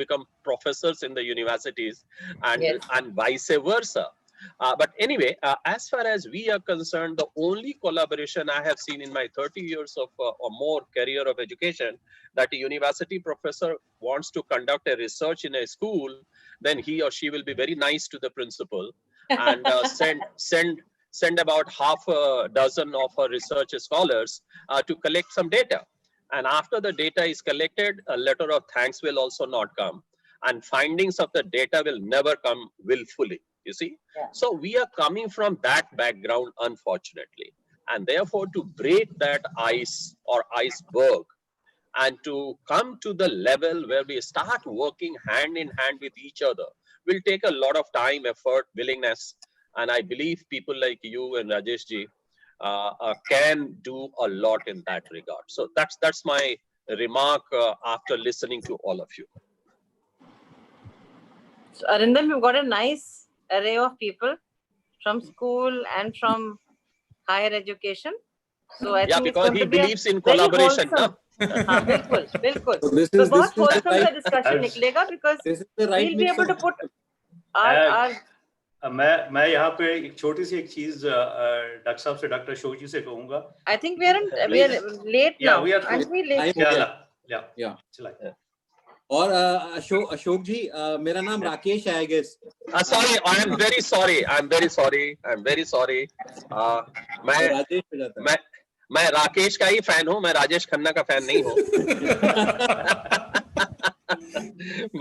become professors in the universities, and, Yes. and vice versa. But anyway, as far as we are concerned, the only collaboration I have seen in my 30 years of or more career of education, that a university professor wants to conduct a research in a school, then he or she will be very nice to the principal and send about half a dozen of her research scholars to collect some data. And after the data is collected, a letter of thanks will also not come. And findings of the data will never come willfully, you see. Yeah. So we are coming from that background, unfortunately. And therefore, to break that ice or iceberg and to come to the level where we start working hand in hand with each other will take a lot of time, effort, willingness. And I believe people like you and Rajesh ji can do a lot in that regard. So that's my remark after listening to all of you. So Arindam, you've got a nice array of people from school and from higher education. So I think because he believes in collaboration. बिल्कुल बिल्कुल So this तो is बहुत the wholesome right- सा discussion निकलेगा because This is the right we'll be mix able to of- put our मैं यहाँ पे एक छोटी सी एक चीज डॉक्टर साहब से डॉक्टर अशोक जी से कहूँगा. I think we are late now. we are Aren't we late? Yeah. और अशोक जी मेरा नाम राकेश है, I guess. Sorry, I am very sorry. I'm very sorry. Rajesh हो जाता है. मैं राकेश का ही फैन हूँ, मैं राजेश खन्ना का फैन नहीं हूँ.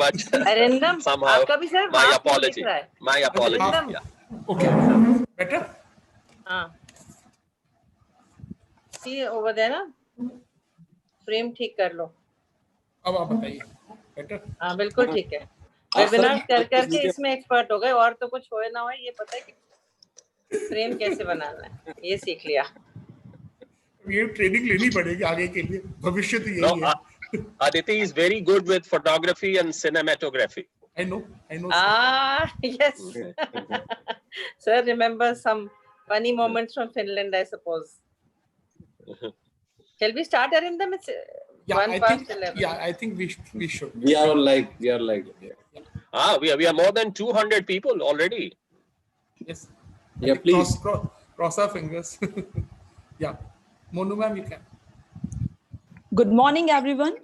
But Arindam, somehow, आपका भी सर my हाथ में apology. दिख रहा है. My apology. Arindam. Yeah. Okay. Better? हाँ. See over there ना? Frame ठीक कर लो. अब आप बताइए. Better? हाँ बिल्कुल ठीक है. वेबिनार कर करके इसमें एक्सपर्ट हो गए, और तो कुछ होए ना होए ये पता है कि फ्रेम कैसे बनाना है, ये सीख लिया. ये ट्रेनिंग लेनी पड़ेगी आगे के लिए, भविष्य तो यही है. Aditi is very good with photography and cinematography. I know. Yes. Sir, remember some funny moments from Finland, I suppose. Shall we start, Arindam? It's I think we should. We are live. Yeah. We are more than 200 people already. Yes. Yeah, please. Cross our fingers. Yeah. Monu ma'am, you can. Good morning, everyone.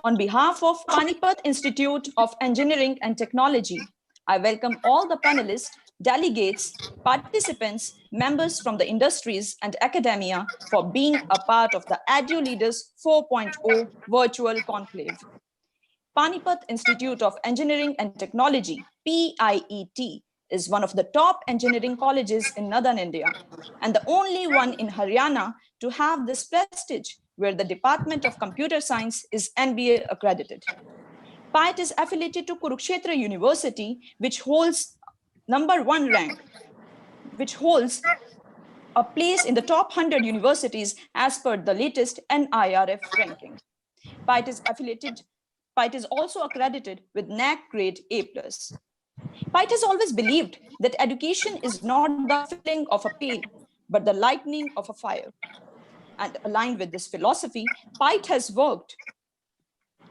On behalf of Panipat Institute of Engineering and Technology, I welcome all the panelists, delegates, participants, members from the industries and academia for being a part of the Edu Leaders 4.0 virtual conclave. Panipat Institute of Engineering and Technology, PIET, is one of the top engineering colleges in Northern India and the only one in Haryana to have this prestige, where the Department of Computer Science is NBA accredited. Piet is affiliated to Kurukshetra University, which holds #1 rank, which holds a place in the top 100 universities as per the latest NIRF ranking. Piet is also accredited with NAC grade A+. Piet has always believed that education is not the filling of a pail, but the lightning of a fire. And aligned with this philosophy, Piet has worked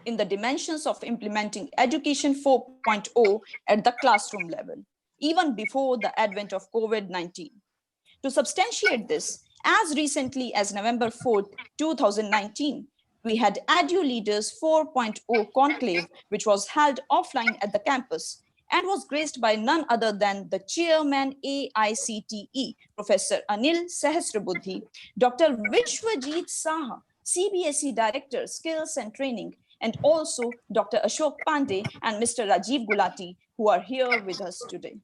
in the dimensions of implementing Education 4.0 at the classroom level, even before the advent of COVID-19. To substantiate this, as recently as November 4th, 2019, we had Edu Leaders 4.0 conclave, which was held offline at the campus and was graced by none other than the chairman AICTE, Professor Anil Sahasrabuddhe, Dr. Vishwajit Saha, CBSE Director, Skills and Training, and also Dr. Ashok Pandey and Mr. Rajiv Gulati, who are here with us today.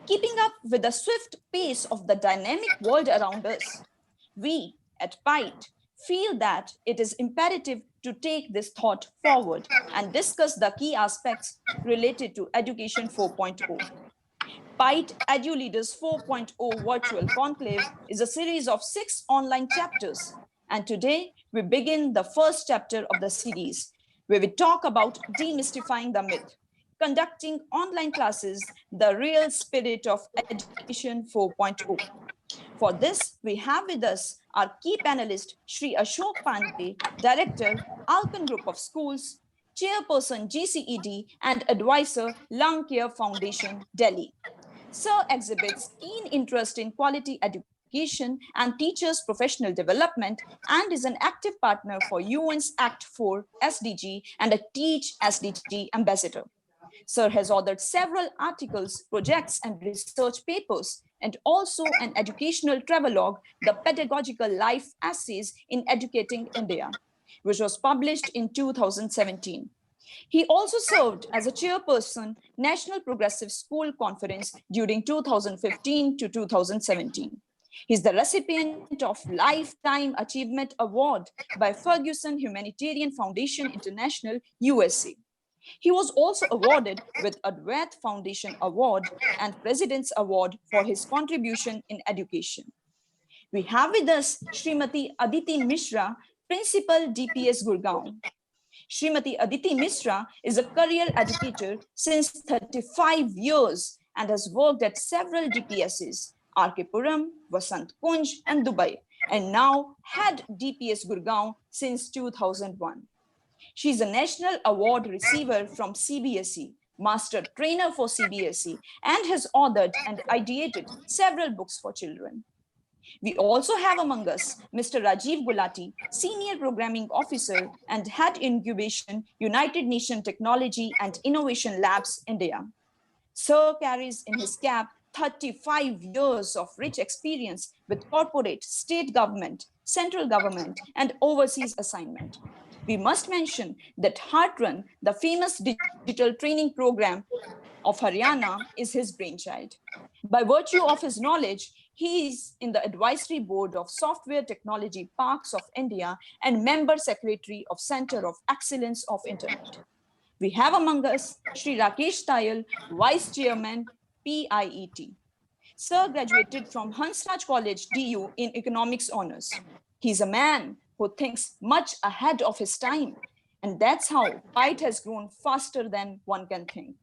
Keeping up with the swift pace of the dynamic world around us, we at Piet feel that it is imperative to take this thought forward and discuss the key aspects related to Education 4.0. Piet Edu Leaders 4.0 Virtual Conclave is a series of 6 online chapters. And today we begin the first chapter of the series, where we talk about demystifying the myth, conducting online classes, the real spirit of Education 4.0. For this, we have with us our key panelist, Shri Ashok Pandey, Director, Alpen Group of Schools, Chairperson GCED, and Advisor Lung Care Foundation, Delhi. Sir exhibits keen interest in quality education and teachers' professional development and is an active partner for UN's Act 4 SDG and a Teach SDG ambassador. Sir has authored several articles, projects, and research papers, and also an educational travelogue, The Pedagogical Life Essays in Educating India, which was published in 2017. He also served as a chairperson, National Progressive School Conference during 2015 to 2017. He's the recipient of Lifetime Achievement Award by Ferguson Humanitarian Foundation International, USA. He was also awarded with Advait Foundation Award and President's Award for his contribution in education. We have with us Srimati Aditi Mishra, Principal DPS Gurgaon. Srimati Aditi Mishra is a career educator since 35 years and has worked at several DPSs, RK Puram, Vasant Kunj, and Dubai, and now head DPS Gurgaon since 2001. She is a national award receiver from CBSE, master trainer for CBSE, and has authored and ideated several books for children. We also have among us Mr. Rajiv Gulati, Senior Programming Officer and Head Incubation, United Nations Technology and Innovation Labs, India. Sir carries in his cap 35 years of rich experience with corporate, state government, central government, and overseas assignment. We must mention that Heartrun, the famous digital training program of Haryana, is his brainchild. By virtue of his knowledge, he is in the advisory board of Software Technology Parks of India and member secretary of Center of Excellence of Internet. We have among us Sri Rakesh Tayal, Vice Chairman, PIET. Sir graduated from Hansraj College, DU, in Economics Honors. He's a man who thinks much ahead of his time, and that's how Piet has grown faster than one can think.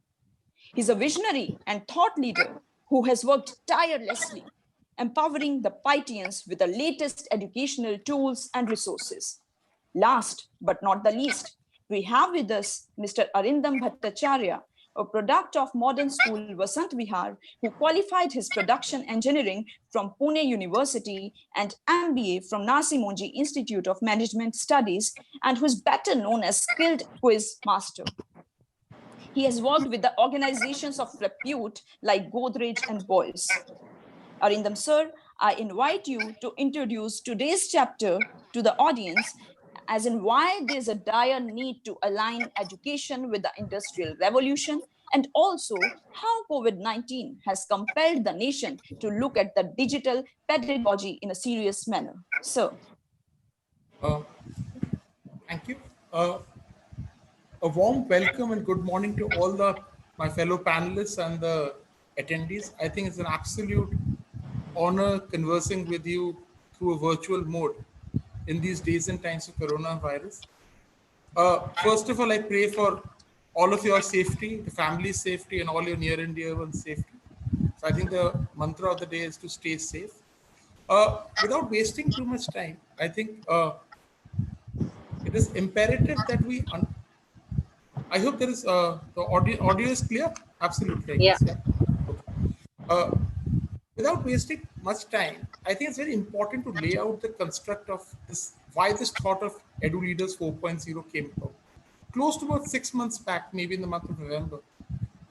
He's a visionary and thought leader who has worked tirelessly, empowering the Pietians with the latest educational tools and resources. Last but not the least, we have with us Mr. Arindam Bhattacharya, a product of modern school Vasant Vihar, who qualified his production engineering from Pune University and MBA from Nasi Monji Institute of Management Studies, and who is better known as skilled quiz master. He has worked with the organizations of repute like Godrej and Boyce. Arindam sir, I invite you to introduce today's chapter to the audience, as in why there's a dire need to align education with the Industrial Revolution, and also how COVID-19 has compelled the nation to look at the digital pedagogy in a serious manner. Sir. Thank you. A warm welcome and good morning to all my fellow panelists and the attendees. I think it's an absolute honor conversing with you through a virtual mode in these days and times of coronavirus. First of all, I pray for all of your safety, the family's safety, and all your near and dear ones' safety. So I think the mantra of the day is to stay safe. Without wasting too much time, I think it is imperative that we. I hope there is the audio is clear. Absolutely. Yeah. Okay. Without wasting much time, I think it's very important to lay out the construct of this, why this thought of Edu Leaders 4.0 came about. Close to about 6 months back, maybe in the month of November,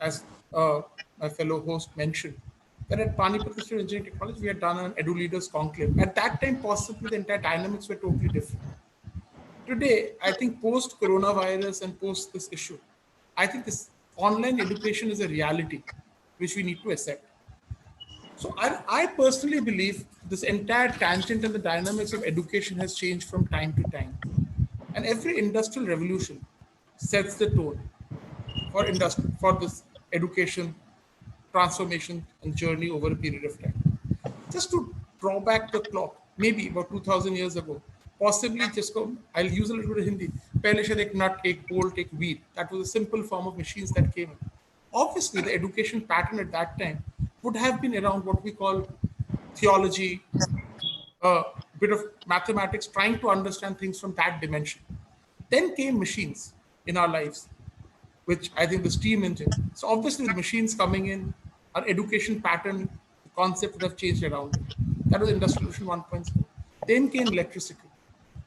as my fellow host mentioned, that at Panipat Institute of Engineering Technology, we had done an Edu Leaders Conclave. At that time, possibly the entire dynamics were totally different. Today, I think post-coronavirus and post this issue, I think this online education is a reality which we need to accept. So I personally believe this entire tangent and the dynamics of education has changed from time to time. And every industrial revolution sets the tone for this education transformation and journey over a period of time. Just to draw back the clock, maybe about 2000 years ago, possibly I'll use a little bit of Hindi. Pehle shayad ek nut, ek bolt, ek wheel. That was a simple form of machines that came in. Obviously, the education pattern at that time would have been around what we call theology, a bit of mathematics, trying to understand things from that dimension. Then came machines. in our lives, which I think the steam engine. So obviously with machines coming in, our education pattern, the concept would have changed around it. That was Industrial Revolution 1.0. Then came electricity.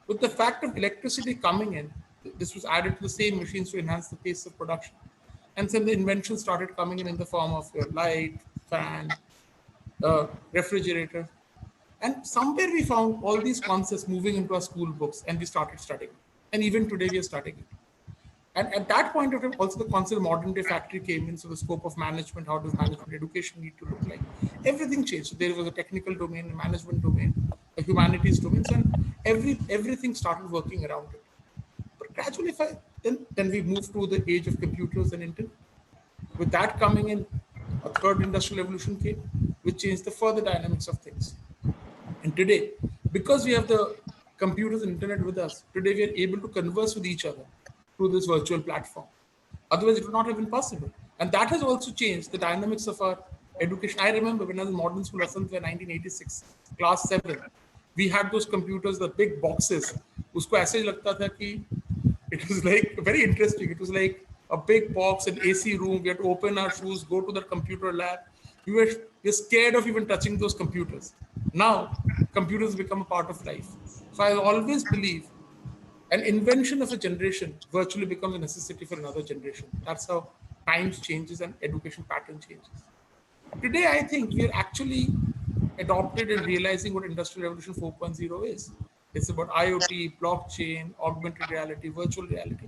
With the fact of electricity coming in, this was added to the same machines to enhance the pace of production. And then the inventions started coming in the form of your light, fan, refrigerator. And somewhere we found all these concepts moving into our school books and we started studying. And even today we are studying it. And at that point of time, also the concept of modern day factory came in. So the scope of management, how does management education need to look like? Everything changed. So there was a technical domain, a management domain, a humanities domain, and everything started working around it. But gradually, then we moved to the age of computers and internet. With that coming in, a third industrial revolution came, which changed the further dynamics of things. And today, because we have the computers and internet with us, today we are able to converse with each other through this virtual platform. Otherwise, it would not have been possible. And that has also changed the dynamics of our education. I remember when I was in modern school, Asantha, 1986, class 7, we had those computers, the big boxes. Usko aise lagta tha ki it was like very interesting. It was like a big box, an AC room. We had to open our shoes, go to the computer lab. We were scared of even touching those computers. Now, computers become a part of life. So I always believe an invention of a generation virtually becomes a necessity for another generation. That's how times changes and education pattern changes. Today, I think we are actually adopted and realizing what Industrial Revolution 4.0 is. It's about IoT, blockchain, augmented reality, virtual reality,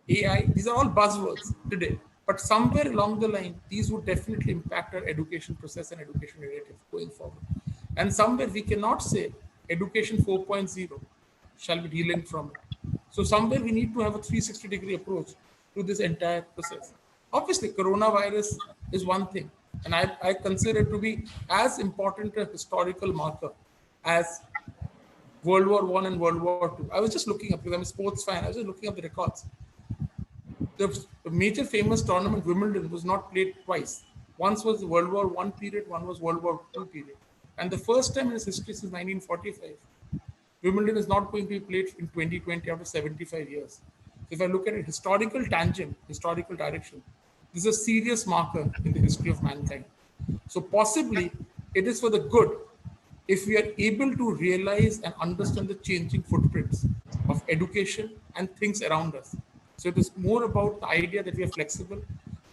AI. These are all buzzwords today. But somewhere along the line, these would definitely impact our education process and education narrative going forward. And somewhere we cannot say education 4.0 shall be delinked from it. So somewhere we need to have a 360-degree approach to this entire process. Obviously, coronavirus is one thing, and I consider it to be as important a historical marker as World War I and World War II. I was just looking up, because I'm a sports fan, I was just looking up the records. The major famous tournament, Wimbledon, was not played twice. Once was the World War I period, one was World War II period. And the first time in its history since 1945, Wimbledon is not going to be played in 2020 after 75 years. So if I look at a historical tangent, historical direction, this is a serious marker in the history of mankind. So possibly it is for the good if we are able to realize and understand the changing footprints of education and things around us. So it is more about the idea that we are flexible.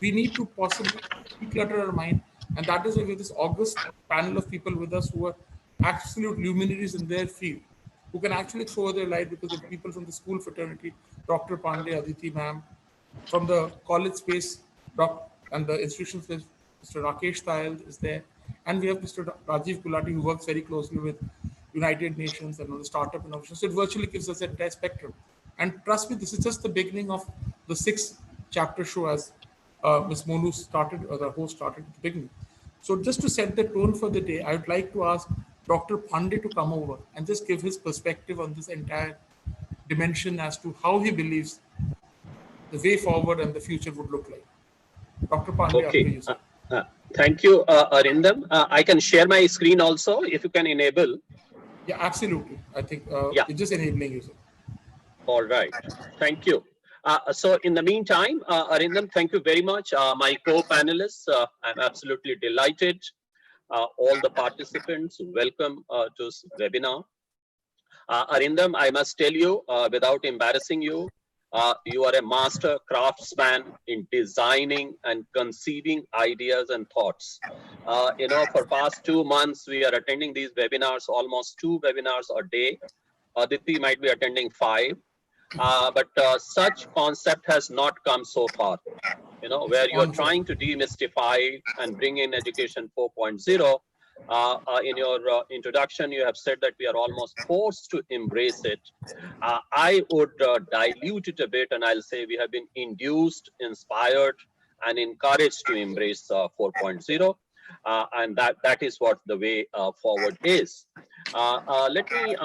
We need to possibly declutter our mind. And that is why we have this august panel of people with us who are absolute luminaries in their field, who can actually throw their light, because the people from the school fraternity, Dr. Pandey, Aditi ma'am, from the college space, and the institution space, Mr. Rakesh Tayal is there. And we have Mr. Rajiv Gulati, who works very closely with United Nations and on the startup innovation. So it virtually gives us an entire spectrum. And trust me, this is just the beginning of the 6th chapter show, as Ms. Monu started, or the host started at the beginning. So just to set the tone for the day, I would like to ask Dr. Pandey to come over and just give his perspective on this entire dimension as to how he believes the way forward and the future would look like. Dr. Pandey, after you, sir. Thank you, Arindam. I can share my screen also, if you can enable. Yeah, absolutely. I think it's just enabling you, sir. All right. Thank you. So in the meantime, Arindam, thank you very much. My co-panelists, I'm absolutely delighted. All the participants, welcome to this webinar. Arindam, I must tell you, without embarrassing you, you are a master craftsman in designing and conceiving ideas and thoughts. For past 2 months, we are attending these webinars, almost 2 webinars a day. Aditi might be attending 5. But such concept has not come so far, where you're trying to demystify and bring in education 4.0. In your introduction, you have said that we are almost forced to embrace it. I would dilute it a bit, and I'll say we have been induced, inspired, and encouraged to embrace 4.0. And that is what the way forward is. Let me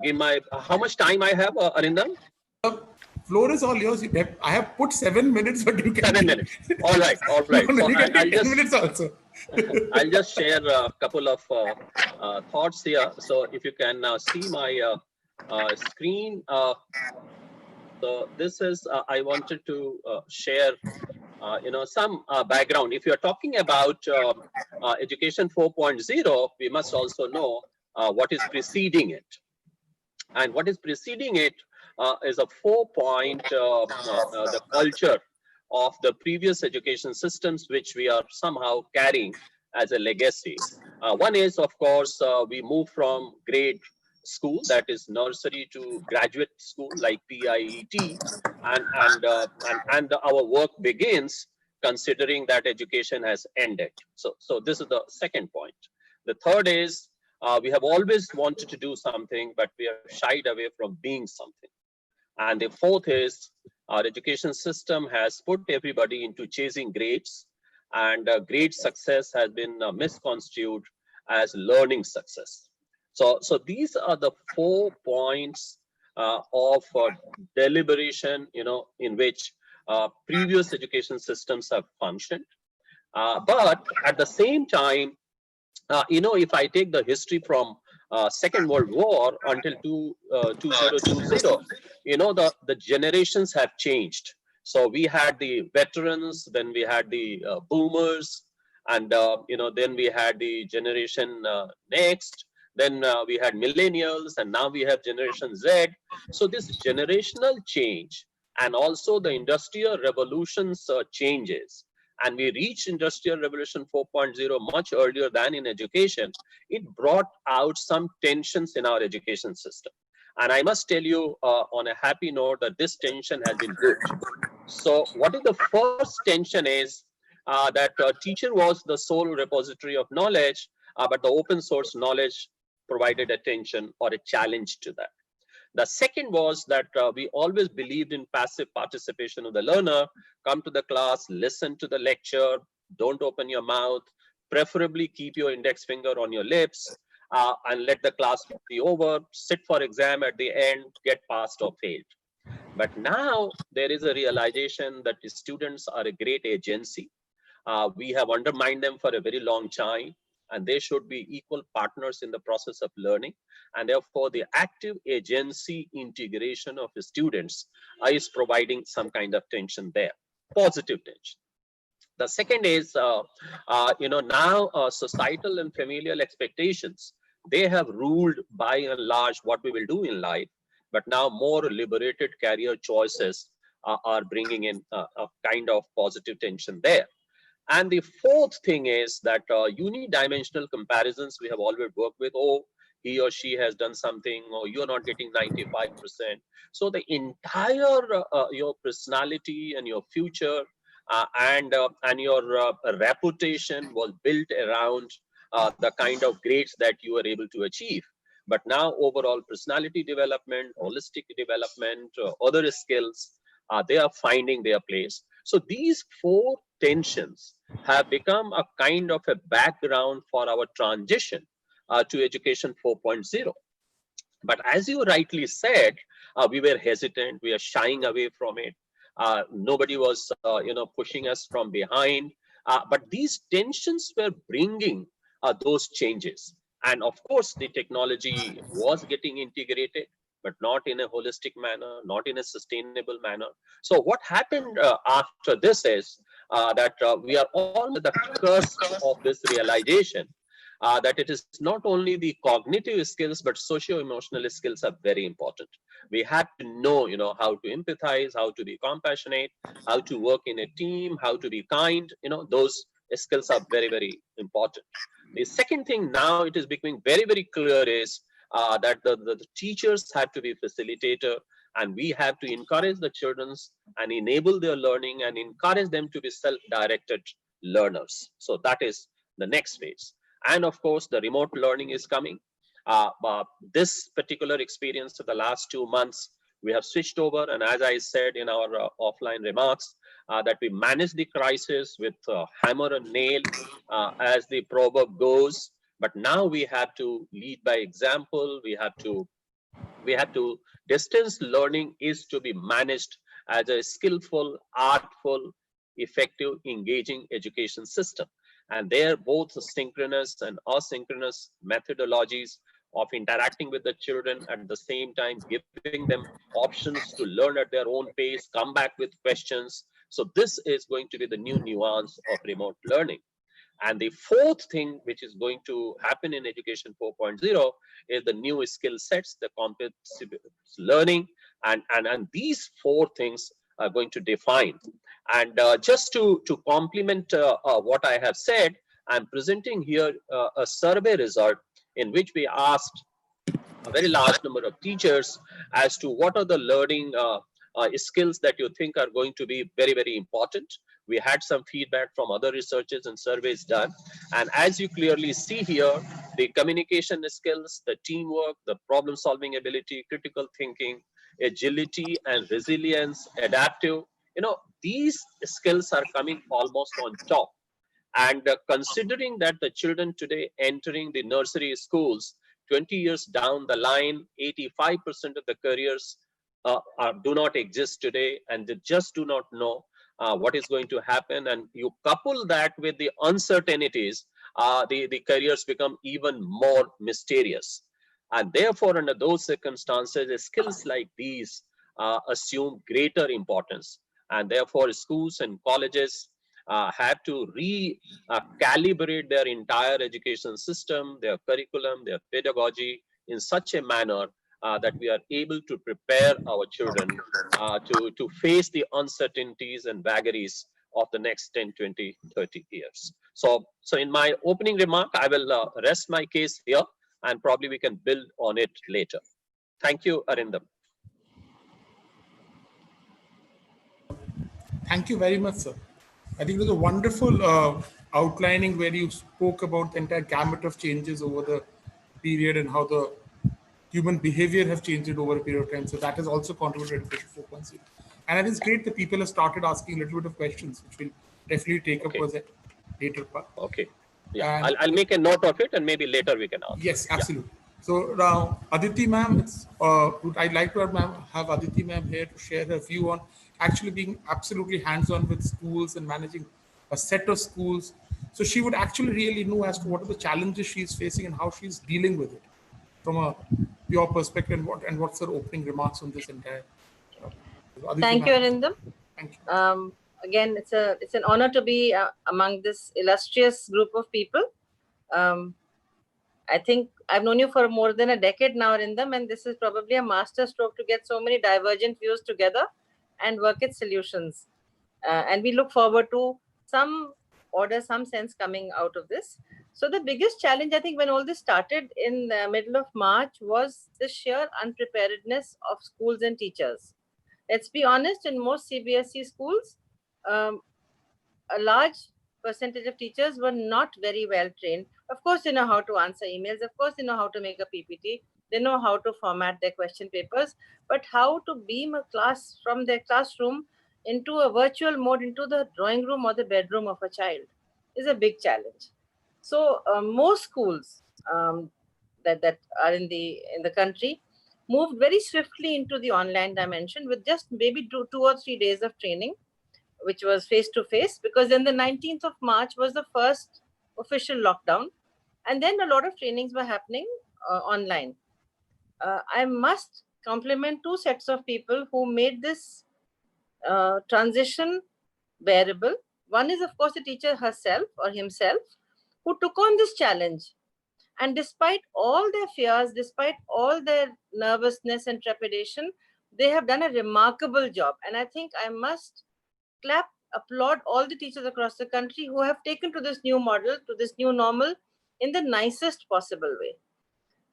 give my, how much time I have, Arindam? Floor is all yours. I have put 7 minutes, but you can. 7 minutes. All right. All right. No, So you can I'll 10 minutes also. I'll just share a couple of thoughts here. So if you can see my screen. So this is, I wanted to share, some background. If you're talking about education 4.0, we must also know what is preceding it. And what is preceding it is a 4-point, the culture of the previous education systems, which we are somehow carrying as a legacy. One is, of course, we move from grade school, that is nursery, to graduate school like PIET, and our work begins considering that education has ended. So this is the second point. The third is, we have always wanted to do something, but we have shied away from being something. And the fourth is, our education system has put everybody into chasing grades, and grade success has been misconstrued as learning success. So these are the 4 points of deliberation, in which previous education systems have functioned. But at the same time, if I take the history from Second World War until 2020, the generations have changed. So we had the veterans, then we had the boomers, and then we had the generation next, then we had millennials, and now we have generation Z. So this generational change, and also the industrial revolutions changes, and we reached industrial revolution 4.0 much earlier than in education, it brought out some tensions in our education system. And I must tell you on a happy note that this tension has been good. So what is the first tension is that teacher was the sole repository of knowledge, but the open source knowledge provided attention or a challenge to that. The second was that we always believed in passive participation of the learner. Come to the class, listen to the lecture, don't open your mouth, preferably keep your index finger on your lips, and let the class be over, sit for exam at the end, get passed or failed. But now there is a realization that the students are a great agency. We have undermined them for a very long time, and they should be equal partners in the process of learning. And therefore, the active agency integration of the students is providing some kind of tension there, positive tension. The second is, now societal and familial expectations, they have ruled by and large what we will do in life, but now more liberated career choices are bringing in a kind of positive tension there. And the fourth thing is that unidimensional comparisons we have always worked with. Oh, he or she has done something, or you're not getting 95%. So the entire your personality and your future and your reputation was built around the kind of grades that you were able to achieve. But now overall personality development, holistic development, other skills, they are finding their place. So these four tensions have become a kind of a background for our transition to education 4.0. But as you rightly said, we were hesitant, we are shying away from it. Nobody was, pushing us from behind. But these tensions were bringing those changes. And of course, the technology was getting integrated, but not in a holistic manner, not in a sustainable manner. So what happened after this is that we are on the cusp of this realization that it is not only the cognitive skills, but socio-emotional skills are very important. We have to know, how to empathize, how to be compassionate, how to work in a team, how to be kind. Those skills are very, very important. The second thing now it is becoming very, very clear is that the teachers have to be facilitator, and we have to encourage the children and enable their learning and encourage them to be self-directed learners. So that is the next phase. And of course, the remote learning is coming. This particular experience of the last 2 months, we have switched over. And as I said in our offline remarks, that we manage the crisis with hammer and nail, as the proverb goes. But now we have to lead by example. We have to distance learning is to be managed as a skillful, artful, effective, engaging education system. And there both synchronous and asynchronous methodologies of interacting with the children, at the same time giving them options to learn at their own pace, come back with questions. So this is going to be the new nuance of remote learning. And the fourth thing which is going to happen in Education 4.0 is the new skill sets, the competency learning, and these four things are going to define. And just to complement what I have said, I'm presenting here a survey result in which we asked a very large number of teachers as to what are the learning skills that you think are going to be very, very important. We had some feedback from other researchers and surveys done. And as you clearly see here, the communication skills, the teamwork, the problem solving ability, critical thinking, agility and resilience, adaptive, these skills are coming almost on top. And considering that the children today entering the nursery schools, 20 years down the line, 85% of the careers do not exist today, and they just do not know what is going to happen. And you couple that with the uncertainties, the careers become even more mysterious. And therefore, under those circumstances, skills like these assume greater importance. And therefore, schools and colleges have to recalibrate their entire education system, their curriculum, their pedagogy in such a manner that we are able to prepare our children to face the uncertainties and vagaries of the next 10, 20, 30 years. So in my opening remark, I will rest my case here, and probably we can build on it later. Thank you, Arindam. Thank you very much, sir. I think it was a wonderful outlining where you spoke about the entire gamut of changes over the period and how the human behavior has changed over a period of time. So that has also contributed to Education 4.0. And I think it's great that people have started asking a little bit of questions, which we'll definitely take up as a later part. Okay. Yeah, I'll make a note of it, and maybe later we can ask. Yes, absolutely. Yeah. So now, Aditi ma'am, I'd like to have Aditi ma'am here to share her view on actually being absolutely hands-on with schools and managing a set of schools. So she would actually really know as to what are the challenges she's facing and how she's dealing with it from a pure perspective, and what's her opening remarks on this entire. Thank you, Arindam. Thank you. Again, it's an honor to be among this illustrious group of people. I think I've known you for more than a decade now, Arindam, and this is probably a master stroke to get so many divergent views together and work at solutions. And we look forward to some order, some sense coming out of this. So the biggest challenge, I think, when all this started in the middle of March was the sheer unpreparedness of schools and teachers. Let's be honest, in most CBSE schools, a large percentage of teachers were not very well trained. Of course, they know how to answer emails. Of course, they know how to make a PPT. They know how to format their question papers. But how to beam a class from their classroom into a virtual mode, into the drawing room or the bedroom of a child, is a big challenge. So most schools that are in the country moved very swiftly into the online dimension with just maybe two or 3 days of training, which was face-to-face, because then the 19th of March was the first official lockdown. And then a lot of trainings were happening online. I must compliment two sets of people who made this transition bearable. One is, of course, the teacher herself or himself, who took on this challenge. And despite all their fears, despite all their nervousness and trepidation, they have done a remarkable job. And I think I must applaud all the teachers across the country who have taken to this new model, to this new normal, in the nicest possible way.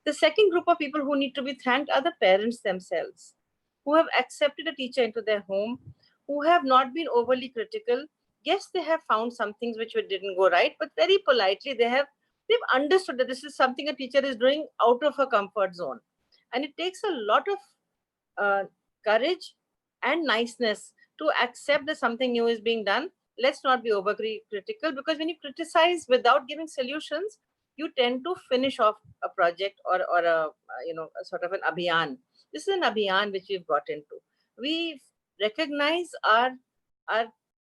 The second group of people who need to be thanked are the parents themselves, who have accepted a teacher into their home, who have not been overly critical. Yes, they have found some things which didn't go right, but very politely they've understood that this is something a teacher is doing out of her comfort zone. And it takes a lot of courage and niceness to accept that something new is being done. Let's not be over-critical, because when you criticize without giving solutions, you tend to finish off a project or a sort of an abhiyan. This is an abhiyan which we've got into. We recognize our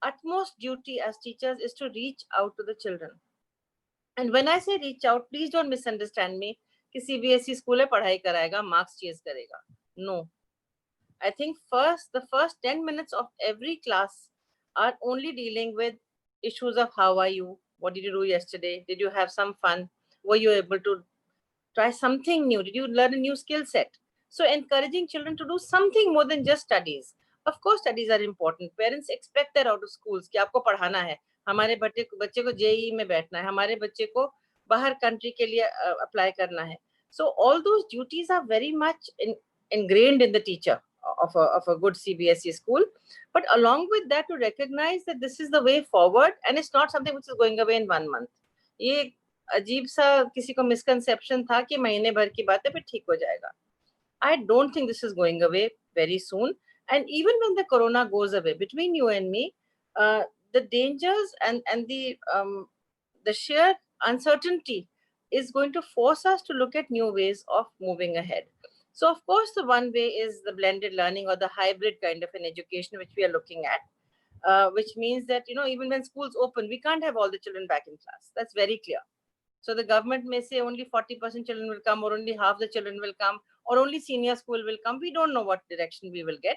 utmost duty as teachers is to reach out to the children. And when I say reach out, please don't misunderstand me. कि CBSE school है, पढ़ाई कराएगा, marks chase करेगा. No. I think the first 10 minutes of every class are only dealing with issues of how are you, what did you do yesterday, did you have some fun, were you able to try something new, did you learn a new skill set. So encouraging children to do something more than just studies. Of course studies are important, parents expect that out of schools कि आपको पढ़ाना है, हमारे बच्चे को JEE में बैठना है, हमारे बच्चे को बाहर country के लिए apply करना है. So all those duties are very much ingrained in the teacher of a good CBSE school. But along with that, to recognize that this is the way forward and it's not something which is going away in 1 month. ये अजीब सा किसी को misconception था कि महीने भर की बात है फिर ठीक हो जाएगा. I don't think this is going away very soon. And even when the corona goes away, between you and me, the dangers and the sheer uncertainty is going to force us to look at new ways of moving ahead. So of course, the one way is the blended learning or the hybrid kind of an education, which we are looking at, which means that, even when schools open, we can't have all the children back in class. That's very clear. So the government may say only 40% children will come, or only half the children will come, or only senior school will come. We don't know what direction we will get.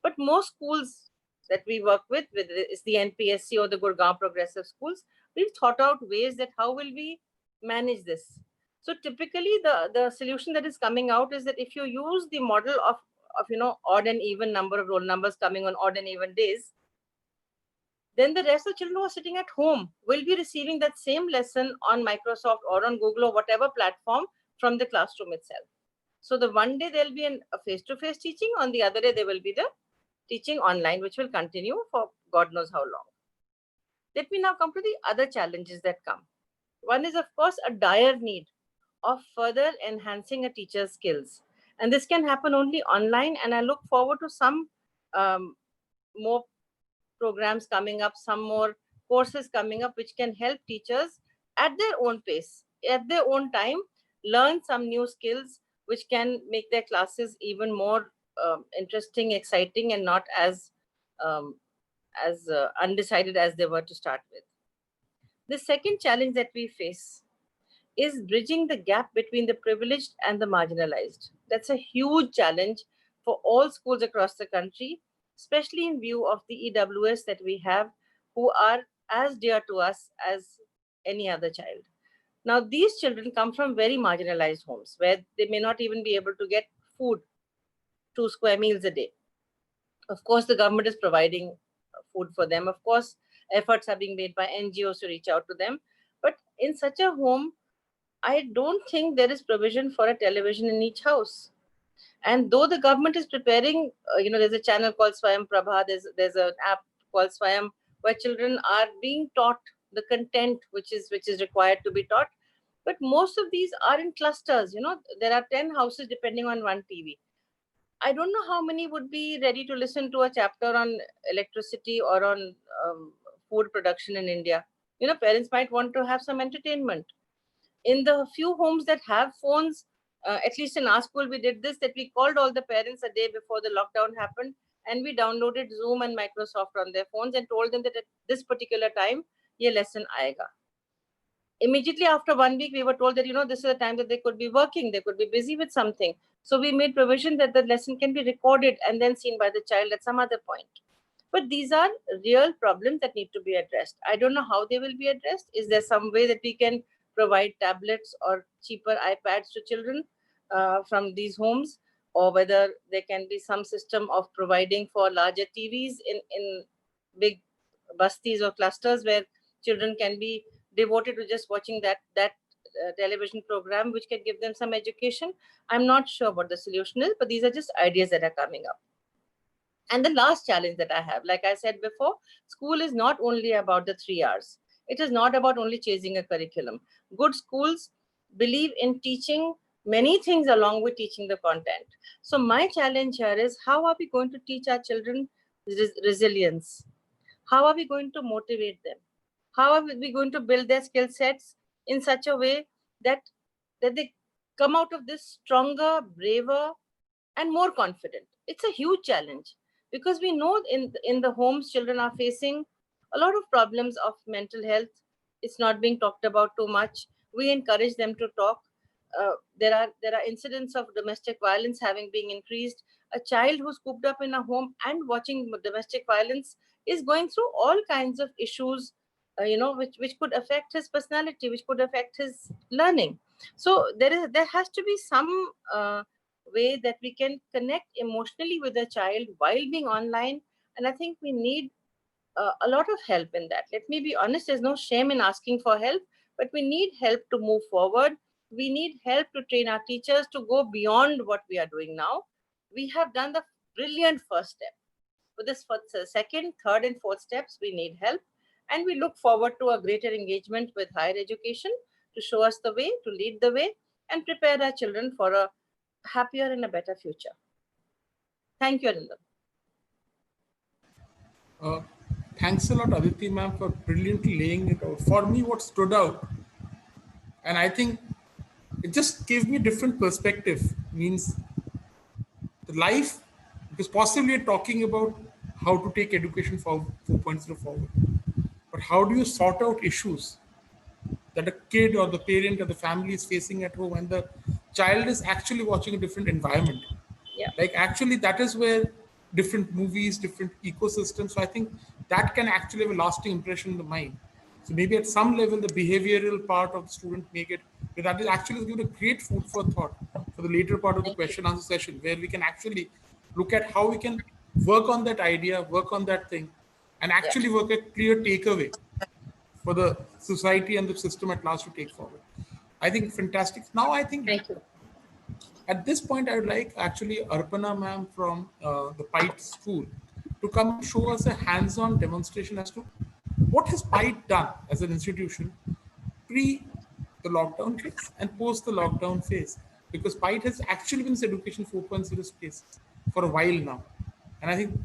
But most schools that we work with is the NPSC or the Gurgaon Progressive Schools, we've thought out ways that how will we manage this. So typically the solution that is coming out is that if you use the model of odd and even number of roll numbers coming on odd and even days, then the rest of the children who are sitting at home will be receiving that same lesson on Microsoft or on Google or whatever platform from the classroom itself. So the one day there'll be a face-to-face teaching, on the other day there will be the teaching online, which will continue for God knows how long. Let me now come to the other challenges that come. One is, of course, a dire need of further enhancing a teacher's skills. And this can happen only online. And I look forward to some more programs coming up, some more courses coming up, which can help teachers at their own pace, at their own time, learn some new skills, which can make their classes even more interesting, exciting, and not as undecided as they were to start with. The second challenge that we face is bridging the gap between the privileged and the marginalized. That's a huge challenge for all schools across the country, especially in view of the EWS that we have, who are as dear to us as any other child. Now, these children come from very marginalized homes where they may not even be able to get food, 2 square meals a day. Of course, the government is providing food for them. Of course, efforts are being made by NGOs to reach out to them. But in such a home, I don't think there is provision for a television in each house. And though the government is preparing, there's a channel called Swayam Prabha, there's an app called Swayam, where children are being taught the content which is required to be taught. But most of these are in clusters. There are 10 houses depending on one TV. I don't know how many would be ready to listen to a chapter on electricity or on food production in India. Parents might want to have some entertainment. In the few homes that have phones, at least in our school, we did this, that we called all the parents a day before the lockdown happened, and we downloaded Zoom and Microsoft on their phones and told them that at this particular time, ye lesson aayega. Immediately after 1 week, we were told that, this is a time that they could be working, they could be busy with something. So we made provision that the lesson can be recorded and then seen by the child at some other point. But these are real problems that need to be addressed. I don't know how they will be addressed. Is there some way that we can provide tablets or cheaper iPads to children from these homes, or whether there can be some system of providing for larger TVs in big bastis or clusters where children can be devoted to just watching that television program, which can give them some education. I'm not sure what the solution is, but these are just ideas that are coming up. And the last challenge that I have, like I said before, school is not only about the 3 hours. It is not about only chasing a curriculum. Good schools believe in teaching many things along with teaching the content. So my challenge here is, how are we going to teach our children resilience? How are we going to motivate them? How are we going to build their skill sets in such a way that they come out of this stronger, braver, and more confident? It's a huge challenge, because we know in the homes, children are facing a lot of problems of mental health. It's not being talked about too much. We encourage them to talk. there are incidents of domestic violence having been increased. A child who's cooped up in a home and watching domestic violence is going through all kinds of issues, which could affect his personality, which could affect his learning. So there has to be some way that we can connect emotionally with a child while being online, and I think we need a lot of help in that. Let me be honest, there's no shame in asking for help, but we need help to move forward. We need help to train our teachers to go beyond what we are doing now. We have done the brilliant first step. For this second, third, and fourth steps, we need help. And we look forward to a greater engagement with higher education to show us the way, to lead the way, and prepare our children for a happier and a better future. Thank you, Arindam. Thanks a lot, Aditi ma'am, for brilliantly laying it out. For me, what stood out, and I think it just gave me a different perspective, means the life, because possibly you're talking about how to take education 4.0 forward. But how do you sort out issues that a kid or the parent or the family is facing at home, and the child is actually watching a different environment? Yeah. Like actually that is where different movies, different ecosystems. So I think that can actually have a lasting impression in the mind. So maybe at some level, the behavioral part of the student may get, but that is actually give a great food for thought for the later part of the question answer session, where we can actually look at how we can work on that idea, work on that thing, and actually work a clear takeaway for the society and the system at large to take forward. I think fantastic. Now I think Thank you. At this point, I would like actually Arpana ma'am from the Piet school to come and show us a hands-on demonstration as to what has Piet done as an institution pre the lockdown phase and post the lockdown phase, because Piet has actually been this education 4.0 space for a while now. And I think,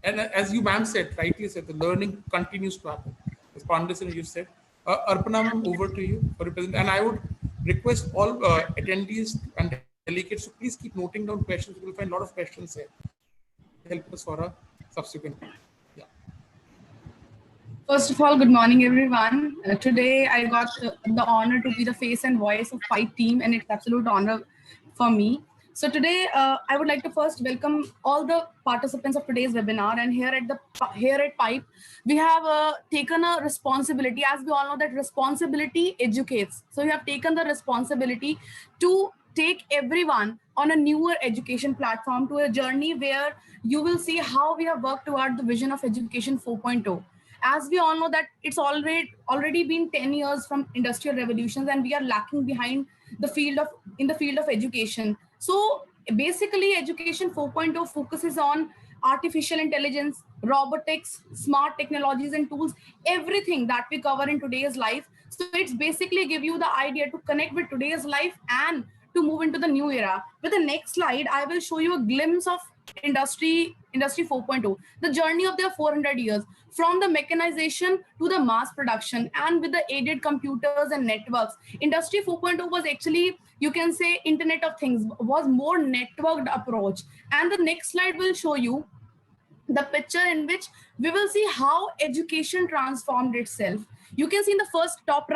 and as you ma'am said, rightly said, the learning continues to happen. As Pandas and you said, Arpana ma'am, over to you for a present. And I would request all attendees and delegates to please keep noting down questions. We will find a lot of questions here. Help us for a subsequent. Yeah. First of all, good morning, everyone. Today, I got the honor to be the face and voice of Piet team, and it's absolute honor for me. So today, I would like to first welcome all the participants of today's webinar. And here at Piet, we have taken a responsibility. As we all know, that responsibility educates. So we have taken the responsibility to take everyone on a newer education platform to a journey where you will see how we have worked toward the vision of education 4.0. As we all know that it's already been 10 years from industrial revolutions, and we are lacking behind in the field of education. So basically, education 4.0 focuses on artificial intelligence, robotics, smart technologies and tools, everything that we cover in today's life. So it's basically give you the idea to connect with today's life and to move into the new era. With the next slide, I will show you a glimpse of industry 4.0, the journey of their 400 years, from the mechanization to the mass production, and with the aided computers and networks. Industry 4.0 was actually, you can say, Internet of Things, was more networked approach. And the next slide will show you the picture in which we will see how education transformed itself. You can see in the first top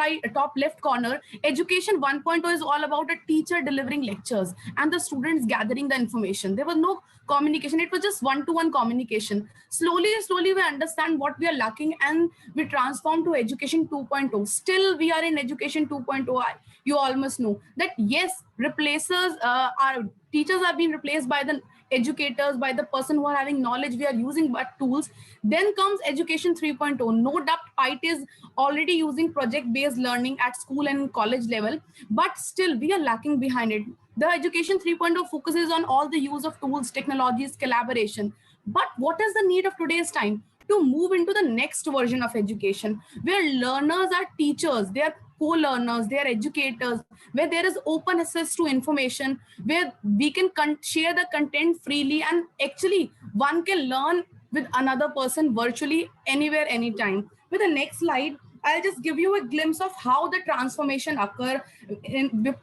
left corner, education 1.0 is all about a teacher delivering lectures and the students gathering the information. There was no communication. It was just one-to-one communication. Slowly we understand what we are lacking, and we transform to education 2.0. Still, we are in education 2.0. You almost know that, yes, our teachers have been replaced by the educators, by the person who are having knowledge. We are using but tools. Then comes education 3.0. No doubt Piet is already using project-based learning at school and college level, but still we are lacking behind it. The education 3.0 focuses on all the use of tools, technologies, collaboration. But what is the need of today's time? To move into the next version of education, where learners are teachers, they are co-learners, they are educators, where there is open access to information, where we can share the content freely, and actually one can learn with another person virtually anywhere, anytime. With the next slide, I'll just give you a glimpse of how the transformation occurred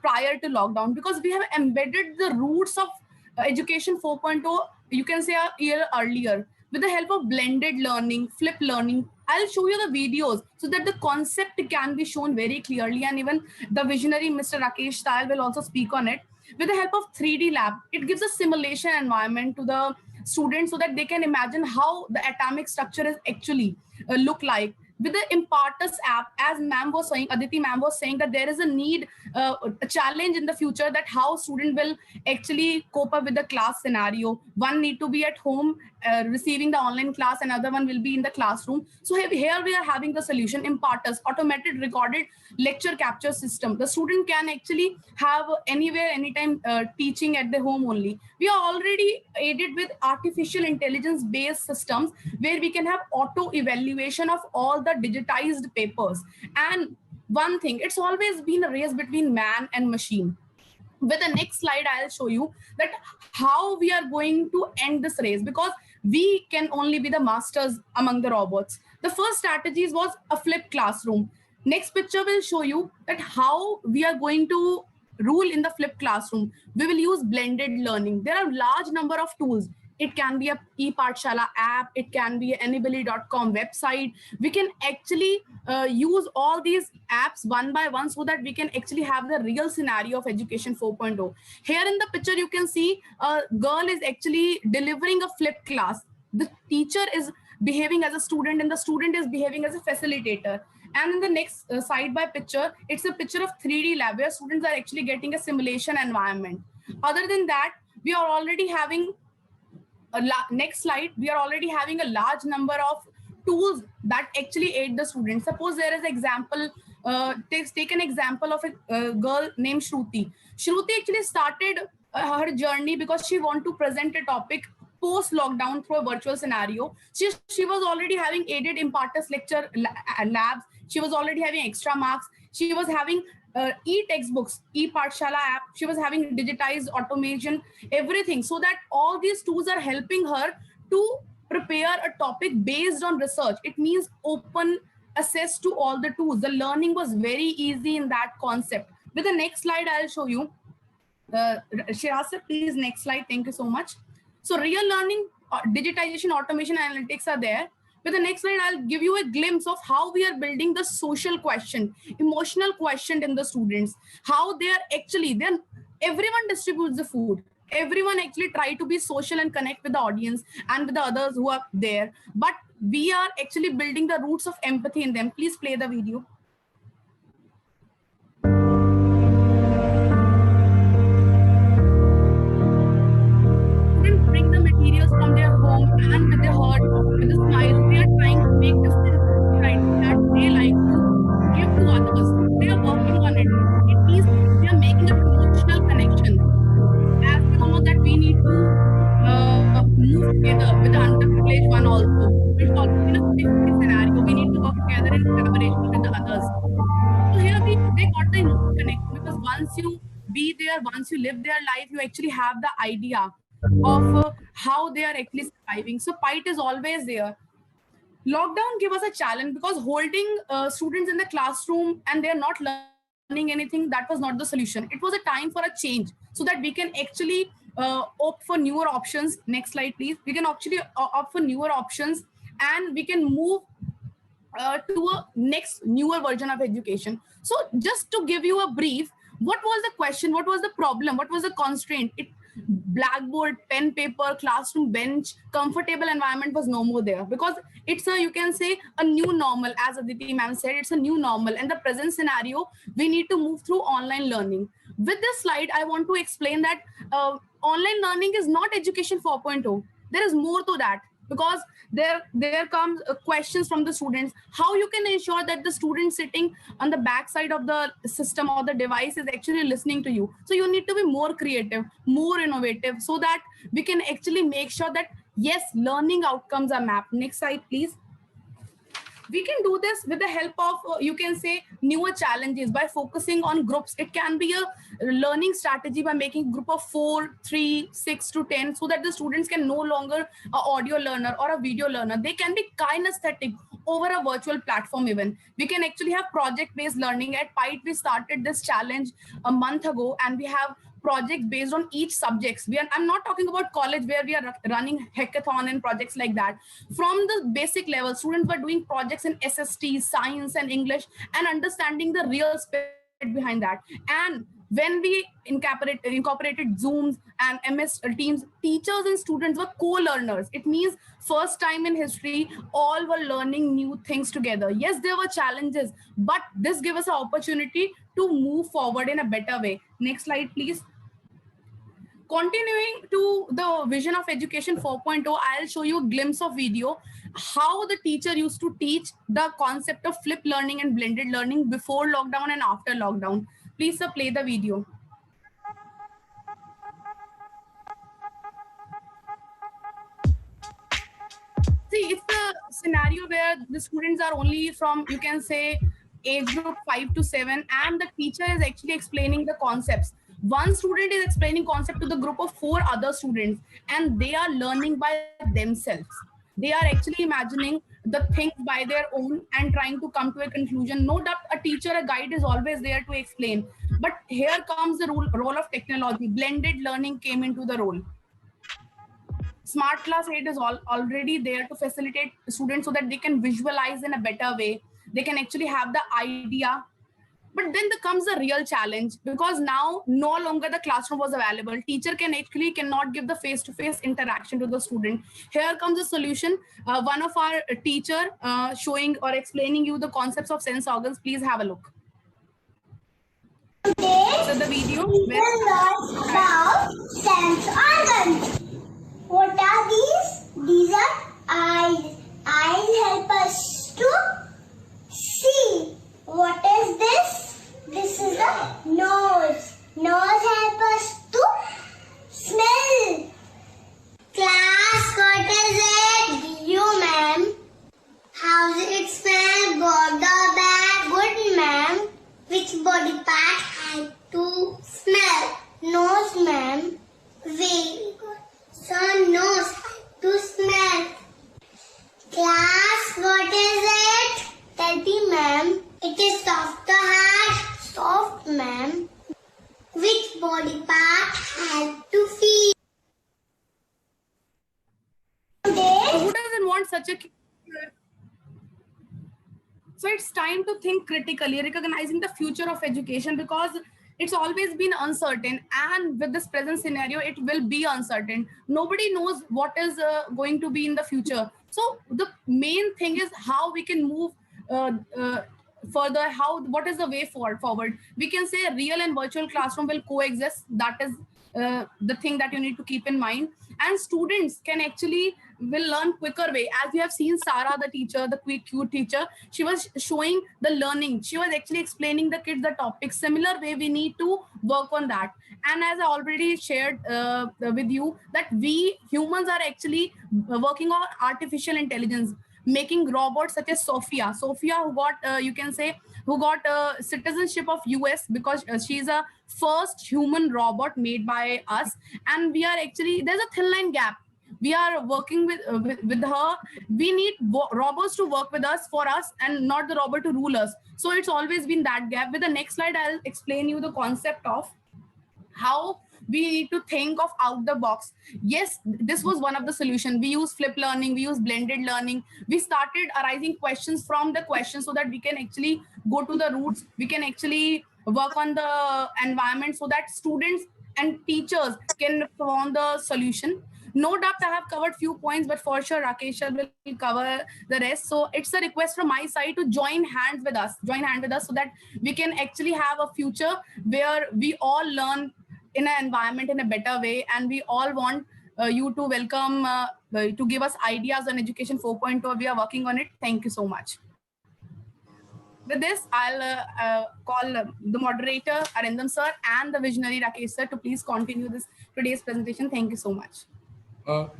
prior to lockdown, because we have embedded the roots of education 4.0, you can say, a year earlier, with the help of blended learning, flip learning, I'll show you the videos so that the concept can be shown very clearly, and even the visionary Mr. Rakesh Tayal will also speak on it. With the help of 3D lab, it gives a simulation environment to the students so that they can imagine how the atomic structure is actually look like. With the Impartus app, as ma'am was saying, Aditi ma'am was saying that there is a need, a challenge in the future, that how student will actually cope up with the class scenario. One need to be at home receiving the online class, another one will be in the classroom. So here we are having the solution, Impartus, automated recorded lecture capture system. The student can actually have anywhere, anytime teaching at the home only. We are already aided with artificial intelligence based systems where we can have auto evaluation of all the digitized papers. And one thing, it's always been a race between man and machine. With the next slide, I'll show you that how we are going to end this race, because we can only be the masters among the robots. The first strategies was a flipped classroom. Next picture will show you that how we are going to rule in the flipped classroom. We will use blended learning. There are large number of tools. It can be a ePathshala app. It can be an anybody.com website. We can actually use all these apps one by one so that we can actually have the real scenario of education 4.0. Here in the picture, you can see a girl is actually delivering a flipped class. The teacher is behaving as a student and the student is behaving as a facilitator. And in the next side by picture, it's a picture of 3D lab where students are actually getting a simulation environment. Other than that, we are already having next slide, we are already having a large number of tools that actually aid the students. Suppose there is example, take an example of a girl named Shruti. Shruti actually started her journey because she wanted to present a topic post lockdown through a virtual scenario. She was already having aided Impartus lecture labs. She was already having extra marks. She was having e-textbooks, e-Pathshala app. She was having digitized automation, everything. So that all these tools are helping her to prepare a topic based on research. It means open access to all the tools. The learning was very easy in that concept. With the next slide, I'll show you. Shiraz, please, next slide. Thank you so much. So real learning, digitization, automation, analytics are there. With the next slide, I'll give you a glimpse of how we are building the social quotient, emotional quotient in the students. How they are actually, everyone distributes the food. Everyone actually try to be social and connect with the audience and with the others who are there. But we are actually building the roots of empathy in them. Please play the video. Students bring the materials from their home and with their heart, with a smile, they are trying to make different right that they like to give to others. They are working on it. It means they are making an emotional connection. As we all know that we need to move together with the underprivileged one also. It's also in a 50-50 scenario. We need to work together in collaboration with the others. So here they got the emotional connection, because once you be there, once you live their life, you actually have the idea of how they are actually surviving. So Piet is always there. Lockdown gave us a challenge because holding students in the classroom and they're not learning anything, that was not the solution. It was a time for a change so that we can actually opt for newer options. Next slide, please. We can actually opt for newer options and we can move to a next newer version of education. So just to give you a brief, what was the question, what was the problem, what was the constraint? Blackboard, pen, paper, classroom, bench, comfortable environment was no more there, because it's a, you can say, a new normal. As Aditi ma'am said, it's a new normal. And the present scenario, we need to move through online learning. With this slide, I want to explain that online learning is not education 4.0. There is more to that, because there comes questions from the students, how you can ensure that the student sitting on the back side of the system or the device is actually listening to you. So you need to be more creative, more innovative, so that we can actually make sure that yes, learning outcomes are mapped. Next slide, please. We can do this with the help of, you can say, newer challenges by focusing on groups. It can be a learning strategy by making a group of 4, 3, 6 to 10, so that the students can no longer an audio learner or a video learner. They can be kinesthetic over a virtual platform even. We can actually have project-based learning. At Piet, we started this challenge a month ago, and we have projects based on each subjects. I'm not talking about college where we are running hackathon and projects like that. From the basic level, students were doing projects in SST, science and English, and understanding the real spirit behind that. And when we incorporated Zooms and MS Teams, teachers and students were co-learners. It means first time in history, all were learning new things together. Yes, there were challenges, but this gave us an opportunity to move forward in a better way. Next slide, please. Continuing to the vision of education 4.0, I'll show you a glimpse of video how the teacher used to teach the concept of flipped learning and blended learning before lockdown and after lockdown. Please, sir, play the video. See, it's a scenario where the students are only from, you can say, age group 5 to 7, and the teacher is actually explaining the concepts. One student is explaining concept to the group of 4 other students, and they are learning by themselves. They are actually imagining the things by their own and trying to come to a conclusion. No doubt a teacher, a guide is always there to explain. But here comes the role of technology. Blended learning came into the role. Smart Class 8 is already there to facilitate students so that they can visualize in a better way. They can actually have the idea. But then there comes a real challenge, because now no longer the classroom was available. Teacher cannot give the face-to-face interaction to the student. Here comes a solution. One of our teacher showing or explaining you the concepts of sense organs. Please have a look. Today, So the video. we will learn about sense organs. What are these? These are eyes. Eyes help us to see. What is this? This is the nose. Nose help us to smell. Class, what is it? You, ma'am. How's it smell? Good or bad? Good, ma'am. Which body part had to smell? Nose, ma'am. Very good. So, nose to smell. Class, what is it? Teddy, ma'am. It is soft or hard? Soft, ma'am. Which body part has to feel? Who doesn't want such a... So it's time to think critically, recognizing the future of education, because it's always been uncertain, and with this present scenario, it will be uncertain. Nobody knows what is going to be in the future. So the main thing is how we can move further. What is the way forward? We can say real and virtual classroom will coexist. That is the thing that you need to keep in mind. And students can actually will learn quicker way. As you have seen Sarah, the teacher, the cute teacher, she was showing the learning. She was actually explaining the kids the topic. Similar way, we need to work on that. And as I already shared with you, that we humans are actually working on artificial intelligence, making robots such as Sophia, who got, you can say, who got citizenship of US because she's a first human robot made by us. And we are actually, there's a thin line gap. We are working with her. We need robots to work with us, for us, and not the robot to rule us. So it's always been that gap. With the next slide, I'll explain you the concept of how we need to think of out the box. Yes, this was one of the solutions. We use flipped learning, we use blended learning. We started arising questions from the questions so that we can actually go to the roots. We can actually work on the environment so that students and teachers can form the solution. No doubt I have covered few points, but for sure Rakesh will cover the rest. So it's a request from my side to join hands with us so that we can actually have a future where we all learn in an environment in a better way, and we all want you to welcome to give us ideas on education 4.0. We are working on it. Thank you so much. With this, I'll call the moderator Arindam sir and the visionary Rakesh sir to please continue this today's presentation. Thank you so much.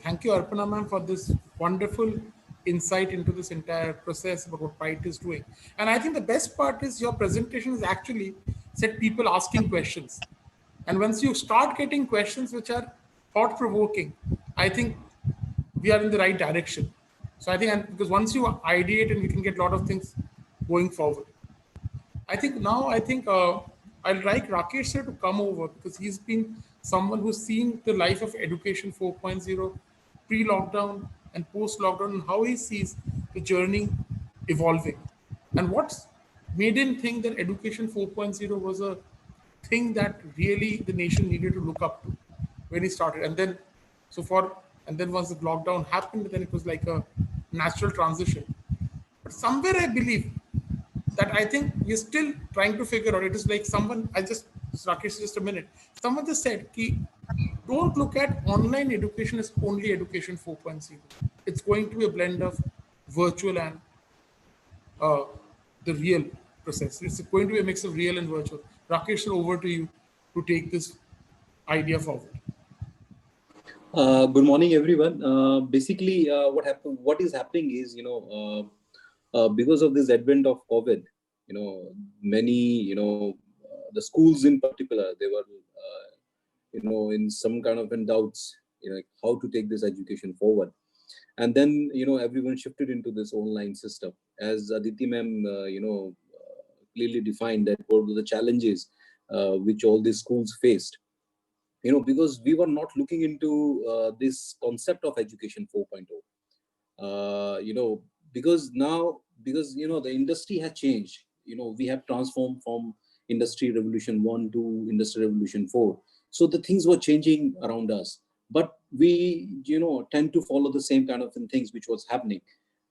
Thank you, Arpana ma'am, for this wonderful insight into this entire process about what Piet is doing. And I think the best part is your presentation is actually set people asking questions. And once you start getting questions which are thought-provoking, I think we are in the right direction. So I think, because once you ideate, and you can get a lot of things going forward. I think now, I'd like Rakesh sir to come over because he's been someone who's seen the life of education 4.0 pre-lockdown and post-lockdown and how he sees the journey evolving. And what's made him think that education 4.0 was a thing that really the nation needed to look up to when he started. And then and then once the lockdown happened, then it was like a natural transition. But somewhere I believe that I think we're still trying to figure out. It is like someone, Rakesh, just a minute. Someone just said, ki, don't look at online education as only education 4.0. It's going to be a blend of virtual and uh, the real process. It's going to be a mix of real and virtual. Rakesh, over to you to take this idea forward. Good morning, everyone. Basically, what is happening is, because of this advent of COVID, many, the schools in particular, they were, in some kind of in doubts, how to take this education forward. And then, everyone shifted into this online system. As Aditi ma'am, clearly defined that what were the challenges which all these schools faced. Because we were not looking into this concept of education 4.0. Because the industry has changed. We have transformed from industry revolution 1 to industry revolution 4. So the things were changing around us, but we tend to follow the same kind of things which was happening.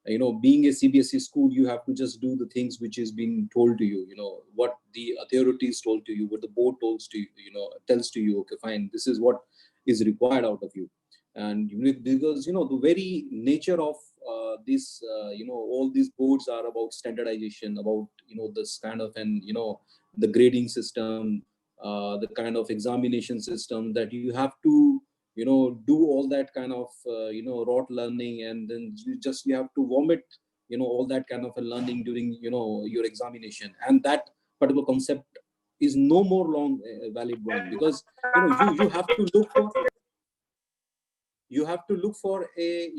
Being a CBSE school, you have to just do the things which is being told to you, what the authorities told to you, what the board tells to you, tells to you, okay, fine, this is what is required out of you. And because, the very nature of this, all these boards are about standardization, about, this kind of, the grading system, the kind of examination system that you have to, do all that kind of, rote learning, and then you have to vomit, all that kind of a learning during, your examination. And that particular concept is no more long valid one, because, you have to look for a,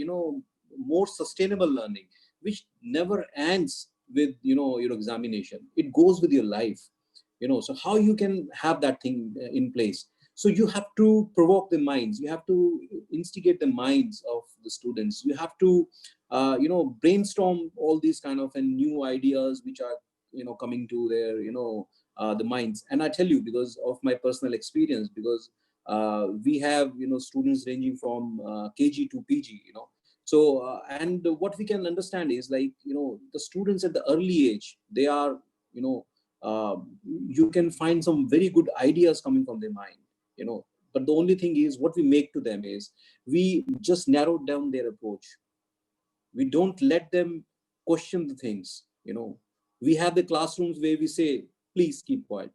more sustainable learning, which never ends with, your examination. It goes with your life, so how you can have that thing in place. So you have to provoke the minds, you have to instigate the minds of the students, you have to brainstorm all these kind of new ideas which are coming to their the minds. And I tell you, because of my personal experience, because we have students ranging from KG to PG, so and what we can understand is, like, the students at the early age, they are you can find some very good ideas coming from their mind, but the only thing is, what we make to them is, we just narrowed down their approach. We don't let them question the things. We have the classrooms where we say, please keep quiet.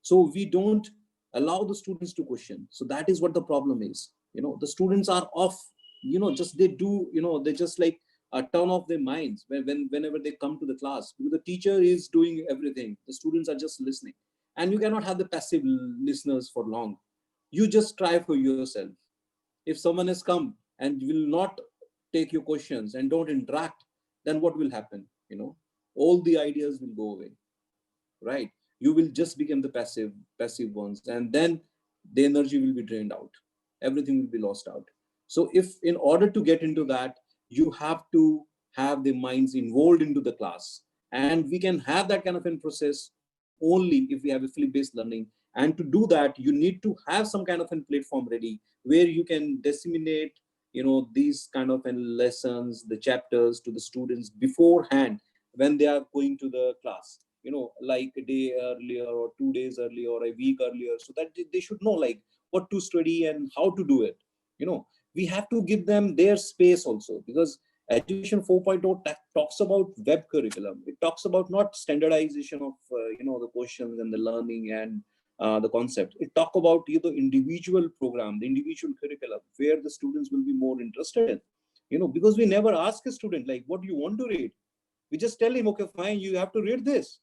So we don't allow the students to question. So that is what the problem is. The students are off, just they do, they just like turn off their minds whenever they come to the class, because the teacher is doing everything, the students are just listening. And you cannot have the passive listeners for long. You just try for yourself. If someone has come and will not take your questions and don't interact, then what will happen? All the ideas will go away, right? You will just become the passive ones, and then the energy will be drained out. Everything will be lost out. So if in order to get into that, you have to have the minds involved into the class, and we can have that kind of a process only if we have a fully-based learning. And to do that, you need to have some kind of a platform ready where you can disseminate, these kind of lessons, the chapters to the students beforehand when they are going to the class, like a day earlier or 2 days earlier or a week earlier, so that they should know like what to study and how to do it. We have to give them their space also, because education 4.0 talks about web curriculum. It talks about not standardization of the questions and the learning and the concept. It talk about the individual program, the individual curriculum, where the students will be more interested in. Because we never ask a student like, what do you want to read? We just tell him, okay, fine, you have to read this.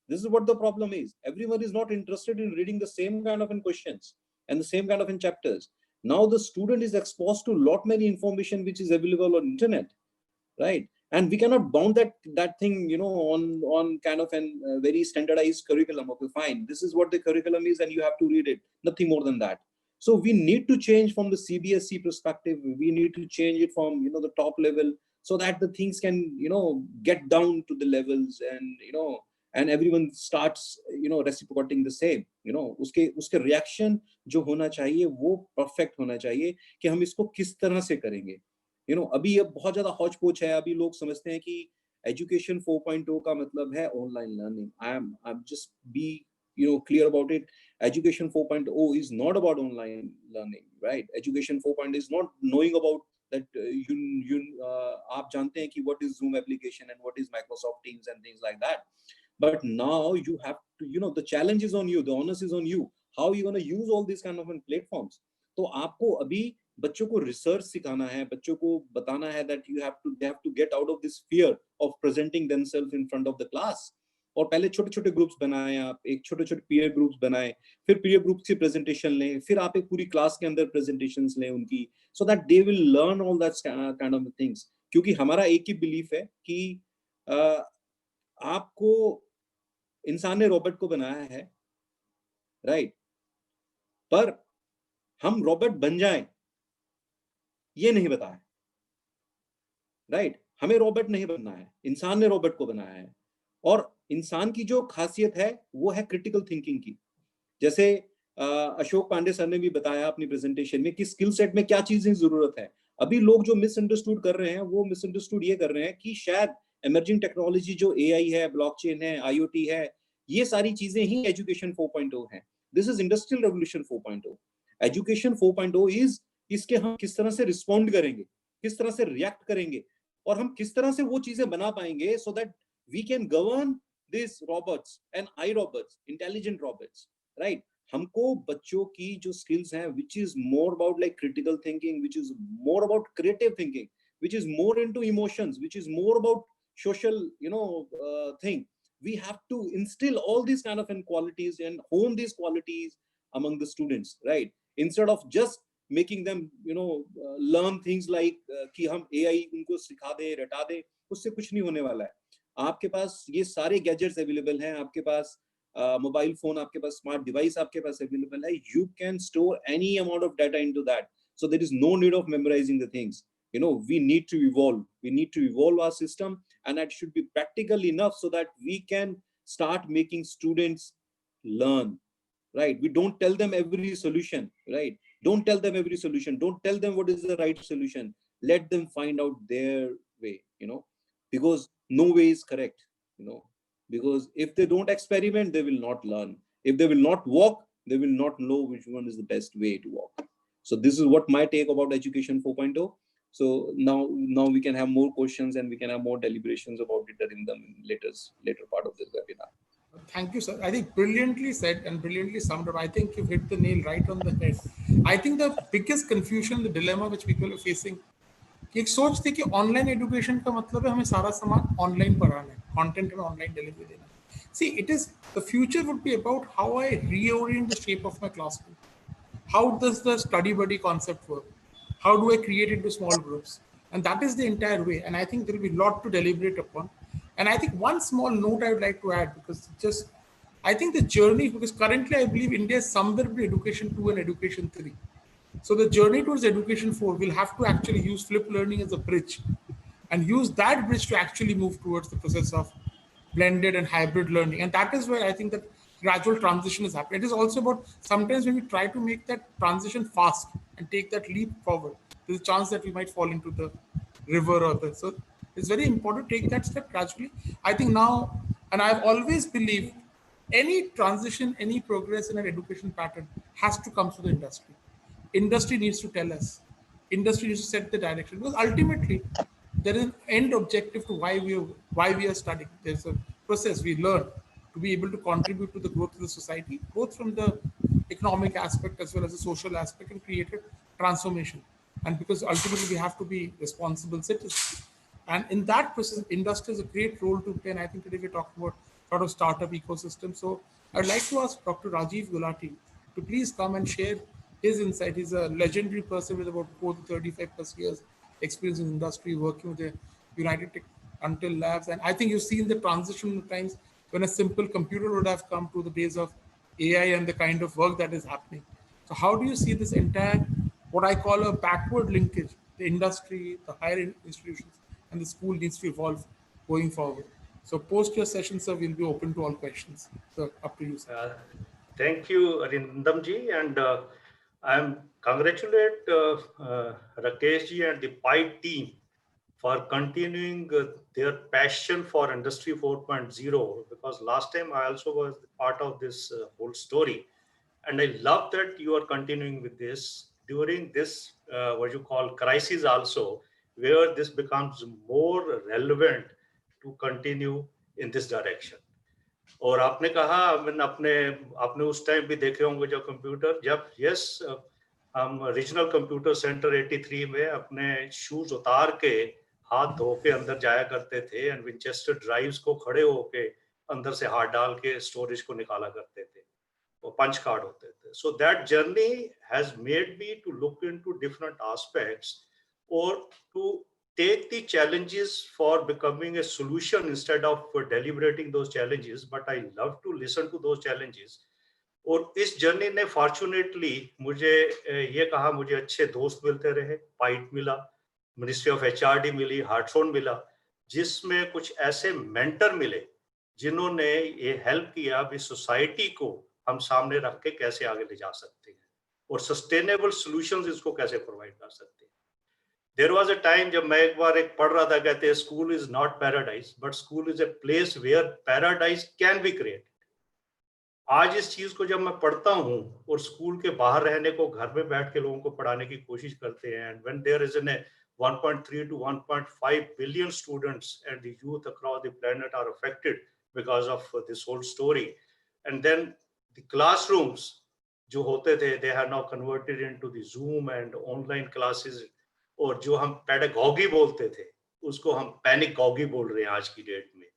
This is what the problem is. Everyone is not interested in reading the same kind of questions and the same kind of chapters. Now the student is exposed to lot many information which is available on internet, right? And we cannot bound that thing, on kind of an very standardized curriculum. Okay, fine, this is what the curriculum is and you have to read it, nothing more than that. So we need to change from the CBSE perspective. We need to change it from the top level, so that the things can get down to the levels, and everyone starts reciprocating the same. uske reaction जो होना चाहिए वो perfect होना चाहिए कि हम इसको किस तरह से करेंगे. अभी ये बहुत ज्यादा हौच पोच है. अभी लोग समझते हैं कि एजुकेशन 4.0 का मतलब है online learning. I'm just be clear about it. Education 4.0 is not about online learning, right? Education 4.0 is not knowing about that आप जानते हैं कि what is Zoom application and what is Microsoft Teams and things like that. But now you have to, the challenge is on you, the onus is on you. How are you going to use all these kind of platforms? तो आपको अभी बच्चों को research सिखाना है, बच्चों को बताना है that they have to get out of this fear of presenting themselves in front of the class. और पहले छोटे छोटे ग्रुप्स बनाएं, आप एक छोटे छोटे पीयर ग्रुप्स बनाएं, फिर पीयर ग्रुप की प्रेजेंटेशन लें, फिर आप एक पूरी क्लास के अंदर प्रेजेंटेशंस लें उनकी, so that they will learn all that kind of things. क्योंकि हमारा एक ही बिलीफ है कि आपको इंसान ने रोबोट को बनाया है, राइट, पर हम रोबोट बन जाएं ये नहीं बताया, राइट. हमें रोबोट नहीं बनना है, इंसान ने रोबोट को बनाया है. और इंसान की जो खासियत है वो है क्रिटिकल थिंकिंग की. जैसे अशोक पांडे सर ने भी बताया अपनी प्रेजेंटेशन में कि स्किल सेट में क्या चीजें जरूरत है. अभी लोग जो मिसअंडरस्टूड कर रहे हैं वो मिसअंडरस्टूड ये कर रहे हैं कि शायद इमर्जिंग टेक्नोलॉजी जो AI है, ब्लॉकचेन है, IoT है, ये सारी चीजें ही एजुकेशन 4.0 है. This is industrial revolution 4.0. Education 4.0 is इसके हम किस तरह से रिस्पॉन्ड करेंगे, किस तरह से रिएक्ट करेंगे, और हम किस तरह से वो चीजें बना पाएंगे so that we can govern this robots and I robots, intelligent robots, right. हमको बच्चों की जो स्किल्स हैं, which is more about like critical thinking, which is more about creative thinking, which is more into emotions, which is more about social thing. We have to instill all these kind of qualities and hone these qualities among the students, right? Instead of just making them learn things like कि हम AI उनको सिखा दे, रटा दे, उससे कुछ नहीं होने वाला है. आपके पास ये सारे गैजेट्स अवेलेबल हैं, आपके पास मोबाइल फोन, आपके पास स्मार्ट डिवाइस आपके पास अवेलेबल है. You can store any amount of data into that, so there is no need of memorizing the things. We need to evolve our system, and it should be practical enough so that we can start making students learn, right? We don't tell them every solution, right? Don't tell them every solution, don't tell them what is the right solution. Let them find out their way, because no way is correct, because if they don't experiment, they will not learn. If they will not walk, they will not know which one is the best way to walk. So this is what my take about education 4.0. So now we can have more questions and we can have more deliberations about it in the later part of this webinar. Thank you, sir. I think brilliantly said and brilliantly summed up. I think you've hit the nail right on the head. I think the biggest confusion, the dilemma which people are facing, कि एक सोच थी कि online education का मतलब है हमें सारा सामान ऑनलाइन पढ़ाना है, कंटेंट में ऑनलाइन डिलीवरी देना है. See, it is the future would be about how I reorient the shape of my classroom. How does the study buddy concept work? How do I create into small groups? And that is the entire way. And I think there will be a lot to deliberate upon. And I think one small note I would like to add, because I think the journey, because currently I believe India is somewhere between education 2 and education 3. So the journey towards education 4 will have to actually use flipped learning as a bridge and use that bridge to actually move towards the process of blended and hybrid learning. And that is where I think that gradual transition is happening. It is also about sometimes when we try to make that transition fast and take that leap forward, there's a chance that we might fall into the river or the. So it's very important to take that step gradually. I think now, and I've always believed any transition, any progress in an education pattern has to come through the industry. Industry needs to tell us. Industry needs to set the direction, because ultimately there is an end objective to why we are studying. There's a process we learn to be able to contribute to the growth of the society, both from the economic aspect as well as the social aspect, and create a transformation. And because ultimately we have to be responsible citizens. And in that process, industry has a great role to play. And I think today we're talking about sort of startup ecosystem. So I'd like to ask Dr. Rajiv Gulati to please come and share his insight. He's a legendary person with about 35 plus years experience in industry, working with the until labs. And I think you've seen the transition times when a simple computer would have come to the days of AI and the kind of work that is happening. So how do you see this entire, what I call a backward linkage, the industry, the higher institutions, and the school needs to evolve going forward? So post your session, sir, we'll be open to all questions. So up to you, sir. Thank you, Arindamji, and I'm congratulate Rakesh ji and the Piet team for continuing their passion for Industry 4.0, because last time I also was part of this whole story. And I love that you are continuing with this during this, what you call crisis also, where this becomes more relevant to continue in this direction. और आपने कहा मैंने आपने उस time भी देखे होंगे जो कंप्यूटर जब यस हम रीजनल कंप्यूटर सेंटर 83 में अपने शूज उतार के हाथ धो के अंदर जाया करते थे एंड विंचेस्टर ड्राइव्स को खड़े होके अंदर से हाथ डाल के स्टोरेज को निकाला करते थे वो पंच कार्ड होते थे so that journey has made me to look into different aspects और to take the challenges for becoming a solution instead of deliberating those challenges, but I love to listen to those challenges. और इस journey ने fortunately मुझे ये कहा मुझे अच्छे दोस्त मिलते रहे पाइट मिला मिनिस्ट्री ऑफ एचआरडी मिली हार्टफोन मिला जिसमें कुछ ऐसे मेंटर मिले जिन्होंने ये हेल्प किया भी सोसाइटी को हम सामने रख के कैसे आगे ले जा सकते हैं और सस्टेनेबल सॉल्यूशंस इसको कैसे प्रोवाइड कर सकते हैं There was a time जब मैं एक बार एक पढ़ रहा था कहते हैं school is not paradise but school is a place where paradise can be created. आज इस चीज को जब मैं पढ़ता हूँ और स्कूल के बाहर रहने को घर में बैठ के लोगों को पढ़ाने की कोशिश करते हैं and when there is a 1.3 to 1.5 billion students and the youth across the planet are affected because of this whole story and then the classrooms जो होते थे they are now converted into the Zoom and online classes और जो हम pedagogy बोलते थे उसको हम पैनिकॉगी बोल रहे हैं आज की डेट में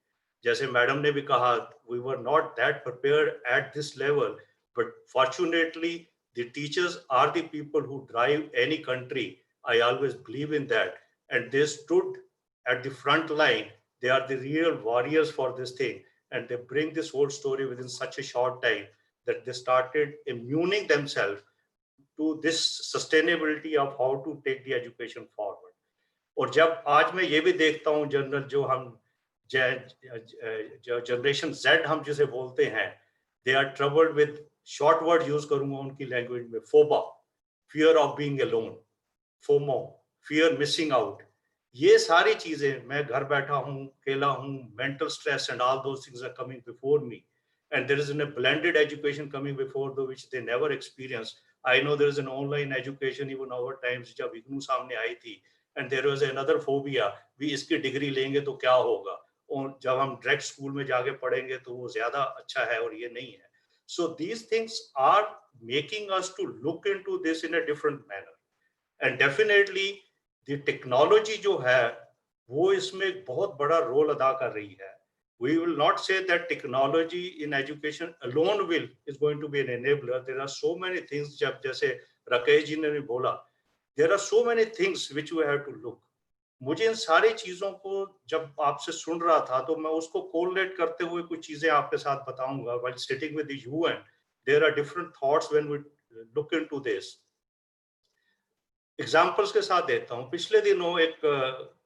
जैसे मैडम ने भी कहा we were not that prepared at this level but fortunately the teachers are the people who drive any country I always believe in that and they stood at the front line they are the real warriors for this thing and they bring this whole story within such a short time that they started immuning themselves to this sustainability of how to take the education forward. और जब आज मैं ये भी देखता हूँ general जो हम जनरेशन Z हम जिसे बोलते हैं they are troubled with short word use करूँगा उनकी लैंग्वेज में FOBA fear of being alone FOMO fear missing out ये सारी चीजें मैं घर बैठा हूँ अकेला हूँ mental stress and all those things are coming before me and there is a blended education coming before though which they never experienced. I know there is an online education even our times जब इग्नू सामने आई थी and there was another phobia भी इसकी degree लेंगे तो क्या होगा और जब हम डायरेक्ट स्कूल में जाके पढ़ेंगे तो वो ज्यादा अच्छा है और ये नहीं है so these things are making us to look into this in a different manner and definitely the technology जो है वो इसमें एक बहुत बड़ा रोल अदा कर रही है we will not say that technology in education alone is going to be an enabler there are so many things जब जैसे राकेश जी ने भी बोला there are so many things which we have to look मुझे इन सारी चीजों को जब आपसे सुन रहा था तो मैं उसको कोरिलेट करते हुए कुछ चीजें आपके साथ बताऊंगा while sitting with the UN there are different thoughts when we look into this examples के साथ देता हूँ पिछले दिनों एक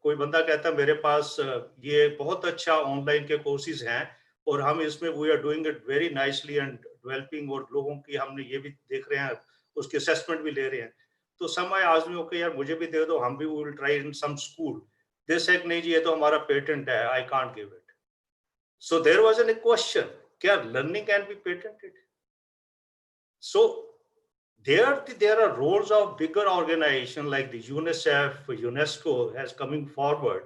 कोई बंदा कहता है मेरे पास ये बहुत अच्छा ऑनलाइन के कोर्सेज हैं और हम इसमें we are doing it very nicely and developing और लोगों की हमने ये भी देख रहे हैं उसके असेसमेंट भी ले रहे हैं तो समय आदमी ओके यार मुझे भी दे दो हम भी will try in some school this एक नहीं जी ये तो हमारा पेटेंट है I can't give it so there was an question क्या learning can be patented so there are roles of bigger organization like the UNICEF, UNESCO has coming forward.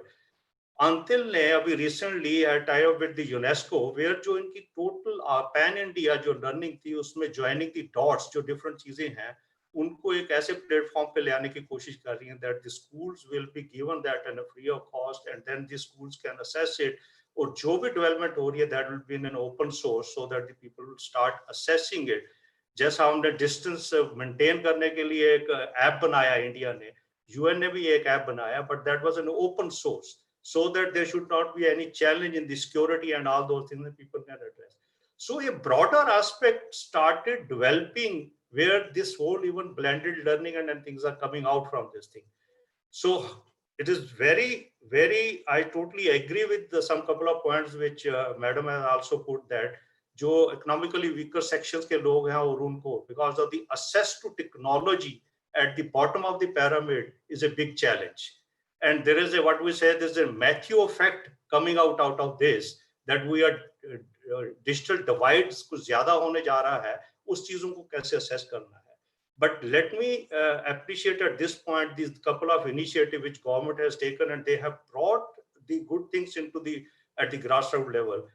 Until abhi recently I tied up with the UNESCO where जो इनकी total pan India जो learning थी उसमें joining the dots जो different चीजें हैं उनको एक ऐसे प्लेटफॉर्म पे ले आने की कोशिश कर रही हैं that the schools will be given that and a free of cost and then the schools can assess it और जो भी development हो रही है that will be in an open source so that the people will start assessing it. जैसा हमने distance maintain करने के लिए एक ऐप बनाया इंडिया ने यूएन ने भी एक ऐप बनाया but that was an open source so that there should not be any challenge in the security and all those things that people can address. So a broader aspect started developing where this whole even blended learning and things are coming out from this thing. So it is very, very, I totally agree with some couple of points which madam has also put, that जो economically weaker sections के लोग हैं और उनको because of the access to technology at the bottom of the pyramid is a big challenge. And there is a, what we say, there's a Matthew effect coming out of this, that we are digital divides कुछ ज़्यादा होने जा रहा है, उस चीज़ों को कैसे assess करना है. But let me appreciate at this point these couple of initiatives which government has taken, and they have brought the good things into the at the grassroots level.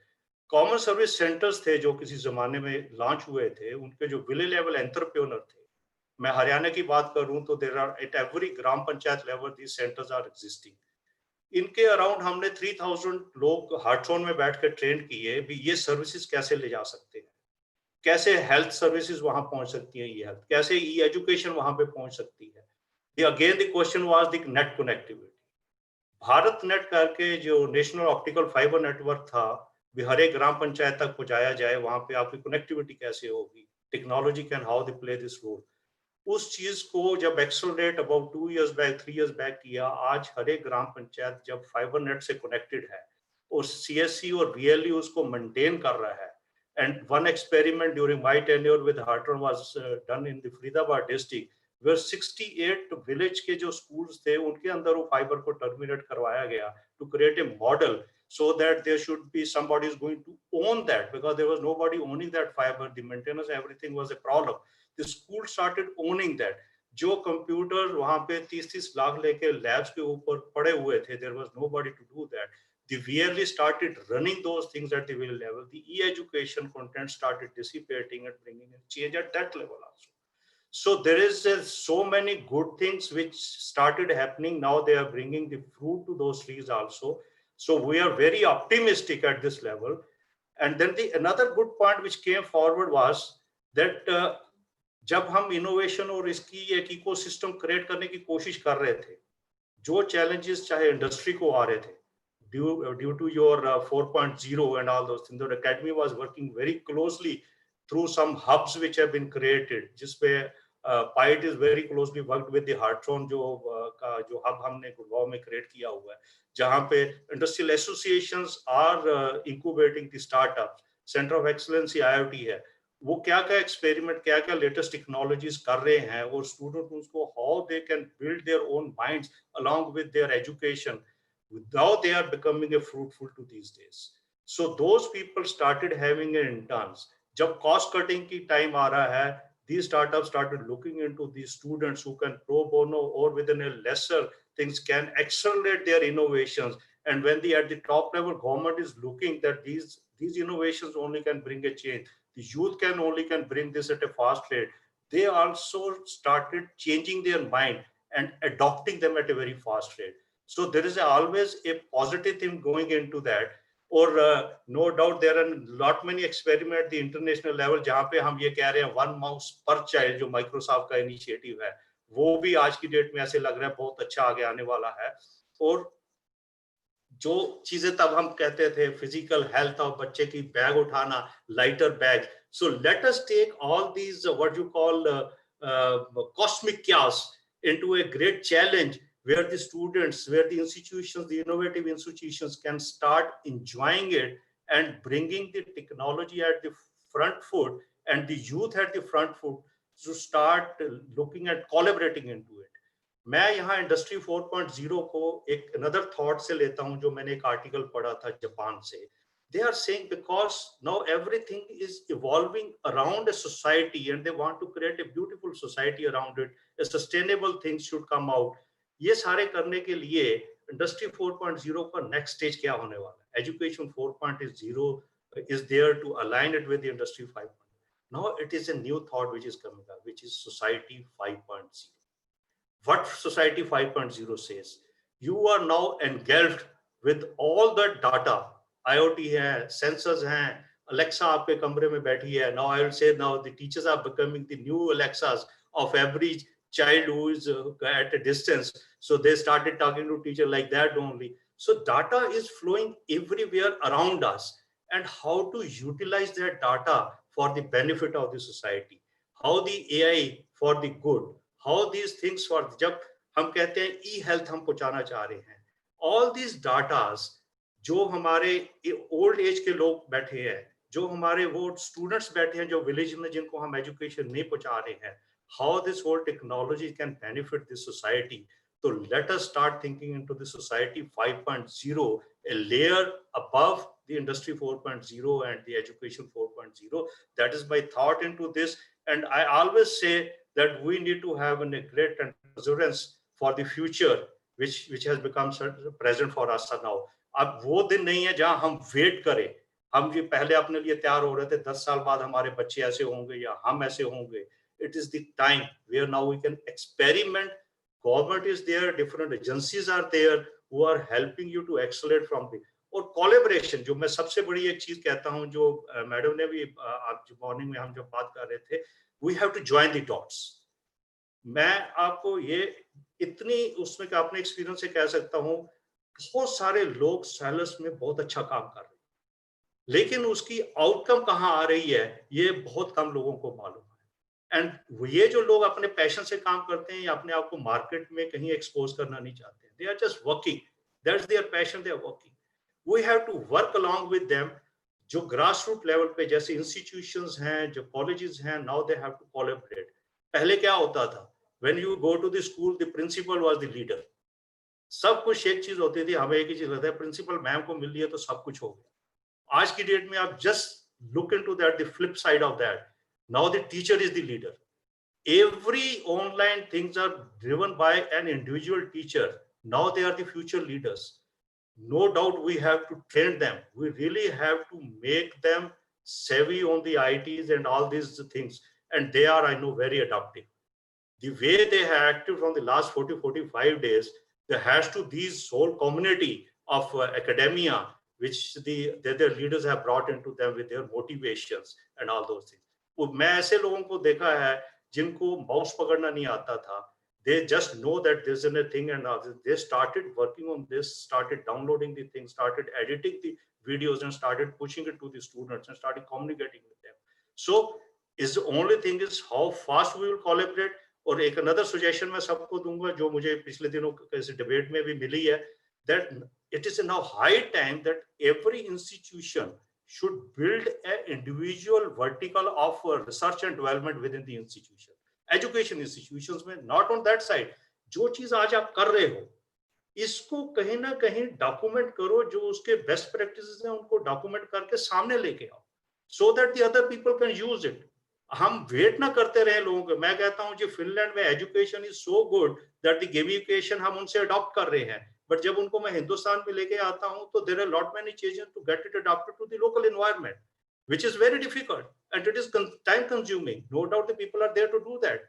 Common service centres थे जो किसी जमाने में launch हुए थे, उनके जो village level entrepreneur थे, मैं हरियाणा की बात करूं तो there are at every gram panchayat level these centres are existing. इनके अराउंड हमने 3000 लोग हार्टसोन में बैठ कर ट्रेन किए भी ये सर्विसेज कैसे ले जा सकते हैं, कैसे हेल्थ सर्विसेज वहां पहुंच सकती हैं, ये हेल्थ कैसे ई एजुकेशन वहां पे पहुंच सकती है. Again the question was the net connectivity. Bharat net करके जो नेशनल ऑप्टिकल फाइबर नेटवर्क था, भी हर एक ग्राम पंचायत तक पहुंचाया जाए, वहां पे आपकी कनेक्टिविटी कैसे होगी, technology can how they play this role. उस चीज को जब accelerate about 2 years back 3 years back किया, आज हर एक ग्राम पंचायत जब फाइबर नेट से कनेक्टेड है और सीएससी और बीएलई उसको मेंटेन कर रहा है. And one experiment during my tenure with Hartron was done in the Faridabad district, where 68 village के जो स्कूल्स थे उनके अंदर वो फाइबर को टर्मिनेट करवाया गया to create a model so that there should be somebody is going to own that, because there was nobody owning that fiber, the maintenance, everything was a problem. The school started owning that. जो computer वहां पे 30-30 लाख लेके labs के ऊपर पड़े हुए थे, there was nobody to do that. The VLE started running those things at the village level. The e-education content started dissipating and bringing in change at that level also. So there is so many good things which started happening. Now they are bringing the fruit to those trees also. So we are very optimistic at this level. And then another good point which came forward was that जब हम innovation और इसकी एक ecosystem create करने की कोशिश कर रहे थे, जो challenges चाहे industry को आ रहे थे, due to your 4.0 and all those things, the academy was working very closely through some hubs which have been created, जिसपे Piet is very closely worked with the Heartthrob जो hub हमने गुड़गांव में create किया हुआ है, जहाँ पे industrial associations are incubating the startups. Center of Excellence IoT है, वो क्या-क्या experiment, क्या-क्या latest technologies कर रहे हैं, और students उसको how they can build their own minds along with their education. Now they are becoming a fruitful to these days. So those people started having interns. जब cost cutting की time आ रहा है, these startups started looking into these students who can pro bono or within a lesser things can accelerate their innovations. And when at the top level government is looking that these innovations only can bring a change, the youth can bring this at a fast rate, they also started changing their mind and adopting them at a very fast rate. So there is always a positive thing going into that. और no doubt there are lot many experiments at the international level जहाँ पे हम ये कह रहे हैं one mouse per child जो Microsoft का इनिशिएटिव है, वो भी आज की डेट में ऐसे लग रहा है बहुत अच्छा आगे आने वाला है. और जो चीजें तब हम कहते थे फिजिकल हेल्थ और बच्चे की बैग उठाना, lighter bag, so let us take all these what you call cosmic chaos into a great challenge where the students, where the institutions, the innovative institutions can start enjoying it and bringing the technology at the front foot and the youth at the front foot to start looking at collaborating into it. मैं यहाँ industry 4.0 को एक another thought से लेता हूँ जो मैंने एक आर्टिकल पढ़ा था जापान से. They are saying because now everything is evolving around a society and they want to create a beautiful society around it, a sustainable things should come out. ये सारे करने के लिए इंडस्ट्री 4.0 का नेक्स्ट स्टेज क्या होने वाला है? Education 4.0 is there to align it with the industry 5.0. Now it is a new thought which is coming up, which is society 5.0. What society 5.0 says? You are now engulfed with all the data. IoT है, sensors हैं, Alexa आपके कमरे में बैठी है. Now I will say now the teachers are becoming the new Alexas of every child who is at a distance. So they started talking to teacher like that only. So data is flowing everywhere around us, and how to utilize that data for the benefit of the society, how the AI for the good, how these things for जब हम कहते हैं ई health हम पहुंचाना चाह रहे हैं, all these datas जो हमारे ओल्ड एज के लोग बैठे हैं, जो हमारे वो स्टूडेंट्स बैठे हैं जो विलेज में जिनको हम एजुकेशन नहीं पहुंचा रहे हैं, how this whole technology can benefit this society. So let us start thinking into the society 5.0, a layer above the industry 4.0 and the education 4.0. That is my thought into this. And I always say that we need to have a great perseverance for the future, which has become present for us now. अब वो दिन नहीं है जहां हम wait करें, हम ये पहले अपने लिए तैयार हो रहे थे 10 साल बाद हमारे बच्चे ऐसे होंगे या हम ऐसे होंगे. It is the time where now we can experiment. Government is there, different agencies are there who are helping you to accelerate from the और कोलैबोरेशन. जो मैं सबसे बड़ी एक चीज कहता हूं, जो मैडम ने भी आज मॉर्निंग में हम जब बात कर रहे थे, we have to join the dots. मैं आपको ये इतनी उसमें का अपने एक्सपीरियंस से कह सकता हूं, बहुत सारे लोग सेलर्स में बहुत अच्छा काम कर रहे हैं, लेकिन उसकी आउटकम कहाँ आ रही है ये बहुत कम लोगों को मालूम है. एंड ये जो लोग अपने पैशन से काम करते हैं या अपने आप को मार्केट में कहीं एक्सपोज करना नहीं चाहते, they are just working, that's their passion, they are working. We have to work along with them. जो ग्रास रूट लेवल पे जैसे इंस्टीट्यूशंस हैं, जो कॉलेजेस हैं, now they have to collaborate. पहले क्या होता था, when you go to the school the principal was the leader. सब कुछ एक चीज होती थी, हमें एक ही चीज होता है, प्रिंसिपल मैम को मिल लिया तो सब कुछ हो गया. आज की डेट में आप just look into that, the flip side of that. Now the teacher is the leader. Every online things are driven by an individual teacher. Now they are the future leaders. No doubt we have to train them. We really have to make them savvy on the ITs and all these things. And they are, I know, very adaptive. The way they have acted from the last 40-45 days, there has to these whole community of academia, which their leaders have brought into them with their motivations and all those things. मैं ऐसे लोगों को देखा है जिनको mouse पकड़ना नहीं आता था. They just know that this is a thing, and they started working on this, started downloading the thing, started editing the videos, and started pushing it to the students and started communicating with them. So is the only thing is how fast we will collaborate. और एक another suggestion मैं सबको दूंगा जो मुझे पिछले दिनों किसी डिबेट में भी मिली है, that it is now high time that every institution should build an individual vertical of research and development within the institution. Education institutions में, not on that side. जो चीज आज आप कर रहे हो, इसको कहीं ना कहीं डॉक्यूमेंट करो, जो उसके बेस्ट प्रैक्टिसेस हैं उनको डॉक्यूमेंट करके सामने लेके आओ, so that the other people can use it. हम वेट ना करते रहे लोगों को. मैं कहता हूँ कि फिनलैंड में education is so good that the gamification हम उनसे अडॉप्ट कर रहे हैं, बट जब उनको मैं हिंदुस्तान में लेके आता हूँ तो there are lot many changes to get it adopted to the local environment, which is very difficult and it is time consuming. No doubt the people are there to do that.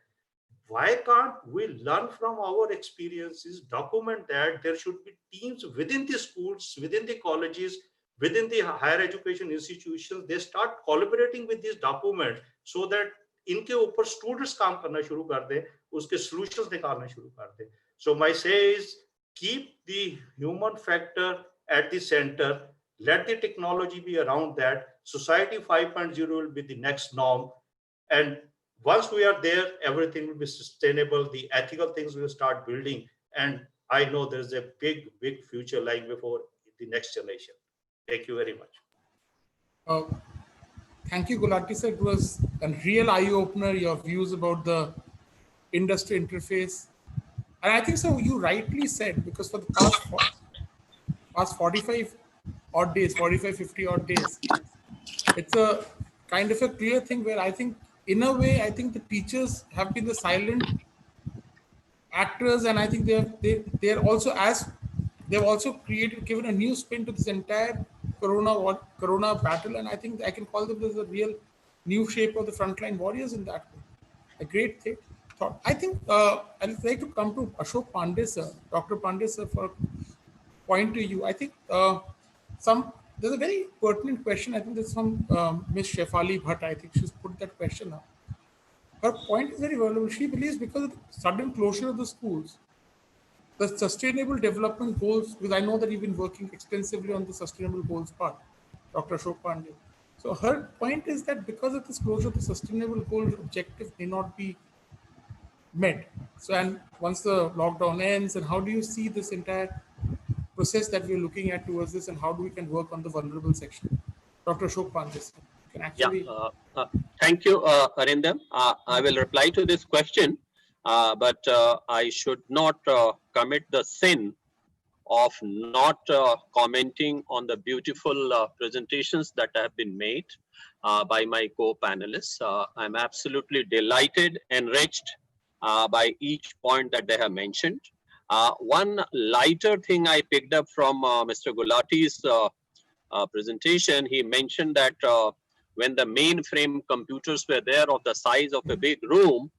Why can't we learn from our experiences, document that? There should be teams within the schools, within the colleges, within the higher education institutions. They start collaborating with these documents so that इनके ऊपर students काम करना शुरू कर दें, उसके solutions निकालना शुरू कर दें. So my say is keep the human factor at the center. Let the technology be around that. Society 5.0 will be the next norm, and once we are there, everything will be sustainable. The ethical things will start building, and I know there's a big future lying before the next generation. Thank you very much. Thank you, Gulati sir. It was a real eye-opener, your views about the industry interface. And I think, so you rightly said, because for the past 45 odd days, 45, 50 odd days, it's a kind of a clear thing where I think, in a way, I think the teachers have been the silent actors, and I think they're also, as they've also given a new spin to this entire corona battle, and I think I can call them as a real new shape of the frontline warriors in that way. A great thought. I think I'd like to come to Ashok Pandey sir, Dr. Pandey sir, for a point to you. I think there's a very pertinent question. I think there's from Ms. Shefali Bhatt. I think she's put that question up. Her point is very valuable. She believes because of the sudden closure of the schools, the sustainable development goals, because I know that you've been working extensively on the sustainable goals part, Dr. Ashok Pandey. So her point is that because of this closure, the sustainable goal objective may not be met. So, and once the lockdown ends, and how do you see this entire process that we're looking at towards this, and how do we can work on the vulnerable section? Dr. Ashok Pandey, you can Yeah, actually. thank you, Arindam. I will reply to this question, but I should not commit the sin of not commenting on the beautiful presentations that have been made by my co-panelists. I'm absolutely delighted, enriched by each point that they have mentioned. One lighter thing I picked up from Mr. Gulati's presentation, he mentioned that when the mainframe computers were there of the size of a big room,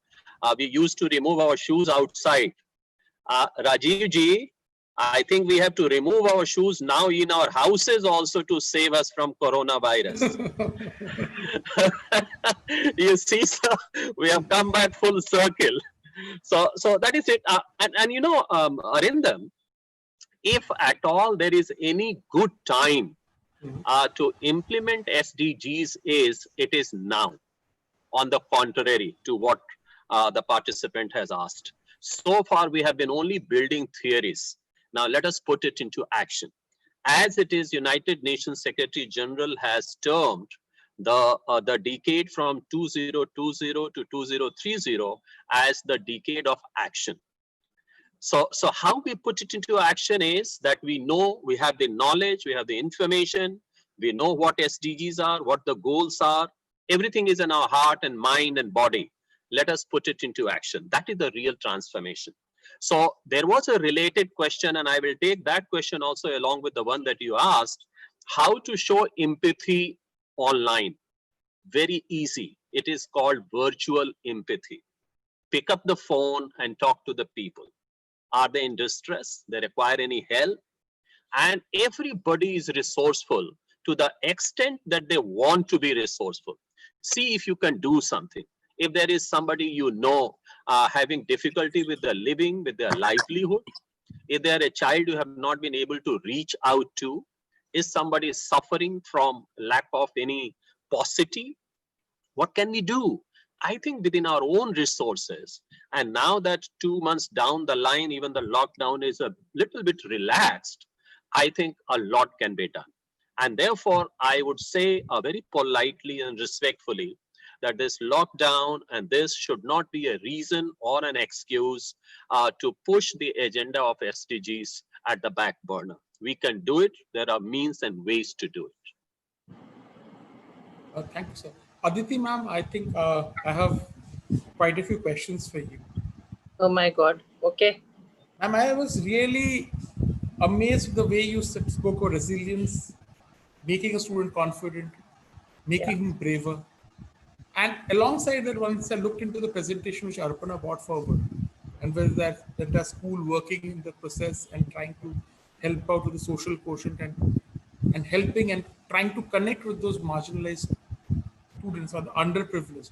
we used to remove our shoes outside. Rajiv ji, I think we have to remove our shoes now in our houses also to save us from coronavirus. You see, so we have come back full circle. So that is it. And you know, Arindam, if at all there is any good time to implement SDGs, it is now. On the contrary to what the participant has asked. So far, we have been only building theories. Now, let us put it into action. As it is, United Nations Secretary General has termed the decade from 2020 to 2030 as the decade of action. So how we put it into action is that we know, we have the knowledge, we have the information, we know what SDGs are, what the goals are. Everything is in our heart and mind and body. Let us put it into action. That is the real transformation. So there was a related question, and I will take that question also along with the one that you asked, how to show empathy online. Very easy. It is called virtual empathy. Pick up the phone and talk to the people. Are they in distress? They require any help? And everybody is resourceful to the extent that they want to be resourceful. See if you can do something. If there is somebody you know having difficulty with their living, with their livelihood, if they are a child you have not been able to reach out to, is somebody suffering from lack of any paucity, what can we do? I think within our own resources, and now that 2 months down the line, even the lockdown is a little bit relaxed, I think a lot can be done. And therefore, I would say very politely and respectfully that this lockdown and this should not be a reason or an excuse to push the agenda of SDGs at the back burner. We can do it. There are means and ways to do it. Thank you, sir. Aditi ma'am, I think I have quite a few questions for you. Oh my God. Okay. Ma'am, I was really amazed with the way you spoke of resilience, making a student confident, making him braver. And alongside that, once I looked into the presentation which Arpana brought forward, and with that school working in the process and trying to help out with the social quotient and helping and trying to connect with those marginalized students or the underprivileged.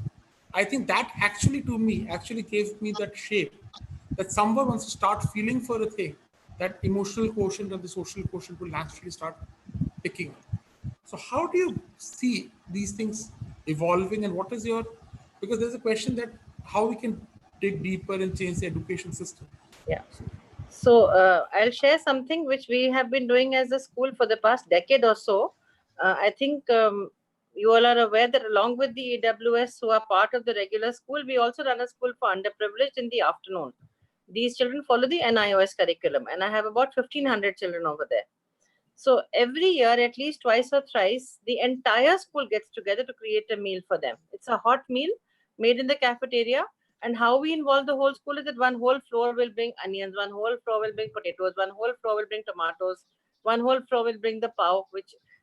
I think that actually to me actually gave me that shape that someone wants to start feeling for a thing, that emotional quotient and the social quotient will naturally start picking up. So how do you see these things evolving, and what is your, because there's a question that how we can dig deeper and change the education system. Yeah. So I'll share something which we have been doing as a school for the past decade or so. I think you all are aware that along with the EWS who are part of the regular school, we also run a school for underprivileged in the afternoon. These children follow the NIOS curriculum, and I have about 1,500 children over there. So every year, at least twice or thrice, the entire school gets together to create a meal for them. It's a hot meal made in the cafeteria. And how we involve the whole school is that one whole floor will bring onions, one whole floor will bring potatoes, one whole floor will bring tomatoes, one whole floor will bring the pav,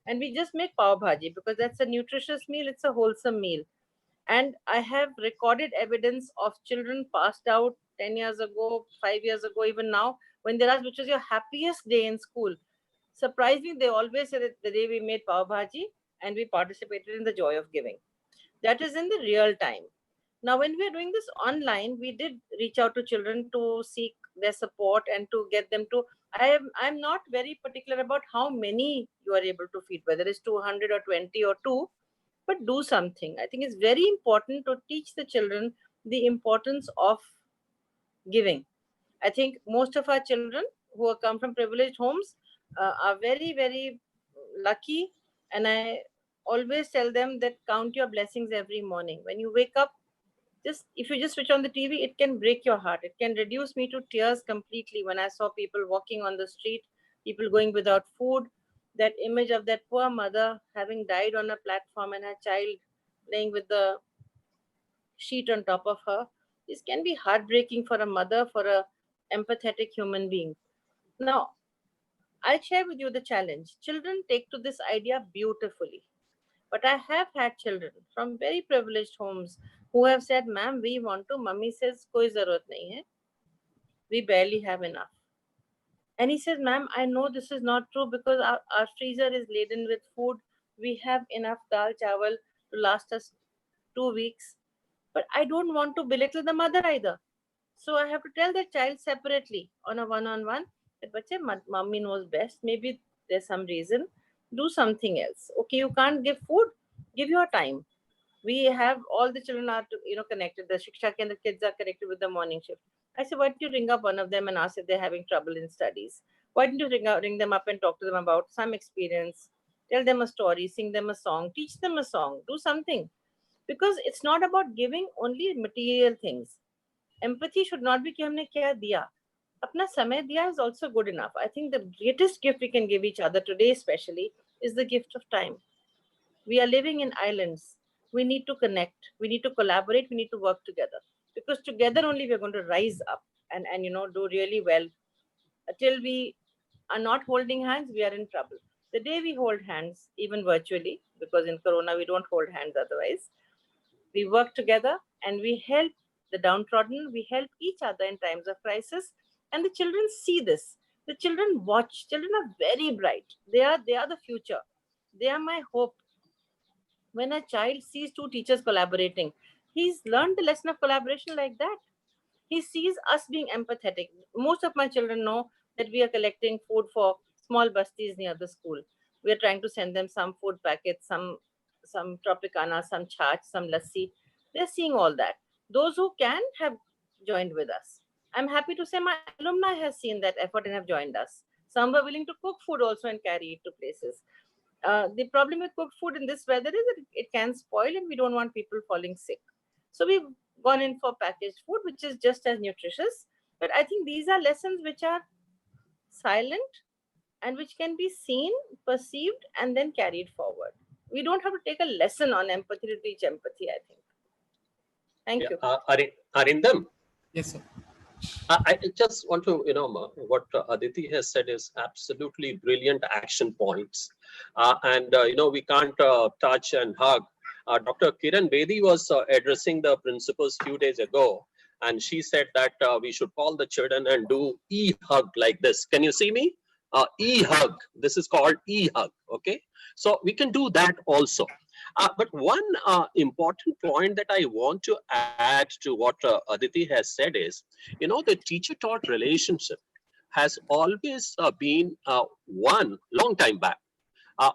and we just make pav bhaji because that's a nutritious meal, it's a wholesome meal. And I have recorded evidence of children passed out 10 years ago, 5 years ago, even now, when they asked which was your happiest day in school. Surprisingly, they always say that the day we made pav bhaji and we participated in the joy of giving. That is in the real time. Now, when we are doing this online, we did reach out to children to seek their support and to get them to, I'm not very particular about how many you are able to feed, whether it's 200 or 20 or 2, but do something. I think it's very important to teach the children the importance of giving. I think most of our children who have come from privileged homes are very, very lucky. And I always tell them that count your blessings every morning. When you wake up, just if you just switch on the TV, it can break your heart. It can reduce me to tears completely when I saw people walking on the street, people going without food. That image of that poor mother having died on a platform and her child laying with the sheet on top of her. This can be heartbreaking for a mother, for a empathetic human being. Now, I'll share with you the challenge. Children take to this idea beautifully. But I have had children from very privileged homes who have said, ma'am, we want to, mummy says, koi zarurat nahi hai. We barely have enough. And he says, ma'am, I know this is not true because our freezer is laden with food. We have enough dal chawal to last us 2 weeks. But I don't want to belittle the mother either. So I have to tell the child separately on a one-on-one that, bache, mummy knows best. Maybe there's some reason. Do something else. Okay, you can't give food. Give your time. We have all the children are connected. The Shiksha Kendra kids are connected with the morning shift. I said, why don't you ring up one of them and ask if they're having trouble in studies? Why don't you ring them up and talk to them about some experience? Tell them a story, sing them a song, teach them a song, do something. Because it's not about giving only material things. Empathy should not be कि हमने क्या दिया. अपना समय दिया is also good enough. I think the greatest gift we can give each other today especially is the gift of time. We are living in islands. We need to connect. We need to collaborate. We need to work together. Because together only we are going to rise up and do really well. Till we are not holding hands, we are in trouble. The day we hold hands, even virtually, because in Corona we don't hold hands otherwise, we work together and we help the downtrodden, we help each other in times of crisis, and the children see this. The children watch. Children are very bright. They are the future. They are my hope. When a child sees two teachers collaborating, he's learned the lesson of collaboration like that. He sees us being empathetic. Most of my children know that we are collecting food for small bastis near the school. We are trying to send them some food packets, some tropicana, some chaach, some lassi. They're seeing all that. Those who can have joined with us. I'm happy to say my alumni has seen that effort and have joined us. Some were willing to cook food also and carry it to places. The problem with cooked food in this weather is that it can spoil and we don't want people falling sick. So we've gone in for packaged food, which is just as nutritious. But I think these are lessons which are silent and which can be seen, perceived, and then carried forward. We don't have to take a lesson on empathy to teach empathy, I think. Thank you. Arindam? Yes, sir. I just want to, what Aditi has said is absolutely brilliant action points. We can't touch and hug. Dr. Kiran Bedi was addressing the principals few days ago, and she said that we should call the children and do e-hug like this. Can you see me? E-hug. This is called e-hug. Okay. So we can do that also. But one important point that I want to add to what Aditi has said is, the teacher-taught relationship has always been one long time back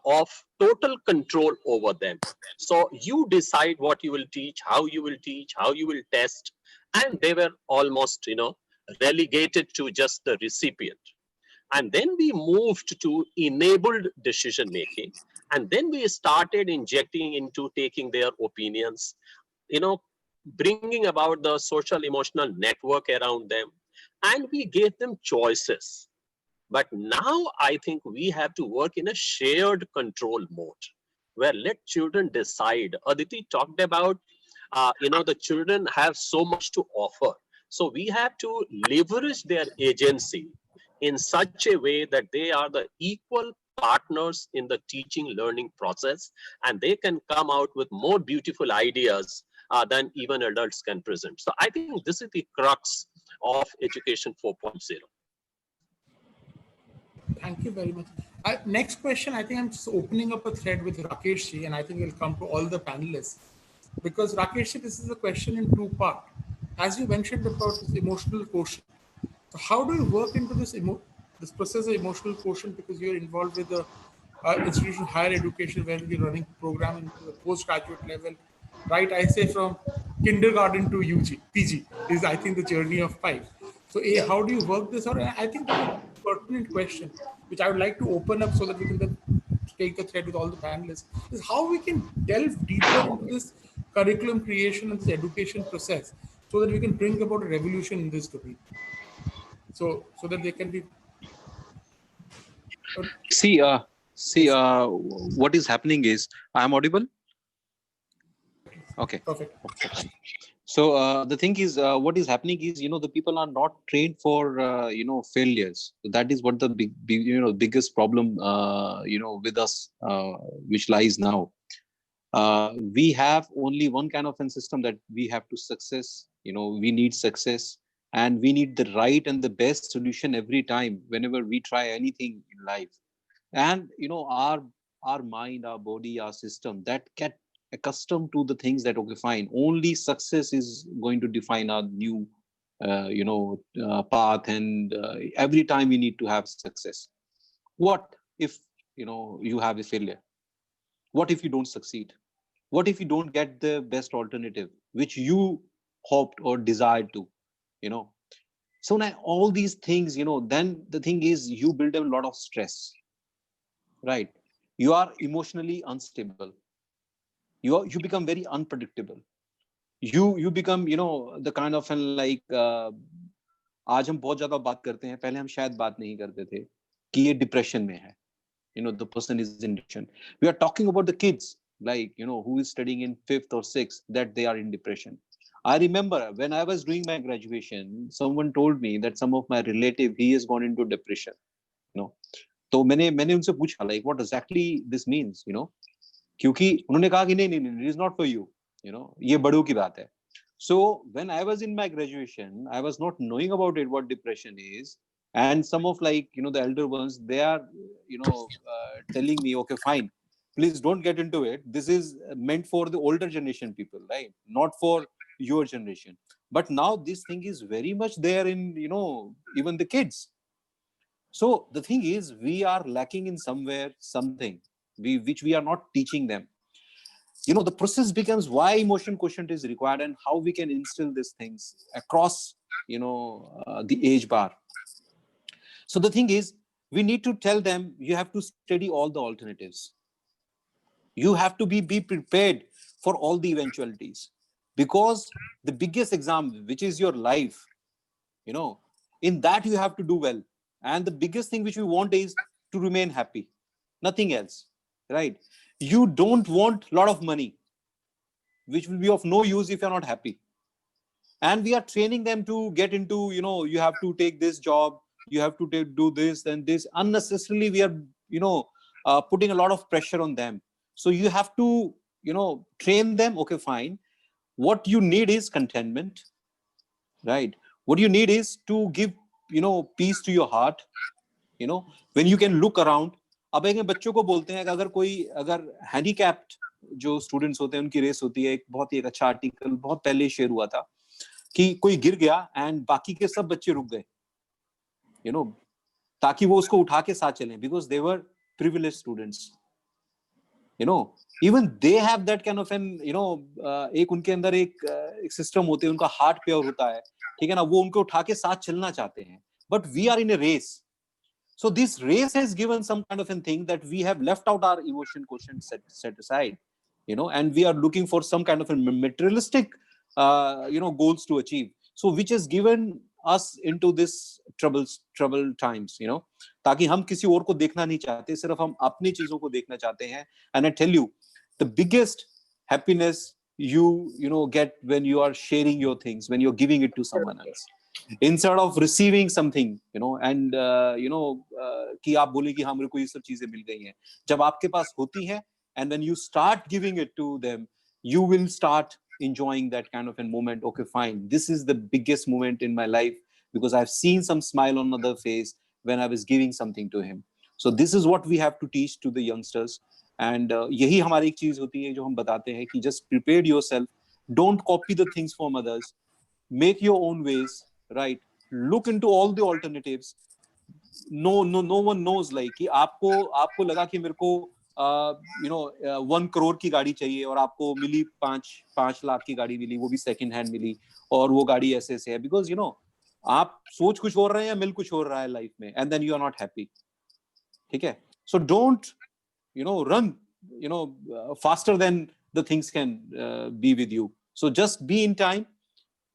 of total control over them. So you decide what you will teach, how you will test, and they were almost, relegated to just the recipient. And then we moved to enabled decision making. And then we started injecting into taking their opinions, bringing about the social emotional network around them. And we gave them choices. But now I think we have to work in a shared control mode where let children decide. Aditi talked about, the children have so much to offer. So we have to leverage their agency in such a way that they are the equal partners in the teaching learning process, and they can come out with more beautiful ideas than even adults can present. So I think this is the crux of Education 4.0. Thank you very much. Next question, I think I'm just opening up a thread with Rakesh ji, and I think we'll come to all the panelists. Because Rakesh ji, this is a question in two parts. As you mentioned about this emotional quotient, So how do you work into this process of emotional quotient, because you're involved with the institution of higher education where we're running programming to the postgraduate level, right? I say from kindergarten to UG, PG is I think the journey of five. So how do you work this out? And I think that's a pertinent question, which I would like to open up so that we can then take the thread with all the panelists, is how we can delve deeper into this curriculum creation and this education process so that we can bring about a revolution in this domain. So that they can be. See, Yes, what is happening is, I am audible? Okay. perfect. So the thing is, what is happening is, the people are not trained for, failures. So that is what the biggest problem, with us, which lies now. We have only one kind of a system that we have to success. We need success, and we need the right and the best solution every time whenever we try anything in life. And our mind, our body, our system that get accustomed to the things that, okay, fine, only success is going to define our new path, and every time we need to have success. What if you have a failure? What if you don't succeed? What if you don't get the best alternative which you hoped or desired to? So now all these things, then the thing is, you build a lot of stress, right? You are emotionally unstable. You become very unpredictable. You become the kind of like आज हम बहुत ज्यादा बात करते हैं, पहले हम शायद बात नहीं करते थे कि ये डिप्रेशन में है. The person is in depression. We are talking about the kids, like who is studying in 5th or 6th, that they are in depression. I remember when I was doing my graduation, someone told me that some of my relative, he has gone into depression. तो मैंने उनसे पूछा, like, what exactly this means, क्योंकि उन्होंने कहा कि नहीं, it is not for you, ये बड़ों की बात है. So when I was in my graduation, I was not knowing about it, what depression is. And some of, like, the elder ones, they are telling me, okay, fine, please don't get into it. This is meant for the older generation people, right? Not for your generation. But now this thing is very much there in even the kids. So the thing is, we are lacking in somewhere something which we are not teaching them. The process becomes why emotion quotient is required, and how we can instill these things across the age bar. So the thing is, we need to tell them, you have to study all the alternatives. You have to be prepared for all the eventualities, because the biggest exam, which is your life, in that you have to do well. And the biggest thing which we want is to remain happy, nothing else, right? You don't want a lot of money, which will be of no use if you're not happy. And we are training them to get into, you have to take this job, you have to do this and this. Unnecessarily, we are, putting a lot of pressure on them. So you have to, train them, okay, fine. What you need is contentment, right? What you need is to give, peace to your heart, when you can look around. अब एक बच्चों को बोलते हैं कि अगर handicapped जो students होते हैं, उनकी रेस होती है. एक बहुत ही अच्छा आर्टिकल बहुत पहले शेयर हुआ था कि कोई गिर गया एंड बाकी के सब बच्चे रुक गए, ताकि वो उसको उठा के साथ चलें, because they were privileged students. even they have that kind of an एक उनके अंदर एक सिस्टम होते हैं, उनका हार्ट प्योर होता है, ठीक है ना, वो उनको उठा के साथ चलना चाहते हैं. But we are in a race. So this race has given some kind of a thing that we have left out our emotion quotient set aside, and we are looking for some kind of a materialistic, goals to achieve. So which has given us into this trouble times, ताकि हम किसी और को देखना नहीं चाहते, सिर्फ हम अपनी चीजों को देखना चाहते हैं. And I tell you, the biggest happiness you get when you are sharing your things, when you're giving it to someone else. Instead of receiving something, and कि आप बोले कि हाँ मेरे को ये सब चीजें मिल गई हैं, जब आपके पास होती हैं, and when you start giving it to them, you will start enjoying that kind of a moment. Okay, fine, this is the biggest moment in my life, because I've seen some smile on another face when I was giving something to him. So this is what we have to teach to the youngsters. And यही हमारी एक चीज होती है जो हम बताते हैं कि just prepare yourself, don't copy the things from others, make your own ways, right? look into all the alternatives. No one knows, like कि आपको लगा कि मेरे को 1 crore की गाड़ी चाहिए और आपको मिली 5 लाख की गाड़ी मिली, वो भी सेकंड हैंड मिली, और वो गाड़ी ऐसे है, बिकॉज आप सोच कुछ हो रहे हैं या मिल कुछ हो रहा है लाइफ में, and then you are not happy. ठीक है, so don't run faster than the things can be with you. So just be in time,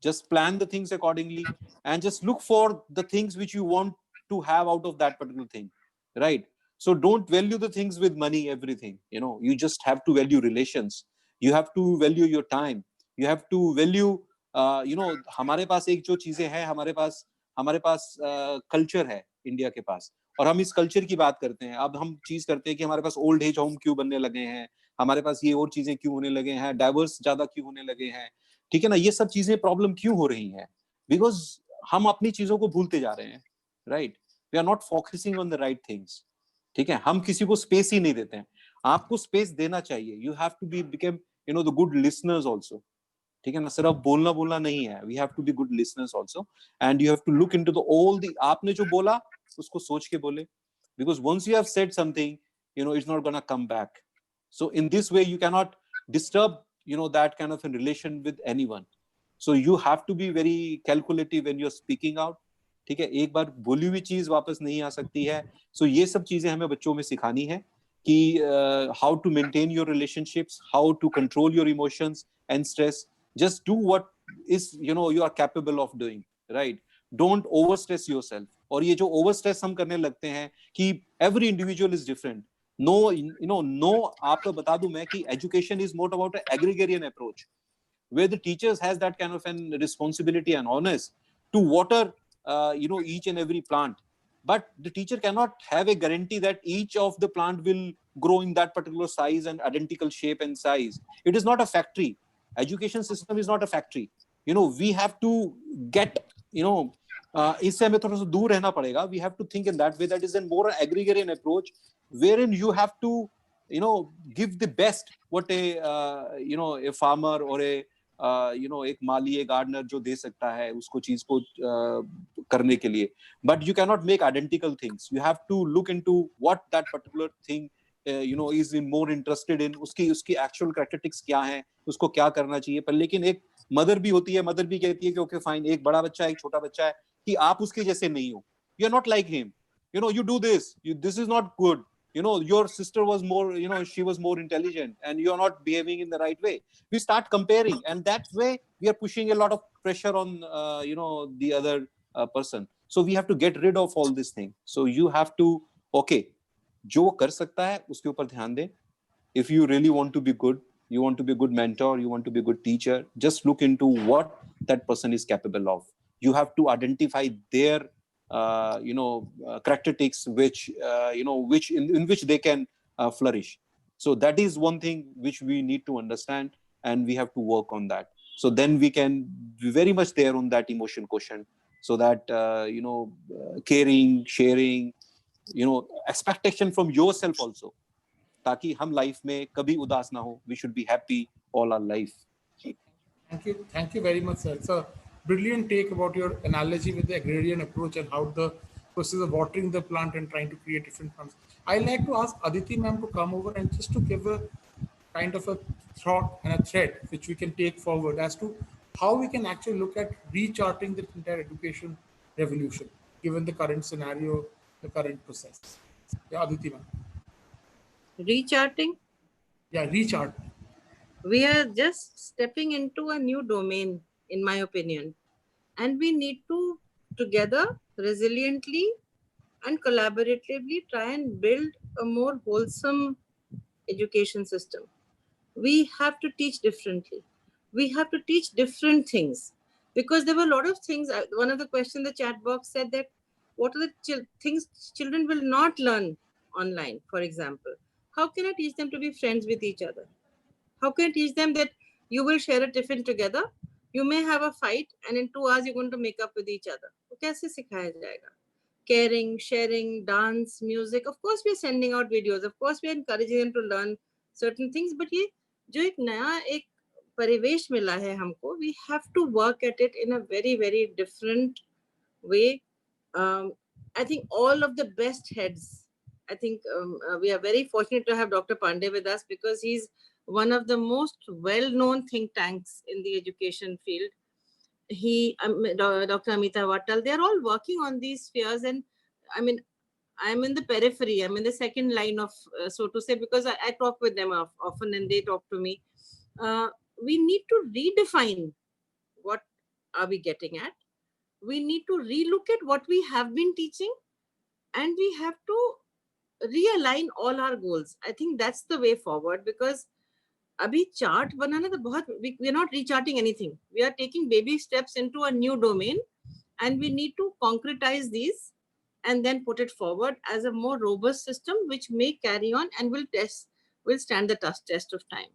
just plan the things accordingly, and just look for the things which you want to have out of that particular thing, right? So don't value the things with money, everything. You just have to value relations, you have to value your time, you have to value हमारे पास एक जो चीजें हैं, हमारे पास culture है India के पास, और हम इस कल्चर की बात करते हैं. अब हम चीज करते हैं कि हमारे पास ओल्ड एज होम क्यों बनने लगे हैं, हमारे पास ये और चीजें क्यों होने लगे हैं, डाइवर्स ज्यादा क्यों होने लगे हैं. ठीक है ना, ये सब चीजें प्रॉब्लम क्यों हो रही हैं? बिकॉज हम अपनी चीजों को भूलते जा रहे हैं, right? We are not focusing on the right things. ठीक है, हम किसी को स्पेस ही नहीं देते हैं. आपको स्पेस देना चाहिए. You have to be become the good listeners also. ठीक है ना, सिर्फ बोलना नहीं है. We have to be good listeners also, and you have to look into the all the, आपने जो बोला उसको सोच के बोले, because once you have said something, it's not going to come back. So in this way you cannot disturb that kind of a relation with anyone. So you have to be very calculative when you're speaking out. ठीक है, एक बार बोली हुई चीज वापस नहीं आ सकती है. So ये सब चीजें हमें बच्चों में सिखानी है कि how to maintain your relationships, how to control your emotions and stress. Just do what is you are capable of doing, right? Don't overstress yourself. और ये जो ओवर स्ट्रेस हम करने लगते हैं कि every individual is different. No आपको बता दूं मैं कि education is more about egalitarian approach, where the teachers has that kind of an responsibility and honest to water each and every plant, but the teacher cannot have a guarantee that each of the plant will grow in that particular size and identical shape and size. It is not a factory. Education system is not a factory. We have to get इससे हमें थोड़ा सा दूर रहना पड़ेगा. We have to think in that way, that is a more agrarian approach, wherein you have to give the best what a farmer or a एक माली, एक gardener जो दे सकता है उसको चीज को करने के लिए. But you cannot make identical things. You have to look into what that particular thing is more interested in, उसकी actual characteristics क्या है, उसको क्या करना चाहिए. पर लेकिन एक मदर भी होती है, मदर भी कहती है कि ओके फाइन, एक बड़ा बच्चा है, एक छोटा बच्चा है, कि आप उसके जैसे नहीं हो. You are not like him. You do this. This is not good. Your sister was more, she was more intelligent, and you are not behaving in the right way. We start comparing, and that way we are pushing a lot of pressure on, the other person. So we have to get rid of all this thing. So you have to, okay, जो कर सकता है उसके ऊपर ध्यान दें. If you really want to be good, you want to be a good mentor, you want to be a good teacher, just look into what that person is capable of. You have to identify their characteristics which in which they can flourish. So that is one thing which we need to understand, and we have to work on that. So then we can be very much there on that emotion quotient, so that caring, sharing, expectation from yourself also, ताकि हम life में कभी उदास ना हो. We should be happy all our life. Thank you very much, sir. It's a brilliant take about your analogy with the agrarian approach and how the process of watering the plant and trying to create different plants. I'd like to ask Aditi ma'am to come over and just to give a kind of a thought and a thread which we can take forward as to how we can actually look at recharting the entire education revolution, given the current scenario, the current process. Yeah, Aditi ma'am. Recharting? Yeah, rechart. We are just stepping into a new domain, in my opinion. And we need to, together, resiliently and collaboratively, try and build a more wholesome education system. We have to teach differently. We have to teach different things. Because there were a lot of things. One of the questions in the chat box said that, what are the things children will not learn online, for example? How can I teach them to be friends with each other? How can I teach them that you will share a tiffin together? You may have a fight, and in 2 hours you're going to make up with each other. तो कैसे सिखाया जाएगा? Caring, sharing, dance, music. Of course, we're sending out videos. Of course, we're encouraging them to learn certain things. But ये जो एक नया एक परिवेश मिला है हमको, we have to work at it in a very, very different way. I think all of the best heads, I think we are very fortunate to have Dr. Pandey with us, because he's one of the most well-known think tanks in the education field. He, Dr. Amita Vatal, they're all working on these spheres. And I mean, I'm in the periphery, I'm in the second line of, so to say, because I talk with them often and they talk to me. We need to redefine what are we getting at. We need to relook at what we have been teaching, and we have to realign all our goals. I think that's the way forward, because abhi chart banana to bahut, we are not recharting anything. We are taking baby steps into a new domain, and we need to concretize these and then put it forward as a more robust system which may carry on and will stand the test of time.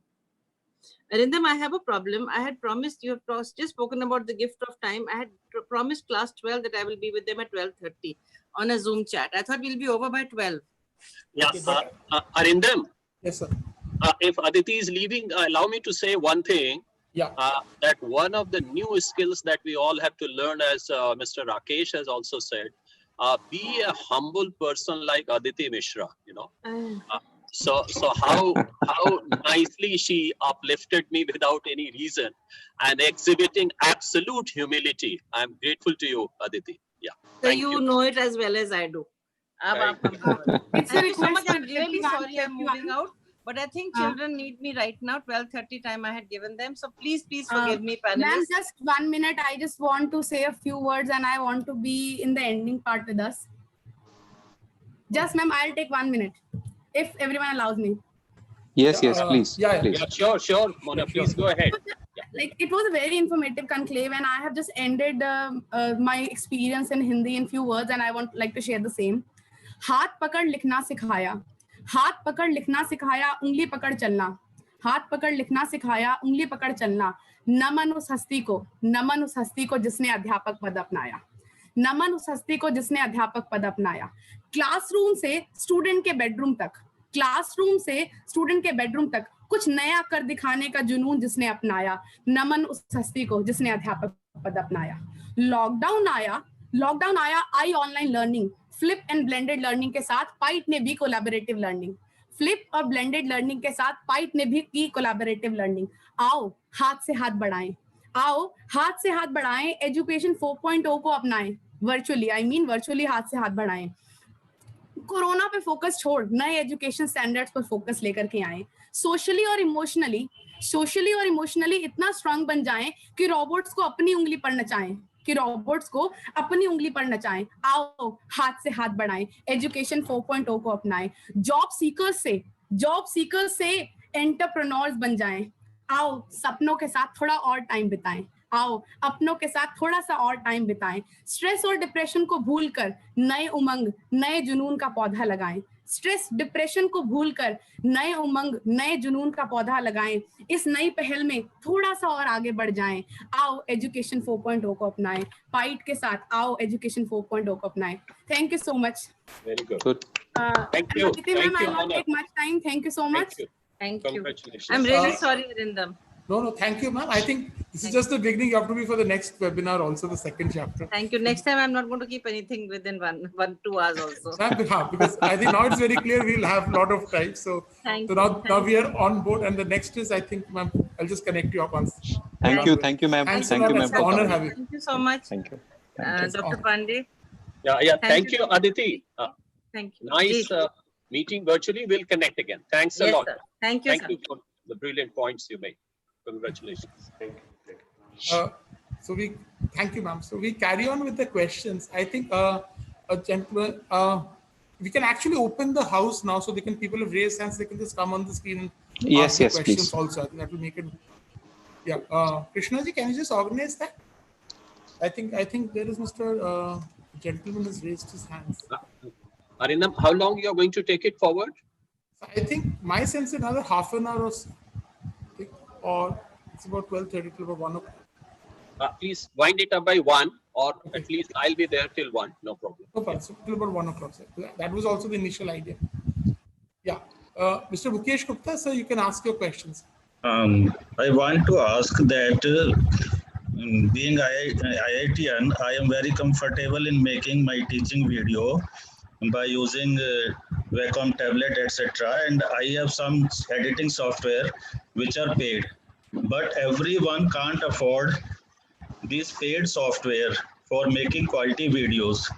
Arindam, I have a problem. I had promised, you have just spoken about the gift of time. I had promised class 12 that I will be with them at 12:30 on a Zoom chat. I thought we'll be over by 12. Yeah, Arindam. Yes, sir. If Aditi is leaving, allow me to say one thing. Yeah. That one of the new skills that we all have to learn, as Mr. Rakesh has also said, be a humble person like Aditi Mishra, you know. So how nicely she uplifted me without any reason and exhibiting absolute humility. I'm grateful to you, Aditi. Yeah. So you know it as well as I do. It's Thank a you so much. request I'm really that sorry I'm moving out, but I think children need me right now. 12:30 time I had given them. So please forgive me, Ma'am, panelists. just 1 minute. I just want to say a few words, and I want to be in the ending part with us. Just, ma'am, I'll take 1 minute, if everyone allows me. Yes, please. Yeah, please. Yeah, sure, Mona, please go ahead. Like, it was a very informative conclave, and I have just ended my experience in Hindi in few words, and I want like to share the same. हाथ पकड़ लिखना सिखाया, हाथ पकड़ लिखना सिखाया, उंगली पकड़ चलना, हाथ पकड़ लिखना सिखाया, उंगली पकड़ चलना, नमन उस हस्ती को, नमन उस हस्ती को जिसने अध्यापक पद अपनाया, नमन उस हस्ती को जिसने अध्यापक पद अपनाया. क्लासरूम से स्टूडेंट के बेडरूम तक, क्लासरूम से स्टूडेंट के बेडरूम तक कुछ नया कर दिखाने का जुनून जिसने अपनाया, नमन उस हस्ती को जिसने अध्यापक पद अपनाया. लॉकडाउन आया, आई online learning, flip and blended learning के साथ पाइट ने भी कोलैबोरेटिव लर्निंग, फ्लिप और ब्लेंडेड लर्निंग के साथ पाइट ने भी की कोलैबोरेटिव लर्निंग. आओ हाथ से हाथ बढ़ाएं, आओ हाथ से हाथ बढ़ाएं, एजुकेशन 4.0 को अपनाएं, वर्चुअली हाथ से हाथ बढ़ाएं. कोरोना पे फोकस छोड़ नए एजुकेशन स्टैंडर्ड्स पर फोकस लेकर के आए. सोशली और इमोशनली इतना स्ट्रांग बन जाएं कि रोबोट्स को अपनी उंगली पर नचाएं, आओ हाथ से हाथ बढ़ाएं, एजुकेशन 4.0 को अपनाएं. जॉब सीकर्स से एंटरप्रेन्योर्स बन जाएं. आओ सपनों के साथ थोड़ा और टाइम बिताएं, आओ अपनों के साथ थोड़ा सा और टाइम बिताएं. स्ट्रेस और डिप्रेशन को भूलकर नए उमंग, नए जुनून का पौधा लगाएं. स्ट्रेस डिप्रेशन को भूलकर नए उमंग, नए जुनून का पौधा लगाएं. इस नई पहल में थोड़ा सा और आगे बढ़ जाएं. आओ एजुकेशन 4.0 को अपनाएं. पाइट के साथ आओ एजुकेशन 4.0 को अपनाएं. Thank you so much. Very good. Thank you. Ma'am, I'll not take much time. Thank you so much. Thank you. Congratulations. I'm really sorry, Arindam. No, thank you, ma'am. I think this is just the beginning. You have to be for the next webinar, also the second chapter. Thank you. Next time, I'm not going to keep anything within 2 hours also. Because I think now it's very clear we'll have a lot of time. So now we are on board, and the next is, I think, ma'am, I'll just connect you up once. Thank you, ma'am. Thanks Thank a you, lot. ma'am. It's an honor having you. Thank you so much. Thank you. Dr. Pandey. Yeah. Thank you, Aditi. Thank you. Nice meeting virtually. We'll connect again. Thanks a lot. Sir. Thank you, Thank you for the brilliant points you made. Congratulations. Thank you. Thank you, ma'am. So we carry on with the questions. I think a gentleman, we can actually open the house now, so people have raised hands, they can just come on the screen and ask the questions. Please. Also, I think that will make it. Yeah, Krishna ji, can you just organize that? I think there is Mr. Gentleman has raised his hands. Arindam, how long you are going to take it forward? I think my sense is another half an hour or so, or it's about 12:30 till about 1 o'clock. Please wind it up by 1, or at least I'll be there till 1. No problem. No problem. So till about 1 o'clock, sir. That was also the initial idea. Yeah, Mr. Mukesh Gupta, sir, you can ask your questions. I want to ask that being IITian, I am very comfortable in making my teaching video by using Wacom tablet, etc. And I have some editing software which are paid. But everyone can't afford these paid software for making quality videos.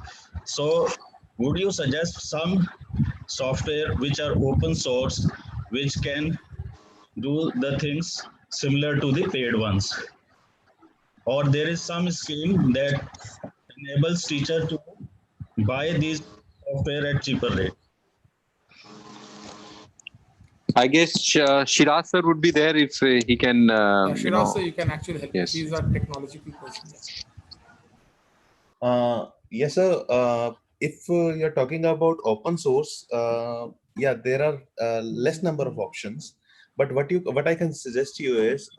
So would you suggest some software which are open source, which can do the things similar to the paid ones? Or there is some scheme that enables teacher to buy these software at cheaper rate? I guess Shiraz sir would be there if he can. Shiraz sir, you can actually help. Yes. He's a technological person. Yes, sir. If you're talking about open source, yeah, there are less number of options. But what I can suggest to you is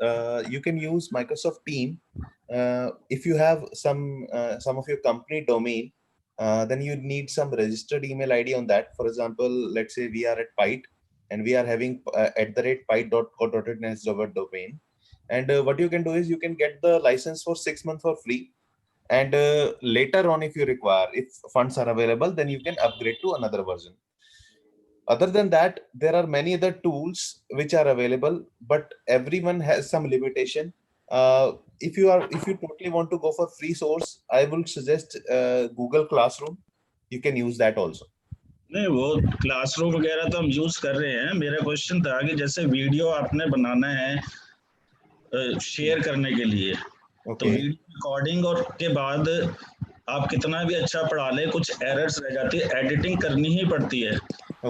you can use Microsoft Team. If you have some of your company domain, then you need some registered email ID on that. For example, let's say we are at Piet and we are having @piet.co.in as our domain. And what you can do is you can get the license for 6 months for free. And later on, if you require, if funds are available, then you can upgrade to another version. Other than that, there are many other tools which are available, but everyone has some limitation. If you totally want to go for free source, I will suggest Google Classroom. You can use that also. नहीं, वो classroom वगैरह तो हम use कर रहे हैं. मेरा question था कि जैसे वीडियो आपने बनाना है शेयर करने के लिए, तो वीडियो रिकॉर्डिंग और के बाद आप कितना भी अच्छा पढ़ा ले, कुछ एरर्स रह जाती है, एडिटिंग करनी ही पड़ती है. तो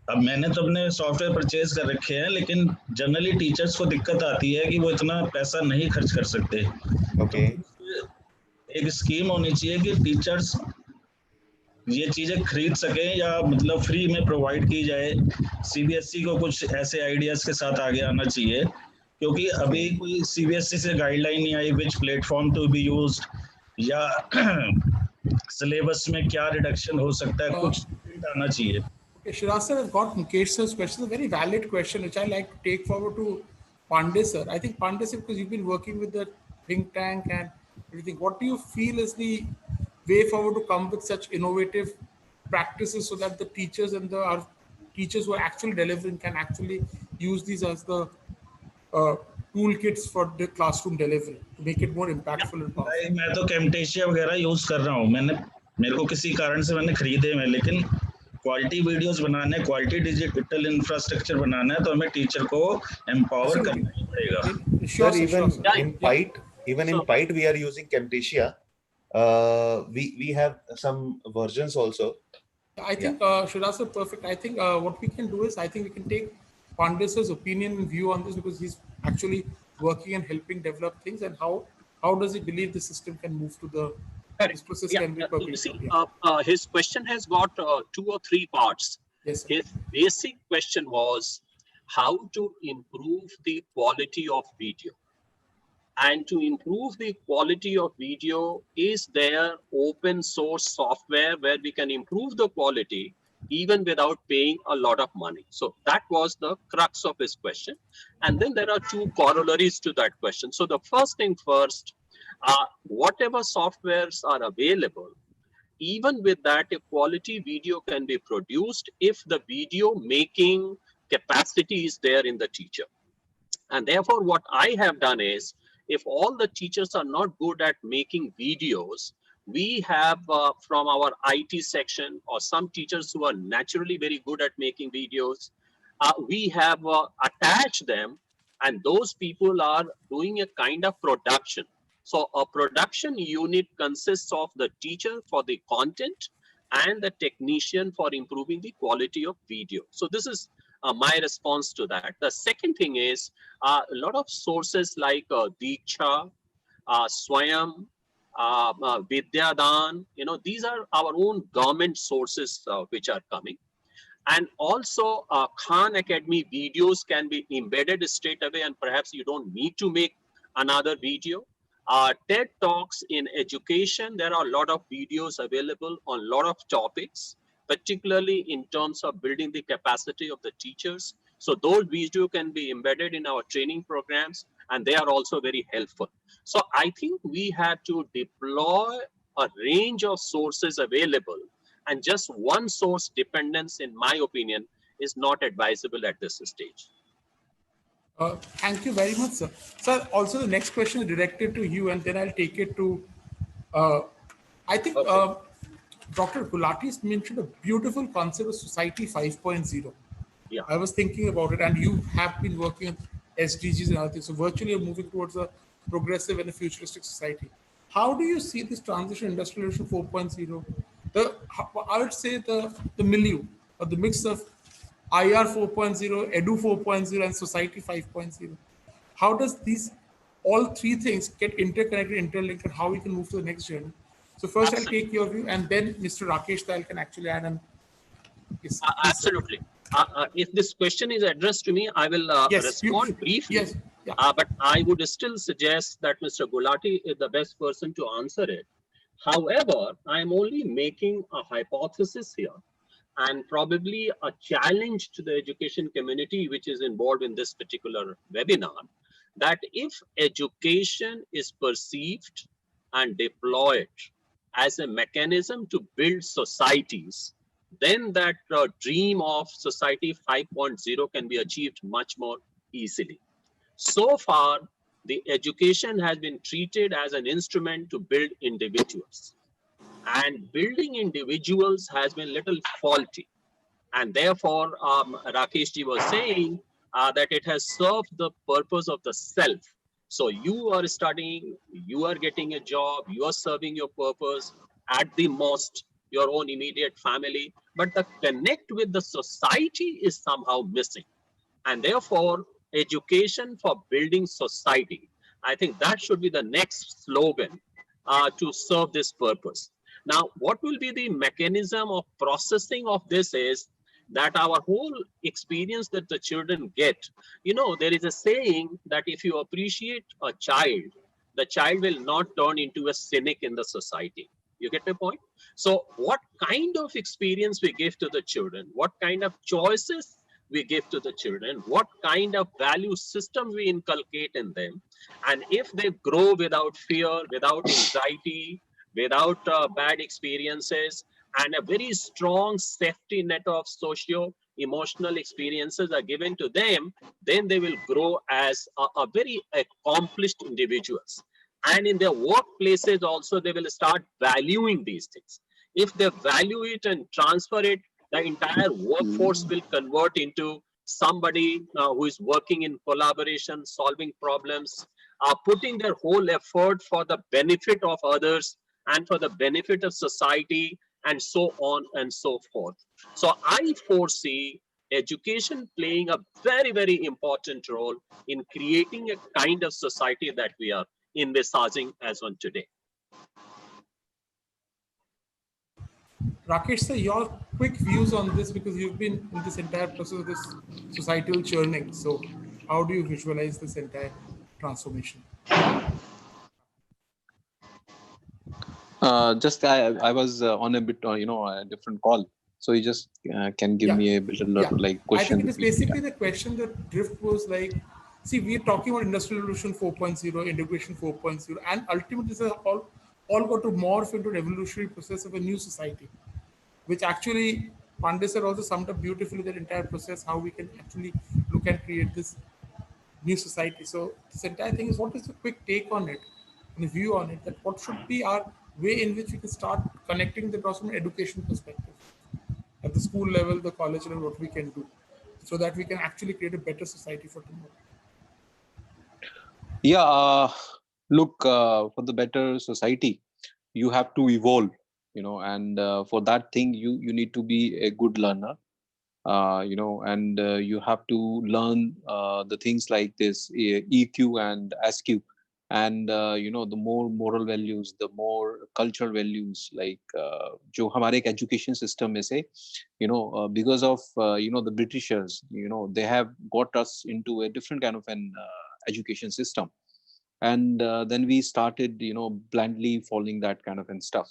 अब मैंने तो अपने सॉफ्टवेयर परचेज कर रखे हैं, लेकिन जनरली टीचर्स को दिक्कत आती है कि वो इतना पैसा नहीं खर्च कर सकते. तो एक स्कीम होनी चाहिए कि टीचर्स ये चीजें खरीद सकें या मतलब फ्री में प्रोवाइड की जाए. सीबीएसई को कुछ ऐसे आइडियाज के साथ आगे आना चाहिए, क्योंकि अभी कोई सीबीएसई से गाइडलाइन नहीं आई which platform to be used या सिलेबस में क्या रिडक्शन हो सकता है, कुछ आना चाहिए. Okay, Shiraz sir, I've got Mukesh sir's question. A very valid question, which I like to take forward to Pandey sir. I think Pandey sir, because you've been working with the think tank and everything, what do you feel is the way forward to come with such innovative practices so that the teachers and our teachers who are actually delivering can actually use these as the toolkits for the classroom delivery to make it more impactful and powerful? मैं तो Camtasia वगैरह use कर रहा हूँ. मेरे को किसी कारण से मैंने खरीदे हैं, लेकिन क्वालिटी वीडियोस बनाने, क्वालिटी डिजिटल इंफ्रास्ट्रक्चर बनाना है, तो हमें टीचर को एम्पावर करना ही पड़ेगा. Sir, even in Piet we are using Camtasia. We have some versions also. I think Shiraz sir, perfect. I think what we can do is, I think we can take Pandey sir's opinion and view on this, because he's actually working and helping develop things, and how does he believe the system can move to the this process can be you see, his question has got 2 or 3 parts. Yes, his basic question was how to improve the quality of video. And to improve the quality of video, is there open source software where we can improve the quality even without paying a lot of money? So that was the crux of his question. And then there are 2 corollaries to that question. So the first thing first, whatever softwares are available, even with that, a quality video can be produced if the video making capacity is there in the teacher. And therefore, what I have done is, if all the teachers are not good at making videos, we have from our IT section, or some teachers who are naturally very good at making videos, we have attached them, and those people are doing a kind of production. So a production unit consists of the teacher for the content and the technician for improving the quality of video. So this is my response to that. The second thing is a lot of sources like Diksha, Swayam, Vidyadan, these are our own government sources which are coming. And also Khan Academy videos can be embedded straight away, and perhaps you don't need to make another video. TED Talks in education, there are a lot of videos available on a lot of topics, particularly in terms of building the capacity of the teachers So those videos can be embedded in our training programs, and they are also very helpful. So I think we have to deploy a range of sources available, and just one source dependence, in my opinion, is not advisable at this stage. Thank you very much, sir. Sir, also the next question is directed to you, and then I'll take it to, uh, I think Okay. Dr. Gulati mentioned a beautiful concept of Society 5.0. Yeah. I was thinking about it, and you have been working on SDGs and other things. So virtually, you're moving towards a progressive and a futuristic society. How do you see this transition, Industrial Revolution 4.0? I would say the milieu or the mix of IR 4.0, Edu 4.0, and Society 5.0. How does these all three things get interconnected, interlinked, and how we can move to the next journey? So first, I'll Absolutely. take your view, and then Mr. Rakesh Dayal can actually add. And yes, please, sir. Absolutely. If this question is addressed to me, I will Yes, respond briefly. yes, yeah. But I would still suggest that Mr. Gulati is the best person to answer it. However, I am only making a hypothesis here, and probably a challenge to the education community which is involved in this particular webinar, that if education is perceived and deployed as a mechanism to build societies, then that dream of Society 5.0 can be achieved much more easily. So far, the education has been treated as an instrument to build individuals, and building individuals has been little faulty. And therefore, Rakesh ji was saying that it has served the purpose of the self. So you are studying, you are getting a job, you are serving your purpose, at the most your own immediate family, but the connect with the society is somehow missing. And therefore, education for building society, I think that should be the next slogan to serve this purpose. Now, what will be the mechanism of processing of this is that our whole experience that the children get, there is a saying that if you appreciate a child, the child will not turn into a cynic in the society. You get the point? So what kind of experience we give to the children, what kind of choices we give to the children, what kind of value system we inculcate in them, and if they grow without fear, without anxiety, without bad experiences, and a very strong safety net of socio emotional experiences are given to them, then they will grow as a very accomplished individuals. And in their workplaces also, they will start valuing these things. If they value it and transfer it, the entire workforce will convert into somebody who is working in collaboration, solving problems, putting their whole effort for the benefit of others and for the benefit of society, and so on and so forth. So I foresee education playing a very, very important role in creating a kind of society that we are envisaging as on today. Rakesh, sir, your quick views on this, because you've been in this entire process of this societal churning. So, how do you visualize this entire transformation? Just I was on a bit, a different call. So you just can give me a bit of like I think question. it is basically the question that drift was like, see, we're talking about Industrial Revolution 4.0, Integration 4.0, and ultimately this is all got to morph into an evolutionary process of a new society, which actually Pandey sir also summed up beautifully that entire process, how we can actually look and create this new society. So this entire thing is, what is the quick take on it and the view on it, that what should be our way in which we can start connecting the dots from an education perspective at the school level, the college level, what we can do so that we can actually create a better society for tomorrow. Yeah, look, for the better society, you have to evolve, and for that thing, you need to be a good learner, and you have to learn the things like this EQ and SQ, and the more moral values, the more cultural values, like जो हमारे एक education system में से, because of the Britishers, they have got us into a different kind of an education system, and then we started blindly following that kind of and stuff.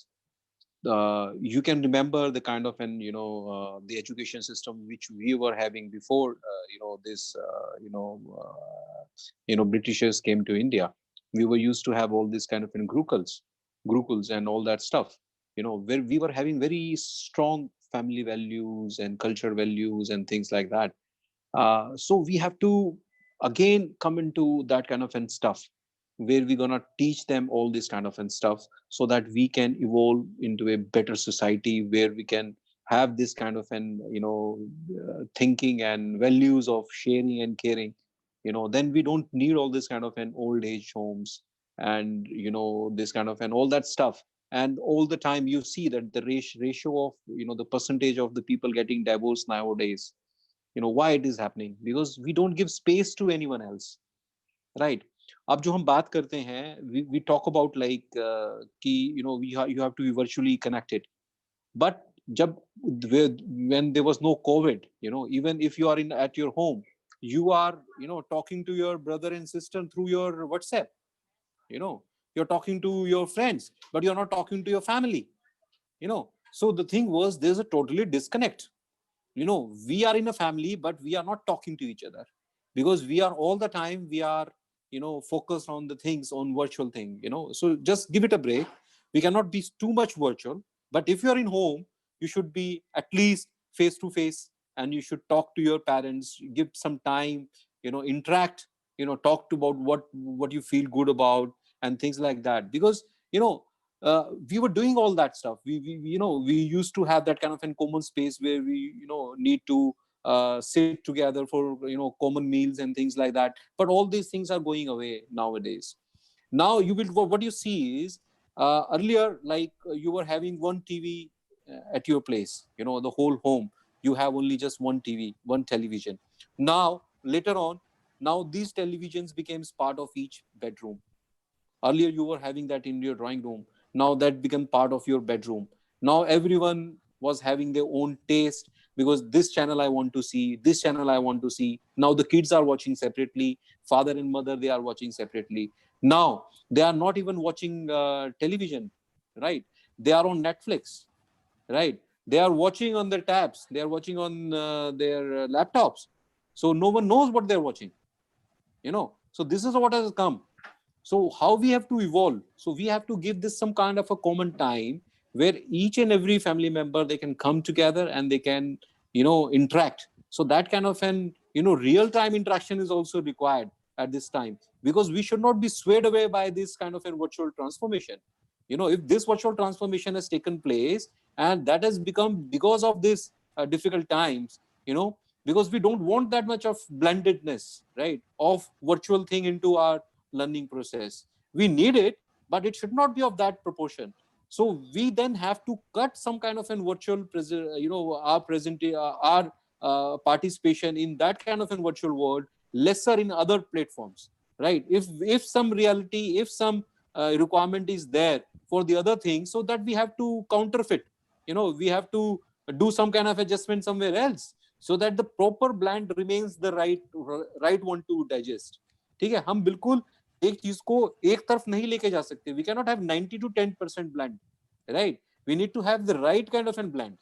you can remember the kind of the education system which we were having before this Britishers came to India. We were used to have all this kind of gurukuls and all that stuff, where we were having very strong family values and culture values and things like that. So we have to again come into that kind of stuff where we're gonna teach them all this kind of stuff so that we can evolve into a better society where we can have this kind of thinking and values of sharing and caring. Then we don't need all this kind of an old age homes and this kind of and all that stuff. And all the time you see that the ratio of the percentage of the people getting divorced nowadays, why it is happening, because we don't give space to anyone else, right? अब जो हम बात करते हैं, we talk about like कि you have to be virtually connected, but जब when there was no COVID, even if you are at your home, you are talking to your brother and sister through your WhatsApp. You're talking to your friends, but you're not talking to your family. So the thing was, there's a totally disconnect. We are in a family, but we are not talking to each other because we are all the time we are focused on the things, on virtual thing. So just give it a break. We cannot be too much virtual, but if you are in home, you should be at least face to face, and you should talk to your parents, give some time, interact, talk about what you feel good about and things like that. Because we were doing all that stuff. We used to have that kind of a common space where we need to sit together for common meals and things like that. But all these things are going away nowadays. Now what you see is earlier, like you were having one TV at your place, the whole home. You have only just one TV, one television. Now later on, now these televisions became part of each bedroom. Earlier you were having that in your drawing room. Now that became part of your bedroom. Now everyone was having their own taste, because this channel I want to see, this channel I want to see. Now the kids are watching separately. Father and mother, they are watching separately. Now they are not even watching television, right? They are on Netflix, right? They are watching on their tabs. They are watching on their laptops. So no one knows what they're watching. So this is what has come. So how we have to evolve? So we have to give this some kind of a common time where each and every family member, they can come together and they can interact. So that kind of an real time interaction is also required at this time, because we should not be swayed away by this kind of a virtual transformation. If this virtual transformation has taken place and that has become because of this difficult times, because we don't want that much of blendedness, right, of virtual thing into our learning process. We need it, but it should not be of that proportion. So we then have to cut some kind of an virtual our participation in that kind of a virtual world, lesser in other platforms, right? If some reality, if some requirement is there for the other things, so that we have to counterfeit, we have to do some kind of adjustment somewhere else, so that the proper blend remains the right one to digest. ठीक है, हम बिल्कुल एक चीज को एक तरफ नहीं लेके जा सकते. We cannot have 90 to 10% blend, right? We need to have the right kind of a blend.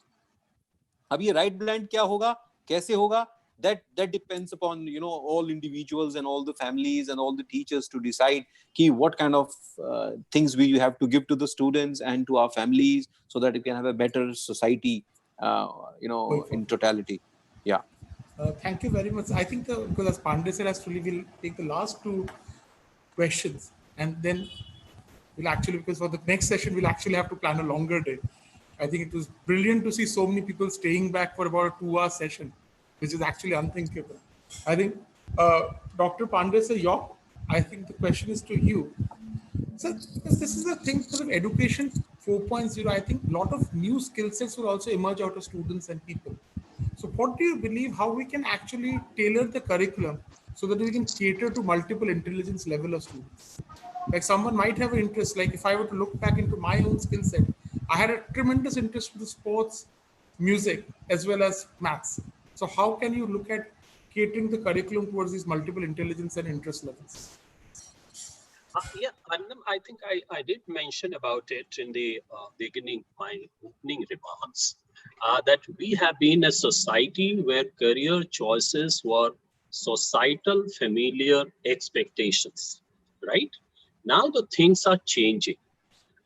अब ये right blend क्या होगा, कैसे होगा, that depends upon all individuals and all the families and all the teachers to decide ki what kind of things we have to give to the students and to our families, so that we can have a better society in totality. Yeah. Thank you very much. I think because as Pandey said, actually we'll take the last two questions, and then we'll actually, because for the next session we'll actually have to plan a longer day. I think it was brilliant to see so many people staying back for about a 2-hour session, which is actually unthinkable. I think Dr. Pandey sir, I think the question is to you. So because this is the thing, sort of education 4.0, I think a lot of new skill sets will also emerge out of students and people. So what do you believe, how we can actually tailor the curriculum so that we can cater to multiple intelligence level of students? Like someone might have an interest, like if I were to look back into my own skill set, I had a tremendous interest in the sports, music, as well as maths. So how can you look at catering the curriculum towards these multiple intelligence and interest levels? Yeah, Arnab, I think I did mention about it in the beginning, my opening remarks, that we have been a society where career choices were societal familiar expectations, right? Now the things are changing,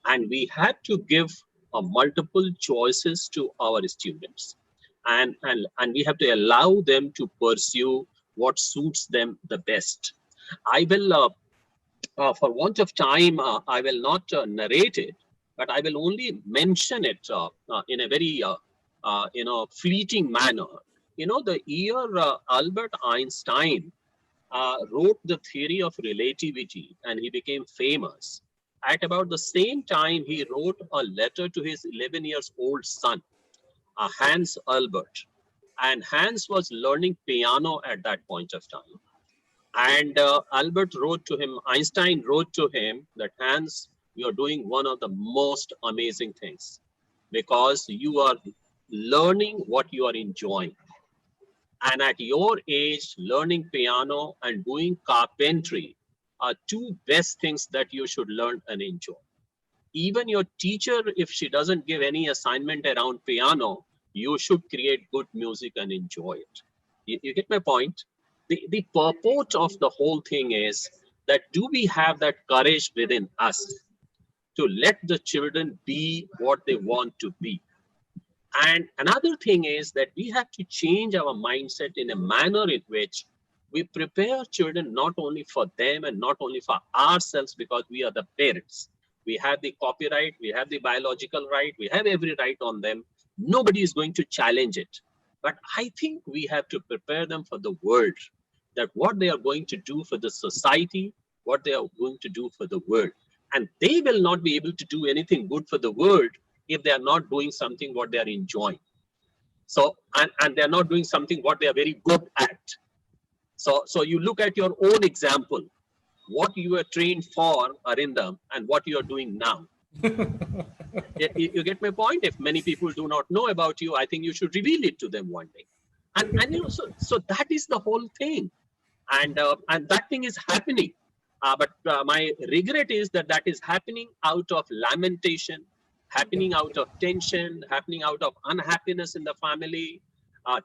and we had to give multiple choices to our students, and we have to allow them to pursue what suits them the best. I will for want of time, I will not narrate it, but I will only mention it in a very, fleeting manner. The year Albert Einstein wrote the theory of relativity and he became famous. At about the same time, he wrote a letter to his 11 years old son, Hans Albert. And Hans was learning piano at that point of time. And Einstein wrote to him that, Hans, you're doing one of the most amazing things because you are learning what you are enjoying. And at your age, learning piano and doing carpentry are two best things that you should learn and enjoy. Even your teacher, if she doesn't give any assignment around piano, you should create good music and enjoy it. You get my point? The purport of the whole thing is that do we have that courage within us to let the children be what they want to be? And another thing is that we have to change our mindset in a manner in which we prepare children not only for them and not only for ourselves, because we are the parents. We have the copyright, we have the biological right, we have every right on them. Nobody is going to challenge it. But I think we have to prepare them for the world, that what they are going to do for the society, what they are going to do for the world. And they will not be able to do anything good for the world if they are not doing something what they are enjoying. So, and they're not doing something what they are very good at. So you look at your own example, what you were trained for, Arindam, and what you are doing now. You get my point? If many people do not know about you, I think you should reveal it to them one day. And so that is the whole thing. And that thing is happening. But my regret is that that is happening out of lamentation, happening out of tension, happening out of unhappiness in the family,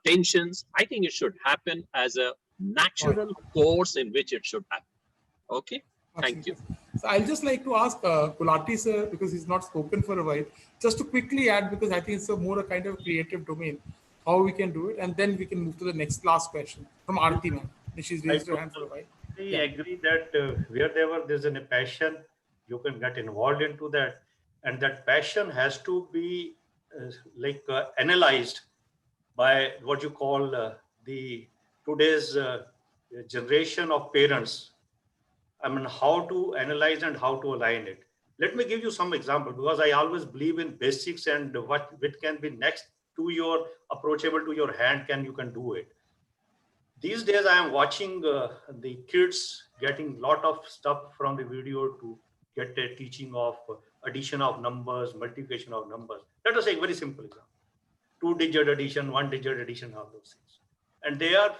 tensions. I think it should happen as a natural course in which it should happen. Okay, thank you. So I'll just like to ask Gulati sir, because he's not spoken for a while, just to quickly add, because I think it's a kind of creative domain, how we can do it, and then we can move to the next last question from Aarti ma'am. She's raised her hand for a while. I agree that wherever there's a passion, you can get involved into that, and that passion has to be analyzed by what you call the today's generation of parents. I mean, how to analyze and how to align it. Let me give you some example, because I always believe in basics and what can be next to your approachable to your hand, you can do it. These days I am watching the kids getting lot of stuff from the video to get a teaching of addition of numbers, multiplication of numbers. Let us take a very simple example. 2-digit addition, 1-digit addition, all those things. And they are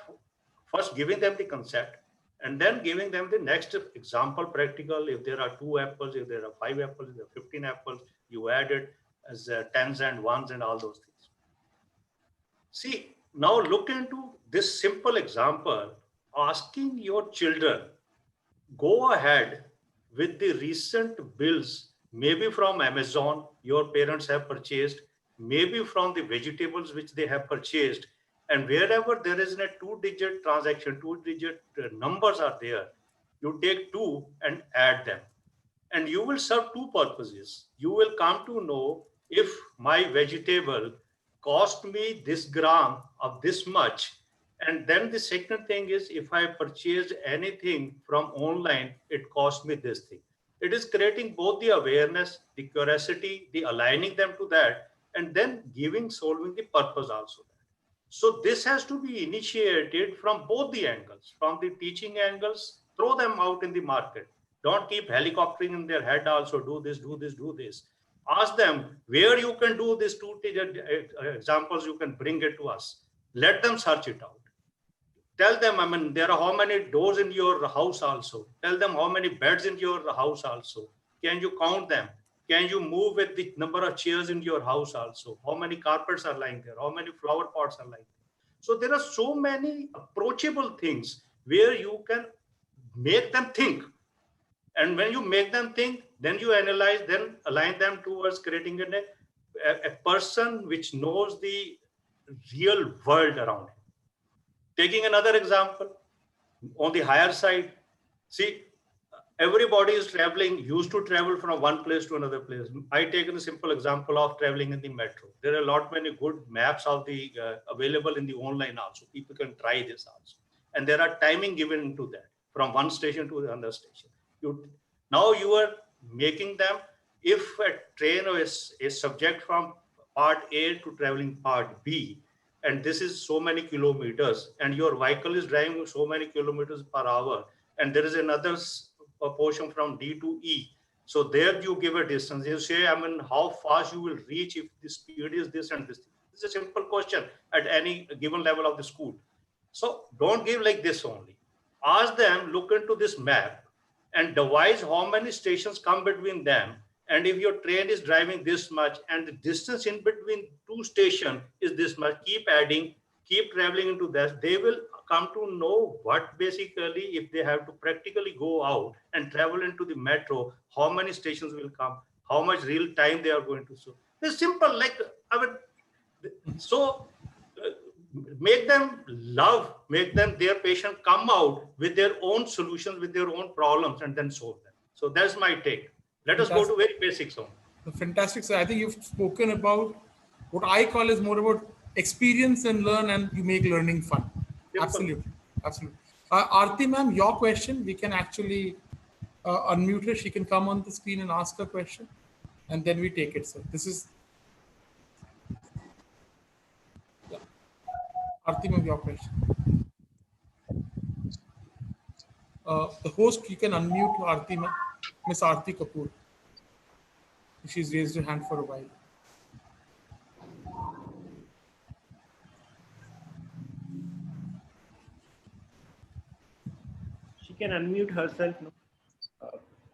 first giving them the concept and then giving them the next example, practical. If there are 2 apples, if there are 5 apples, if there are 15 apples, you add it as tens and ones and all those things. See, now look into this simple example, asking your children, go ahead with the recent bills, maybe from Amazon, your parents have purchased, maybe from the vegetables which they have purchased, and wherever there is a 2-digit transaction, 2-digit numbers are there, you take 2 and add them. And you will serve 2 purposes. You will come to know if my vegetable cost me this gram of this much. And then the second thing is, if I purchase anything from online, it cost me this thing. It is creating both the awareness, the curiosity, the aligning them to that, and then solving the purpose also. So this has to be initiated from both the angles, from the teaching angles, throw them out in the market. Don't keep helicoptering in their head also, do this, do this, do this. Ask them where you can do this 2 examples, you can bring it to us. Let them search it out. Tell them, I mean, there are how many doors in your house also. Tell them how many beds in your house also. Can you count them? Can you move with the number of chairs in your house also? How many carpets are lying there? How many flower pots are lying there? So there are so many approachable things where you can make them think. And when you make them think, then you analyze, then align them towards creating a person which knows the real world around him. Taking another example, on the higher side, see, everybody is traveling, used to travel from one place to another place. I take a simple example of traveling in the metro. There are a lot many good maps of the available in the online also. People can try this also. And there are timing given to that from one station to another station. Now you are making them, if a train is subject from part A to traveling part B, and this is so many kilometers, and your vehicle is driving so many kilometers per hour, and there is another portion from D to E. So there you give a distance. You say, I mean, how fast you will reach if the speed is this and this. This is a simple question at any given level of the school. So don't give like this only. Ask them, look into this map and devise how many stations come between them. And if your train is driving this much and the distance in between two stations is this much, keep adding, keep traveling into that, they will come to know what basically, if they have to practically go out and travel into the metro, how many stations will come, how much real time they are going to. So it's simple, like, I mean, so make them love, make them, their patient come out with their own solutions, with their own problems, and then solve them. So that's my take. Let us go to very basics on. Fantastic, sir. I think you've spoken about what I call is more about experience and learn, and you make learning fun. Simple. Absolutely, absolutely. Aarti ma'am, your question, we can actually unmute her. She can come on the screen and ask her question, and then we take it, sir. This is Aarti ma'am, your question. The host, you can unmute Aarti ma'am, Miss Aarti Kapoor. She's raised her hand for a while. She can unmute herself.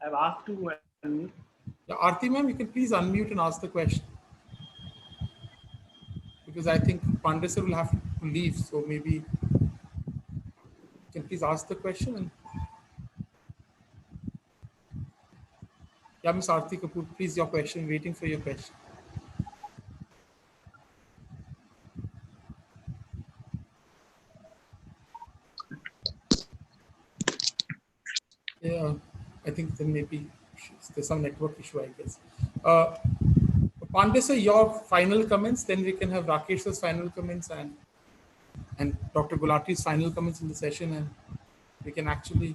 I've asked to unmute. Yeah, Aarti ma'am, you can please unmute and ask the question. Because I think Pandey sir will have to leave, so maybe you can please ask the question. And yeah, Ms. Aarti Kapoor, please, your question, waiting for your question. Yeah, I think then maybe there's some network issue, I guess. Pandey sir, your final comments, then we can have Rakesh sir's final comments and Dr. Gulati's final comments in the session, and we can actually.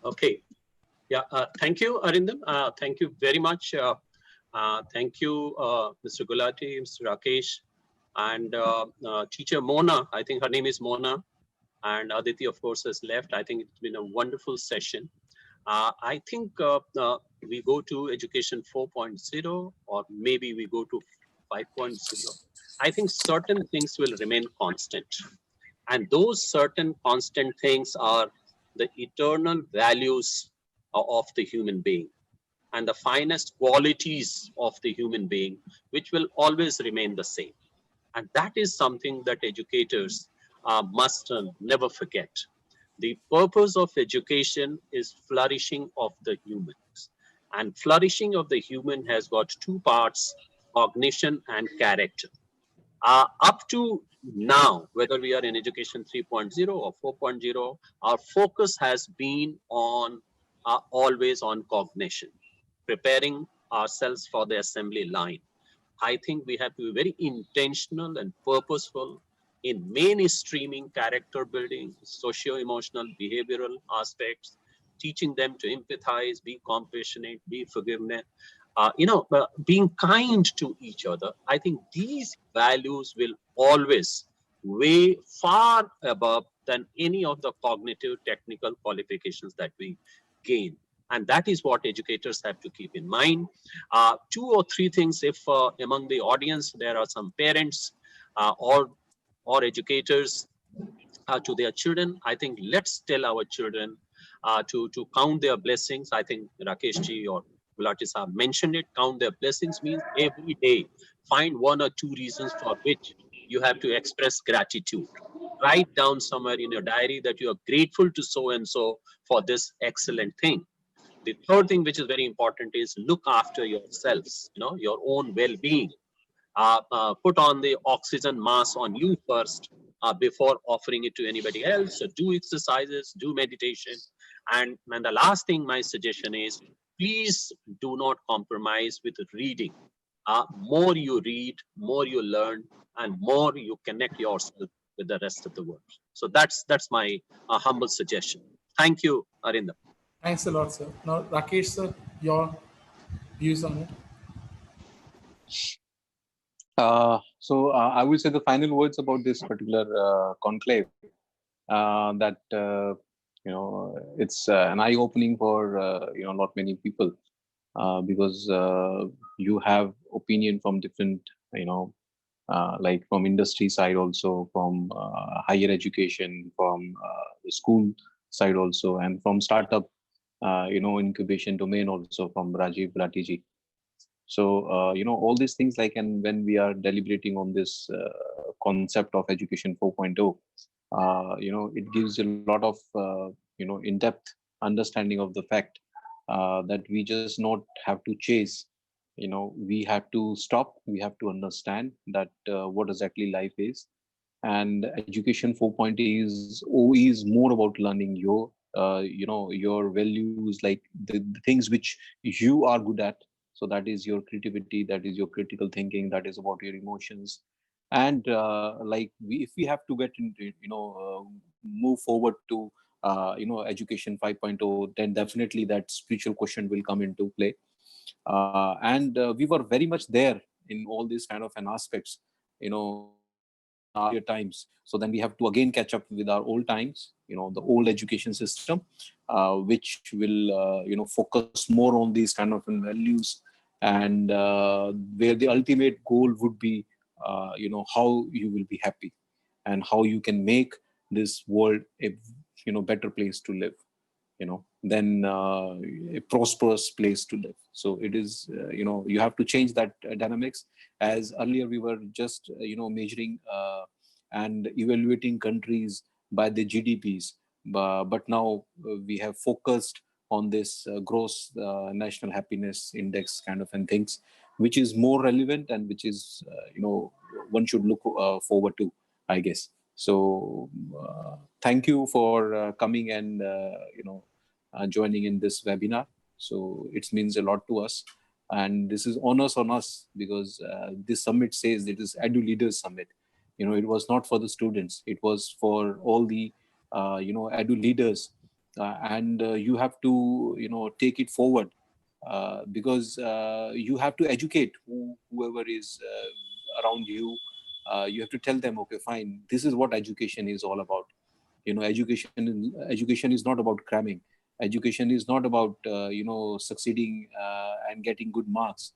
Okay. Yeah. Thank you, Arindam. Thank you very much. Thank you, Mr. Gulati, Mr. Rakesh, and teacher Mona. I think her name is Mona. And Aditi, of course, has left. I think it's been a wonderful session. I think we go to education 4.0, or maybe we go to 5.0. I think certain things will remain constant. And those certain constant things are the eternal values of the human being and the finest qualities of the human being, which will always remain the same. And that is something that educators must never forget. The purpose of education is flourishing of the humans. And flourishing of the human has got two parts, cognition and character. Up to now, whether we are in education 3.0 or 4.0, our focus has been on always on cognition, preparing ourselves for the assembly line. I think we have to be very intentional and purposeful in mainstreaming character building, socio-emotional, behavioral aspects, teaching them to empathize, be compassionate, be forgiveness, being kind to each other. I think these values will always weigh far above than any of the cognitive technical qualifications that we gain. And that is what educators have to keep in mind. Two or three things, if among the audience there are some parents or educators, to their children. I think let's tell our children to count their blessings. I think Rakesh ji or Gulati sahab mentioned it. Count their blessings means every day find one or two reasons for which you have to express gratitude. Write down somewhere in your diary that you are grateful to so and so for this excellent thing. The third thing which is very important is look after yourselves, your own well-being. Put on the oxygen mask on you first before offering it to anybody else. So do exercises, do meditation. And the last thing, my suggestion is, please do not compromise with reading. More you read, more you learn, and more you connect yourself with the rest of the world. So that's my humble suggestion. Thank you, Arindam. Thanks a lot, sir. Now, Rakesh, sir, your views on it. I will say the final words about this particular conclave. That it's an eye-opening for not many people, because you have opinion from different, like from industry side, also from higher education, from the school side also, and from startup incubation domain also from Rajiv Gulati ji. So all these things, like, and when we are deliberating on this concept of education 4.0, it gives a lot of in-depth understanding of the fact that we just not have to chase. We have to stop. We have to understand that what exactly life is, and education 4.0 is more about learning your values, like the things which you are good at. So that is your creativity, that is your critical thinking, that is about your emotions. And like if we have to get into move forward to education 5.0, then definitely that spiritual question will come into play. And we were very much there in all these kind of an aspects in our earlier times. So then we have to again catch up with our old times, the old education system, which will focus more on these kind of values, and where the ultimate goal would be how you will be happy and how you can make this world a better place to live, then a prosperous place to live. So it is you have to change that dynamics. As earlier we were just measuring and evaluating countries by the GDPs, but now we have focused on this gross national happiness index kind of and things, which is more relevant and which is one should look forward to, I guess. So thank you for coming and joining in this webinar. So it means a lot to us, and this is honors on us, because this summit says it is Edu Leaders Summit. It was not for the students, it was for all the Edu leaders, and you have to take it forward, because you have to educate whoever is around you. You have to tell them, okay, fine, this is what education is all about. Education is not about cramming. Education is not about succeeding and getting good marks.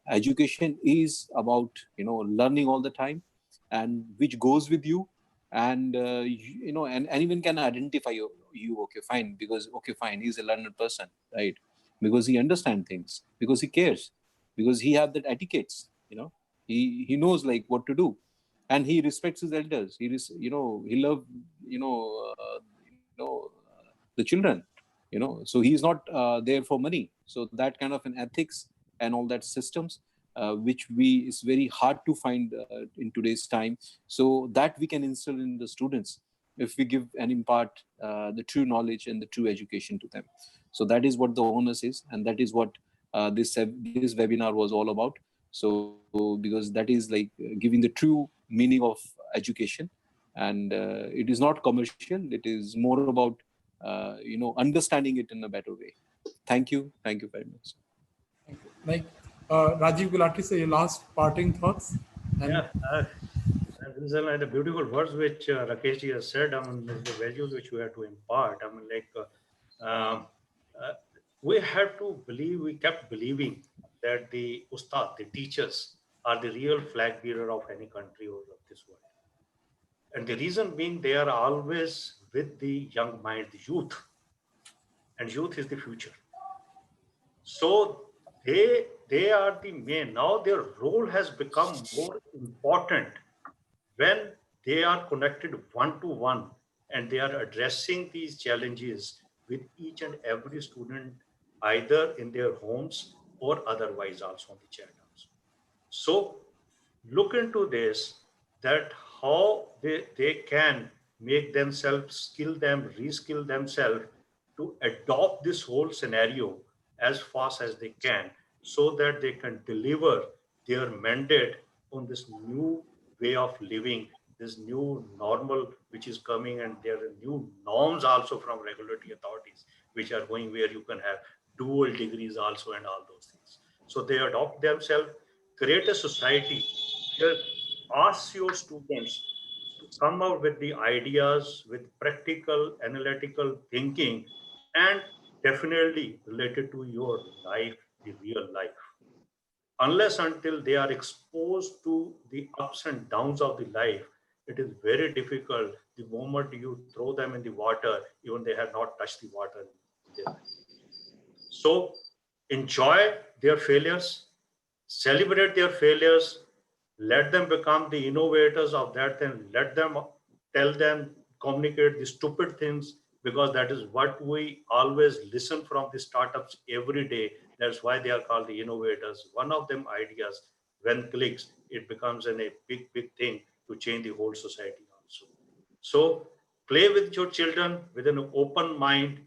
Education is about learning all the time, and which goes with you. And and anyone can identify you, okay fine, because okay fine, he's a learned person, right? Because he understands things, because he cares, because he have that etiquettes, he knows like what to do, and he respects his elders. He love the children, so he's not there for money. So that kind of an ethics and all that systems, which we is very hard to find in today's time. So that we can instill in the students if we give and impart the true knowledge and the true education to them. So that is what the onus is, and that is what this webinar was all about. So because that is like giving the true meaning of education, and it is not commercial, it is more about understanding it in a better way. Thank you very much. Thank you. Like Rajiv Gulati, say your last parting thoughts. And Yeah, these are like the beautiful words which Rakesh ji has said. I mean, the values which we have to impart. I mean, like um, uh, we have to believe. We kept believing that the ustad, the teachers, are the real flag bearer of any country or of this world. And the reason being, they are always with the young mind, the youth, and youth is the future. So they are the main. Now their role has become more important when they are connected one to one and they are addressing these challenges with each and every student, either in their homes or otherwise also on the chat also. So look into this, that how they can make themselves, skill them, reskill themselves to adopt this whole scenario as fast as they can, so that they can deliver their mandate on this new way of living, this new normal which is coming, and there are new norms also from regulatory authorities which are going, where you can have dual degrees also and all those things. So they adopt themselves, create a society where ask your students to come out with the ideas with practical analytical thinking, and definitely related to your life, the real life. Unless until they are exposed to the ups and downs of the life, it is very difficult. The moment you throw them in the water, even they have not touched the water in their life. So enjoy their failures, celebrate their failures, let them become the innovators of that, and let them tell them, communicate the stupid things, because that is what we always listen from the startups every day. That's why they are called the innovators. One of them ideas, when clicks, it becomes a big thing to change the whole society also. So play with your children with an open mind,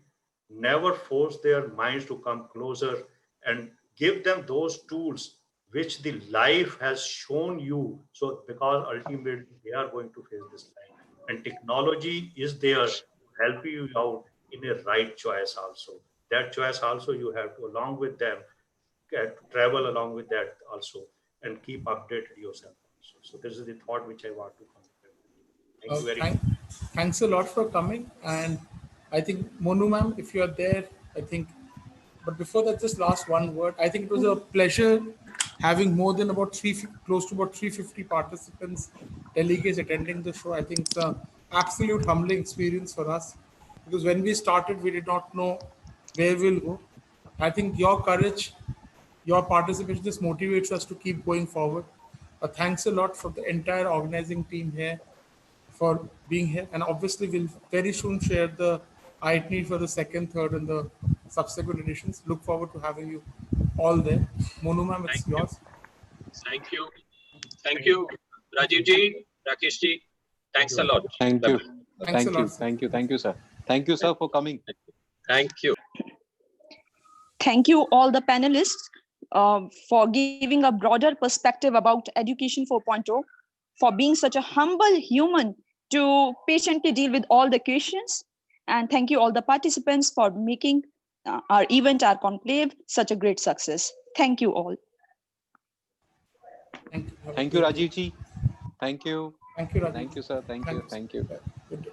never force their minds to come closer, and give them those tools which the life has shown you. So because ultimately they are going to face this life, and technology is there to help you out in a right choice also. That choice also you have to, along with them, travel along with that also, and keep updated yourself also. So this is the thought which I want to communicate with you. Thank you very much. Thanks a lot for coming. And I think, Monu ma'am, if you are there, I think, but before that, just last one word. I think it was a pleasure having more than about close to about 350 participants, delegates attending the show. I think it's an absolute humbling experience for us, because when we started, we did not know where we'll go. I think your courage, your participation just motivates us to keep going forward. Thanks a lot for the entire organizing team here for being here. And obviously, we'll very soon share the itinerary for the second, third, and the subsequent editions. Look forward to having you all there. Monu ma'am, it's yours. Thank you. Thank you, Rajiv ji, Rakesh ji. Thanks a lot. Thank you. Thanks a lot, sir. Thank you. Thank you, sir. Thank you, sir, for coming. Thank you. Thank you, all the panelists, for giving a broader perspective about Education 4.0, for being such a humble human to patiently deal with all the questions. And thank you, all the participants, for making our event, our conclave, such a great success. Thank you all. Thank you, Rajiv ji. Thank you. Thank you, Rajiv. Thank you, sir. Thank you. Thanks. Thank you. Good day.